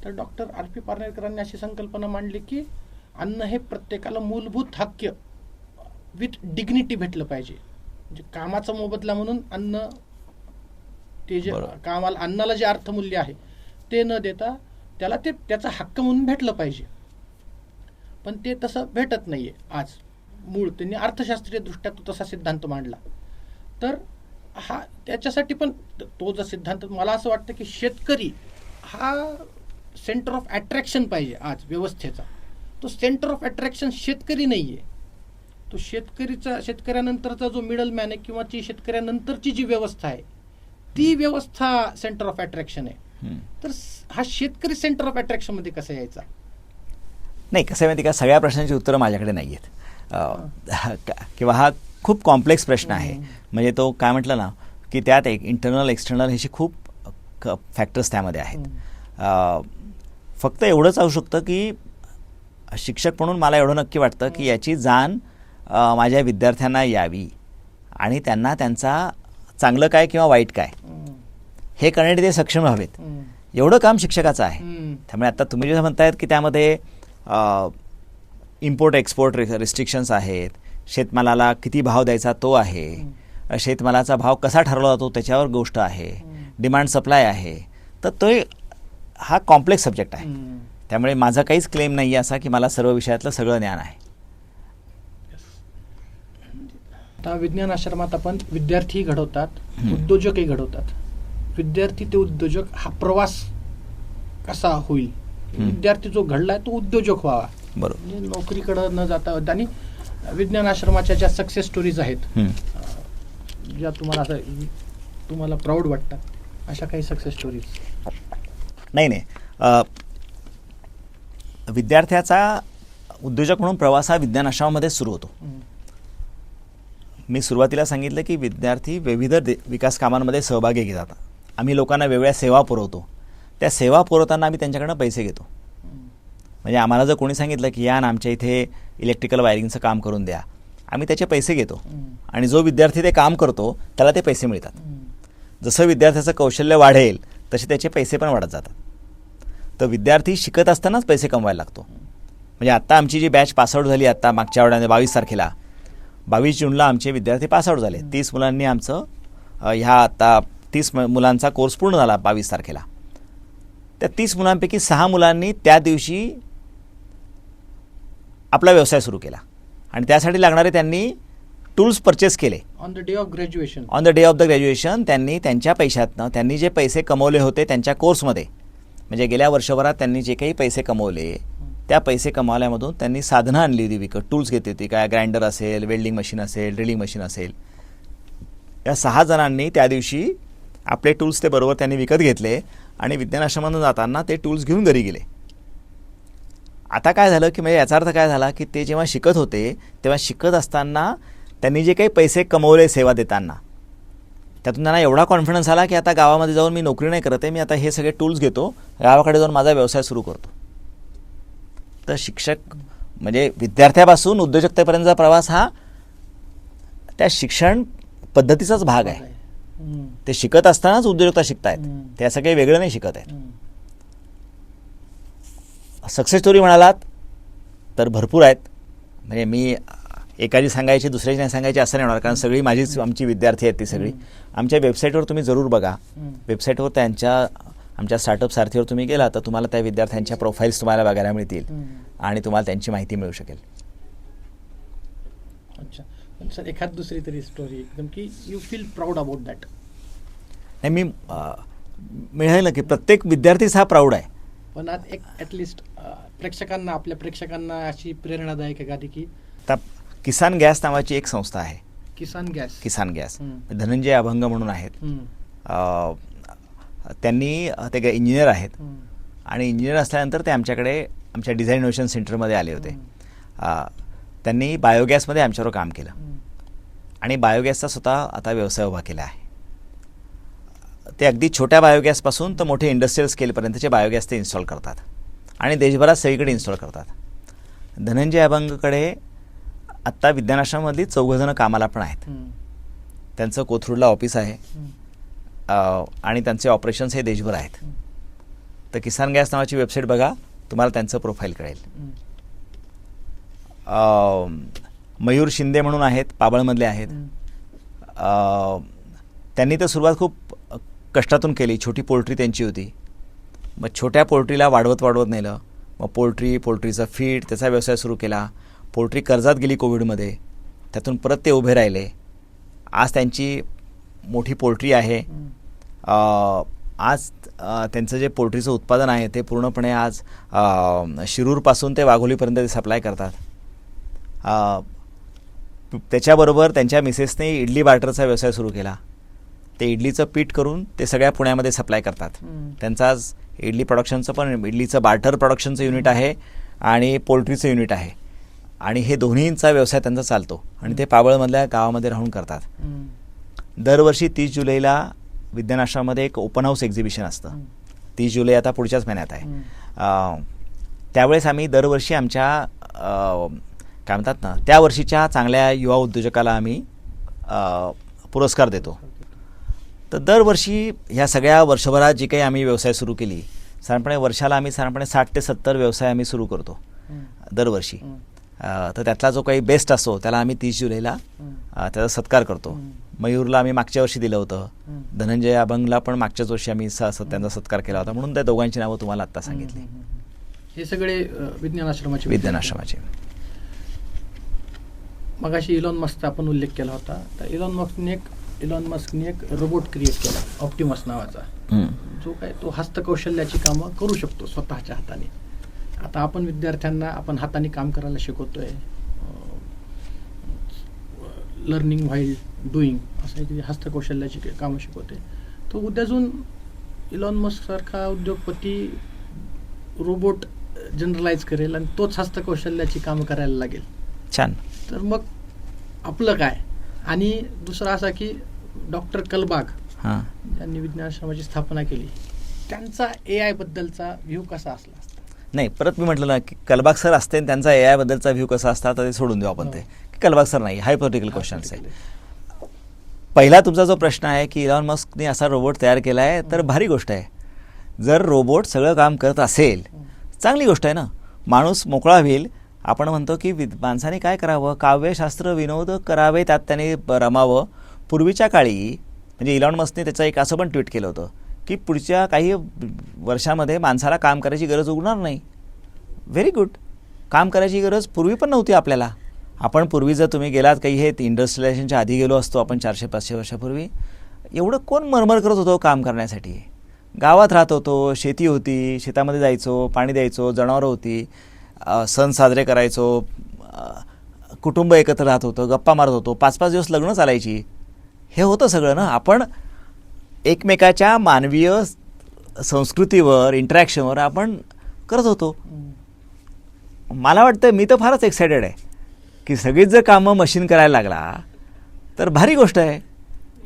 तर डॉक्टर R.P. पारनेरकरांनी अशी संकल्पना मांडली की अन्न हे प्रत्येकाला मूलभूत हक्क विथ डिग्निटी भेटलं पाहिजे. म्हणजे कामाचा मोबदला म्हणून अन्न, ते जे कामाला अन्नाला जे अर्थमूल्य आहे ते न देता त्याला ते त्याचा हक्क म्हणून भेटलं पाहिजे. पण ते तसं भेटत नाहीये आज. मूळ त्यांनी अर्थशास्त्रीय दृष्ट्या तो तसा सिद्धांत मांडला. तर हा त्याच्यासाठी पण तो जो सिद्धांत, मला असं वाटतं की शेतकरी हा सेंटर ऑफ अट्रॅक्शन पाहिजे आज व्यवस्थेचा. तो सेंटर ऑफ अट्रॅक्शन शेतकरी नाहीये. तो शेतकऱ्यानंतरचा जो मिडल मॅन आहे किंवा ती शेतकऱ्यानंतरची जी व्यवस्था आहे ती व्यवस्था सेंटर ऑफ अट्रॅक्शन आहे. तर हा शेतकरी सेंटर ऑफ अट्रॅक्शन मध्ये कसा यायचा? नाही, कसं माहिती का, सगळ्या प्रश्नांची उत्तरं माझ्याकडे नाही आहेत, किंवा हा खूप कॉम्प्लेक्स प्रश्न आहे. म्हणजे तो काय म्हटलं ना की त्यात एक इंटरनल एक्सटर्नल ह्याची खूप फॅक्टर्स त्यामध्ये आहेत. फक्त एवढंच असू शकतं की शिक्षक म्हणून मला एवढं नक्की वाटतं की याची जाण माझ्या विद्यार्थ्यांना यावी आणि त्यांना त्यांचा चांगलं काय किंवा वाईट काय हे करण्यासाठी ते सक्षम हवेत. एवढं काम शिक्षकाचं आहे. त्यामुळे आता तुम्ही जे म्हणतायत की त्यामध्ये इम्पोर्ट एक्सपोर्ट रिस्ट्रिक्शन्स आहेत, शेतमालाला किती भाव द्यायचा तो आहे, शेतमालाचा भाव कसा ठरवला जातो त्याच्यावर गोष्ट आहे, डिमांड सप्लाय आहे. तर तो हा कॉम्प्लेक्स सब्जेक्ट आहे. त्यामुळे माझा काहीच क्लेम नाही आहे असा की मला सर्व विषयातलं सगळं ज्ञान आहे. आता विज्ञान आश्रमात आपण विद्यार्थी घडवतात, उद्योजकही घडवतात. विद्यार्थी ते उद्योजक हा प्रवास कसा होईल, विद्यार्थी जो घडलाय तो उद्योजक व्हावा. बरोबर. म्हणजे नोकरीकडे न जाता. आणि विज्ञान आश्रमाच्या ज्या सक्सेस स्टोरीज आहेत, ज्या तुम्हाला प्राऊड वाटतात, अशा काही सक्सेस स्टोरीज? नाही, विद्यार्थ्याचा उद्योजक म्हणून प्रवास हा विज्ञान आश्रमामध्ये सुरू होतो. मी सुरुवातीला सांगितलं की विद्यार्थी विविध विकास कामांमध्ये सहभागी घेतात. आम्ही लोकांना वेगवेगळ्या सेवा पुरवतो. त्या सेवा पुरवताना आम्ही त्यांच्याकडनं पैसे घेतो. म्हणजे आम्हाला जर कोणी सांगितलं की या ना आमच्या इथे इलेक्ट्रिकल वायरिंगचं काम करून द्या, आम्ही त्याचे पैसे घेतो. आणि जो विद्यार्थी ते काम करतो त्याला ते पैसे मिळतात. जसं विद्यार्थ्याचं कौशल्य वाढेल तसे त्याचे पैसे पण वाढत जातात. तर विद्यार्थी शिकत असतानाच पैसे कमवायला लागतो. म्हणजे आत्ता आमची जी बॅच पासआउट झाली, आत्ता मागच्या आठवड्याने 22 तारखेला 22 जूनला आमचे विद्यार्थी पासआउट झाले. 30 मुलांनी आमचं आता 30 मुलांचा कोर्स पूर्ण झाला 22 तारखेला. त्या 30 मुलांपैकी 6 मुलांनी त्या दिवशी आपला व्यवसाय सुरू केला. आणि त्यासाठी लागणारे त्यांनी टूल्स परचेस केले. On the day of graduation. On the day of the graduation त्यांनी त्यांच्या पैशातनं, त्यांनी जे पैसे कमवले होते त्यांच्या कोर्समध्ये, म्हणजे गेल्या वर्षभरात त्यांनी जे काही पैसे कमवले त्या पैसे कमावल्यामधून त्यांनी साधनं आणली होती विकत, टूल्स घेतली होती. काय ग्राइंडर असेल, वेल्डिंग मशीन असेल, ड्रिलिंग मशीन असेल. या 6 जणांनी त्या दिवशी आपले टूल्स ते बरोबर त्यांनी विकत घेतले आणि विज्ञान आश्रमातून जाताना ते टूल्स घेऊन घरी गेले. आता काय झालं की म्हणजे याचा अर्थ काय झाला की ते जेव्हा शिकत होते तेव्हा शिकत असताना त्यांनी जे काही पैसे कमवले सेवा देताना, त्यातून त्यांना एवढा कॉन्फिडन्स आला की आता गावामध्ये जाऊन मी नोकरी नाही करत आहे, मी आता हे सगळे टूल्स घेतो, गावाकडे जाऊन माझा व्यवसाय सुरू करतो. तर शिक्षक म्हणजे विद्यार्थ्यापासून उद्योजकतेपर्यंतचा प्रवास हा त्या शिक्षण पद्धतीचाच भाग आहे. ते शिकत असतानाच उद्योजकता शिकतायत, ते असं काही वेगळं नाही शिकत आहेत. सक्सेस स्टोरी म्हणालात तर भरपूर आहेत. म्हणजे मी एकाची सांगायची दुसऱ्याची नाही सांगायची असं नाही होणार, कारण सगळी आमची विद्यार्थी आहेत. ती सगळी आमच्या वेबसाईटवर तुम्ही जरूर बघा. वेबसाईटवर आमच्या स्टार्टअप सारथीवर तुम्ही गेला तर तुम्हाला त्या विद्यार्थ्यांच्या प्रोफाईल्स तुम्हाला बघायला मिळतील आणि तुम्हाला त्यांची माहिती मिळू शकेल. अच्छा सर, एखाद दुसरी तरी स्टोरी एकदम की you feel proud about that? नाही, मी मिळेल ना की प्रत्येक विद्यार्थीच हा प्राऊड आहे. पण आज एक ॲटलिस्ट आपल्या प्रेक्षकांना अशी प्रेरणादायक एखादी की आता किसान गॅस नावाची एक संस्था आहे. किसान गॅस धनंजय अभंग म्हणून आहेत. त्यांनी ते इंजिनियर आहेत आणि इंजिनियर असल्यानंतर ते आमच्या डिझाईन इनोव्हेशन सेंटरमध्ये आले होते. त्यांनी बायोगॅसमध्ये आमच्यावर काम केलं आणि बायोगॅसचा स्वतः आता व्यवसाय उभा केला आहे. ते अगदी छोट्या बायोगॅसपासून तर मोठे इंडस्ट्रियल स्केलपर्यंतचे बायोगॅस ते इन्स्टॉल करतात आणि देशभरात सगळीकडे इन्स्टॉल करतात. धनंजय अभंगकडे आत्ता विज्ञान आश्रमामधली 4 जणं कामाला पण आहेत. त्यांचं कोथरूडला ऑफिस आहे आणि त्यांचे ऑपरेशन्स हे देशभर आहेत. तर किसान गॅस नावाची वेबसाईट बघा, तुम्हाला त्यांचं प्रोफाईल कळेल. मयूर शिंदे म्हणून आहेत, पाबळमधले आहेत. त्यांनी तर सुरुवात खूप कष्टातून केली. छोटी पोल्ट्री त्यांची होती. मग छोट्या पोल्ट्रीला वाढवत नेलं. मग पोल्ट्रीचं फीड त्याचा व्यवसाय सुरू केला. पोल्ट्री कर्जात गेली कोविडमध्ये, त्यातून परत ते उभे राहिले. आज त्यांची मोठी पोल्ट्री आहे. आज त्यांचं जे पोल्ट्रीचं उत्पादन आहे ते पूर्णपणे आज शिरूरपासून ते वाघोलीपर्यंत ते सप्लाय करतात. त्याच्याबरोबर त्यांच्या मिसेसने इडली बार्टरचा व्यवसाय सुरू केला. ते इडलीचं पीठ करून ते सगळ्या पुण्यामध्ये सप्लाय करतात. त्यांचं आज इडली प्रोडक्शनचं पण, इडलीचं बार्टर प्रोडक्शनचं युनिट आहे आणि पोल्ट्रीचं युनिट आहे आणि हे दोन्हींचा व्यवसाय त्यांचा चालतो आणि ते पाबळमधल्या गावामध्ये राहून करतात. दरवर्षी 30 जुलैला विज्ञान आश्रमामध्ये एक ओपन हाऊस एक्झिबिशन असतं. 30 जुलै आता पुढच्याच महिन्यात आहे. त्यावेळेस आम्ही दरवर्षी आमच्या काय म्हणतात ना, त्या वर्षीच्या चांगल्या युवा उद्योजकाला आम्ही पुरस्कार देतो. तर दरवर्षी ह्या सगळ्या वर्षभरात जी काही आम्ही व्यवसाय सुरू केली, साधारणपणे वर्षाला आम्ही साधारणपणे 60 ते 70 व्यवसाय आम्ही सुरू करतो दरवर्षी. तर त्यातला जो काही बेस्ट असतो त्याला आम्ही 30 जुलैला त्याचा सत्कार करतो. मयूरला आम्ही मागच्या वर्षी दिलं होतं, धनंजय अभंगला पण मागच्याच वर्षी आम्ही त्यांचा सत्कार केला होता, म्हणून त्या दोघांची नावं तुम्हाला आत्ता सांगितली. हे सगळे विज्ञान आश्रमाचे. मगाशी इलॉन मस्कचा आपण उल्लेख केला होता, तर इलॉन मस्कने एक रोबोट क्रिएट केला ऑप्टिमस नावाचा, जो काय तो हस्तकौशल्याची कामं करू शकतो स्वतःच्या हाताने. आता आपण विद्यार्थ्यांना आपण हाताने काम करायला शिकवतोय, लर्निंग व्हाईल डुईंग असं एक हस्तकौशल्याची कामं शिकवते. तो उद्याजून इलॉन मस्क सारखा उद्योगपती रोबोट जनरलाइज करेल आणि तोच हस्तकौशल्याची कामं करायला लागेल. छान. तर मग आपलं काय? आणि दुसरा असा की डॉक्टर कलबाग ज्यांनी विज्ञान आश्रमाची स्थापना केली, त्यांचा AI बद्दलचा व्ह्यू कसा असला असता? नाही, परत मी म्हटलं ना की कलबाग सर असते आणि त्यांचा AI बद्दलचा व्ह्यू कसा असता, तर ते सोडून देऊ आपण. ते की कलबाग सर नाही, हायपोथेटिकल क्वेश्चन आहे. पहिला तुमचा जो प्रश्न आहे की इलॉन मस्कने असा रोबोट तयार केला आहे, तर भारी गोष्ट आहे. जर रोबोट सगळं काम करत असेल, चांगली गोष्ट आहे ना, माणूस मोकळा होईल. आपण म्हणतो की माणसाने काय करावं, काव्यशास्त्र विनोद करावे, त्यात त्याने रमावं. पूर्वीच्या काळी म्हणजे इलॉन मस्कने त्याचं एक असं पण ट्विट केलं होतं की पुढच्या काही वर्षामध्ये माणसाला काम करायची गरज उरणार नाही. Very good. काम करायची गरज पूर्वी पण नव्हती आपल्याला. आपण पूर्वी जर तुम्ही गेलात काही हे इंडस्ट्रियलायझेशनच्या आधी गेलो असतो आपण 400-500 वर्षापूर्वी, एवढं कोण मरमर करत होतो काम करण्यासाठी. गावात राहत होतो, शेती होती, शेतामध्ये जायचो, पाणी द्यायचो, जनावरं होती, सण साजरे करायचो, कुटुंब एकत्र राहत होतं, गप्पा मारत होतो, 5-5 दिवस लग्न चालायची. हे होतं सगळं ना. आपण एकमेकाच्या मानवीय संस्कृतीवर, इंटरॅक्शनवर आपण करत होतो. मला वाटतं मी तर फारच एक्सायटेड आहे की सगळीच जर कामं मशीन करायला लागला तर भारी गोष्ट आहे.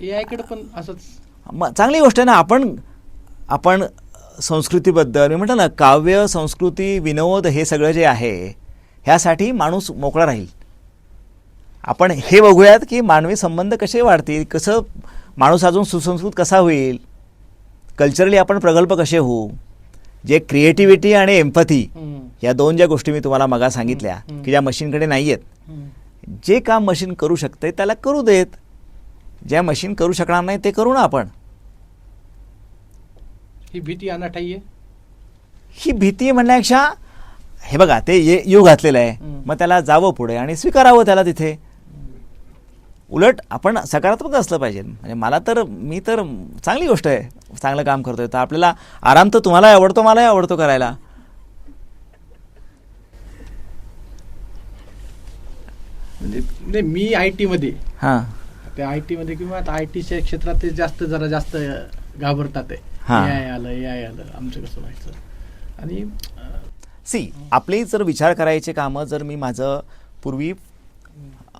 AI कडे पण असंच चांगली गोष्ट आहे ना. आपण संस्कृतीबद्दल मी म्हटलं ना, काव्य, संस्कृती, विनोद हे सगळं जे आहे ह्यासाठी माणूस मोकळा राहील. आपण हे बघूयात की मानवी संबंध कसे वाढतील, कसं माणूस अजून सुसंस्कृत कसा होईल, कल्चरली आपण प्रगल्भ कसे होऊ. जे क्रिएटिव्हिटी आणि एम्पॅथी या दोन ज्या गोष्टी मी तुम्हाला मगा सांगितल्या की ज्या मशीनकडे नाही आहेत, जे काम मशीन करू शकते त्याला करू देत, ज्या मशीन करू शकणार नाही ते करू ना आपण. ही भीती अनाठाई आहे. ही भीती म्हणण्यापेक्षा हे बघा, ते येऊ घातलेलं आहे, मग त्याला जावं पुढे आणि स्वीकारावं त्याला तिथे. उलट आपण सकारात्मक असलं पाहिजे. म्हणजे मी तर चांगली गोष्ट आहे, चांगलं काम करतोय तर आपल्याला आराम तर तुम्हालाही आवडतो, मलाही आवडतो करायला. म्हणजे मी IT मध्ये, त्या IT मध्ये किंवा IT क्षेत्रात ते जरा जास्त घाबरतात. AI आलं आमचं कसं व्हायचं. आणि आपली जर विचार करायचे कामं, जर मी माझं पूर्वी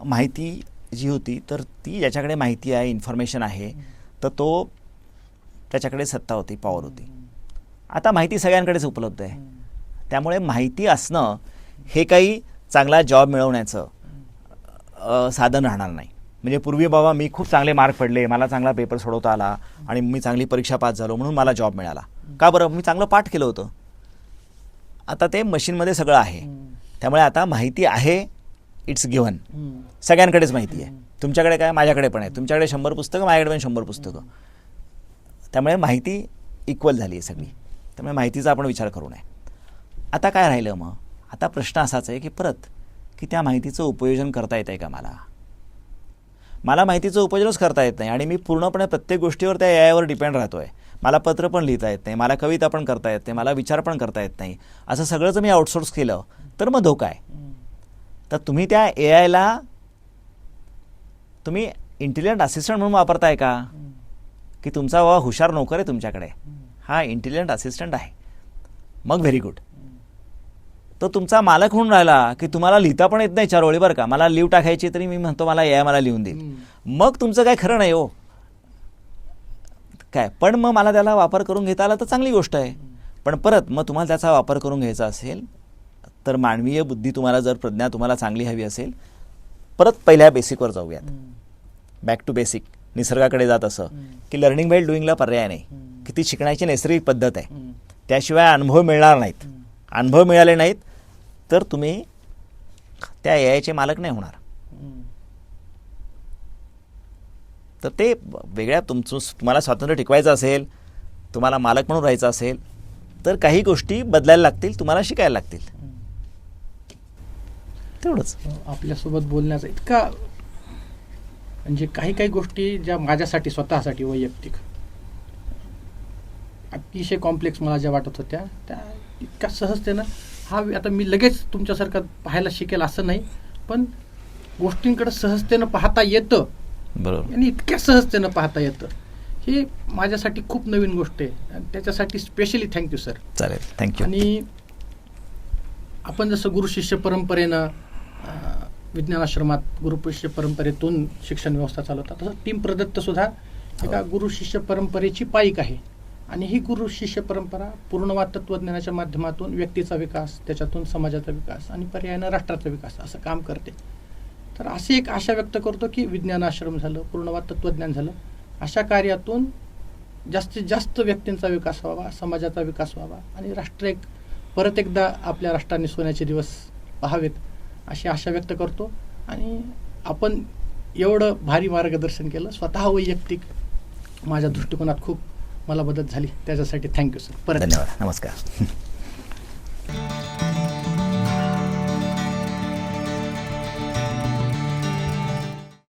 माहिती जी होती तर ती ज्याच्याकडे माहिती आहे, इन्फॉर्मेशन आहे, तर तो त्याच्याकडे सत्ता होती, पॉवर होती. आता माहिती सगळ्यांकडेच उपलब्ध आहे. त्यामुळे माहिती असणं हे काही चांगला जॉब मिळवण्याचं साधन राहणार नाही. म्हणजे पूर्वी बाबा मी खूप चांगले मार्क पडले, मला चांगला पेपर सोडवता आला आणि मी चांगली परीक्षा पास झालो म्हणून मला जॉब मिळाला. का बरं? मी चांगलं पाठ केलं होतं. आता ते मशीनमध्ये सगळं आहे. त्यामुळे आता माहिती आहे, इट्स गिव्हन. सगळ्यांकडेच माहिती आहे. तुमच्याकडे काय, माझ्याकडे पण आहे. तुमच्याकडे 100 पुस्तकं, माझ्याकडे पण 100 पुस्तकं. त्यामुळे माहिती इक्वल झाली आहे सगळी. त्यामुळे माहितीचा आपण विचार करू नये. आता काय राहिलं मग? आता प्रश्न असाच आहे की परत की त्या माहितीचं उपयोजन करता येत आहे का मला माहितीचं उपयोजनच करता येत नाही आणि मी पूर्णपणे प्रत्येक गोष्टीवर त्या AI वर डिपेंड राहतो आहे. मला पत्र पण लिहिता येत नाही, मला कविता पण करता येत नाही, मला विचार पण करता येत नाही. असं सगळं जर मी आउटसोर्स केलं तर मग धोका आहे. तर तुम्ही त्या AIला तुम्ही इंटेलिजंट असिस्टंट म्हणून वापरताय का, की तुमचा बाबा हुशार नोकर आहे तुमच्याकडे, हा इंटेलिजंट असिस्टंट आहे, मग व्हेरी गुड. तो तुमचा मालक म्हणून राहिला की तुम्हाला लिहिता पण येत नाही 4 ओळी, बरं का, मला लिहू टाकायची तरी मी म्हणतो मला AI मला लिहून देईल, मग तुमचं काय खरं नाही हो काय. पण मग मला त्याला वापर करून घेता आला तर चांगली गोष्ट आहे. पण परत मग तुम्हाला त्याचा वापर करून घ्यायचा असेल तर मानवीय बुद्धी तुम्हाला, जर प्रज्ञा तुम्हाला चांगली हवी असेल, परत पहिल्या बेसिकवर जाऊयात, बॅक टू बेसिक. निसर्गाकडे जात असं की लर्निंग बाय डुईंगला पर्याय नाही, की ती शिकण्याची नैसर्गिक पद्धत आहे. त्याशिवाय अनुभव मिळणार नाहीत. अनुभव मिळाले नाहीत तर तुम्ही त्या AI चे मालक नाही होणार. तर ते वेगळ्या तुम्हाला स्वातंत्र्य टिकवायचं असेल, तुम्हाला मालक म्हणून राहायचं असेल तर काही गोष्टी बदलायला लागतील, तुम्हाला शिकायला लागतील. तेवढंच. आपल्यासोबत बोलण्याचा इतका म्हणजे काही काही गोष्टी ज्या माझ्यासाठी स्वतःसाठी वैयक्तिक अतिशय कॉम्प्लेक्स मला ज्या वाटत होत्या त्या इतक्या सहजतेनं आता मी लगेच तुमच्यासारखं पाहायला शिकेल असं नाही, पण गोष्टींकडे सहजतेनं पाहता येतं. बरोबर. आणि इतक्या सहजतेनं पाहता येतं ही माझ्यासाठी खूप नवीन गोष्ट आहे आणि त्याच्यासाठी स्पेशली थँक्यू सर. चालेल, थँक्यू. आणि आपण जसं गुरु शिष्य परंपरेनं विज्ञानाश्रमात गुरु शिष्य परंपरेतून शिक्षण व्यवस्था चालवतात, तसं टीम प्रदत्त सुद्धा एका गुरु शिष्य परंपरेची पाईक आहे. आणि ही गुरु शिष्य परंपरा पूर्णवाद तत्वज्ञानाच्या माध्यमातून व्यक्तीचा विकास, त्याच्यातून समाजाचा विकास आणि पर्यायानं राष्ट्राचा विकास असं काम करते. तर अशी एक आशा व्यक्त करतो की विज्ञानाश्रम झालं, पूर्णवाद तत्वज्ञान झालं, अशा कार्यातून जास्तीत जास्त व्यक्तींचा विकास व्हावा, समाजाचा विकास व्हावा आणि राष्ट्र परत एकदा आपल्या राष्ट्राने सोन्याचे दिवस पाहावेत अशी आशा व्यक्त करतो. आणि आपण एवढं भारी मार्गदर्शन केलं, स्वतः वैयक्तिक माझ्या दृष्टिकोनात खूप मला मदत झाली, त्याच्यासाठी थँक्यू सर. परत धन्यवाद. नमस्कार.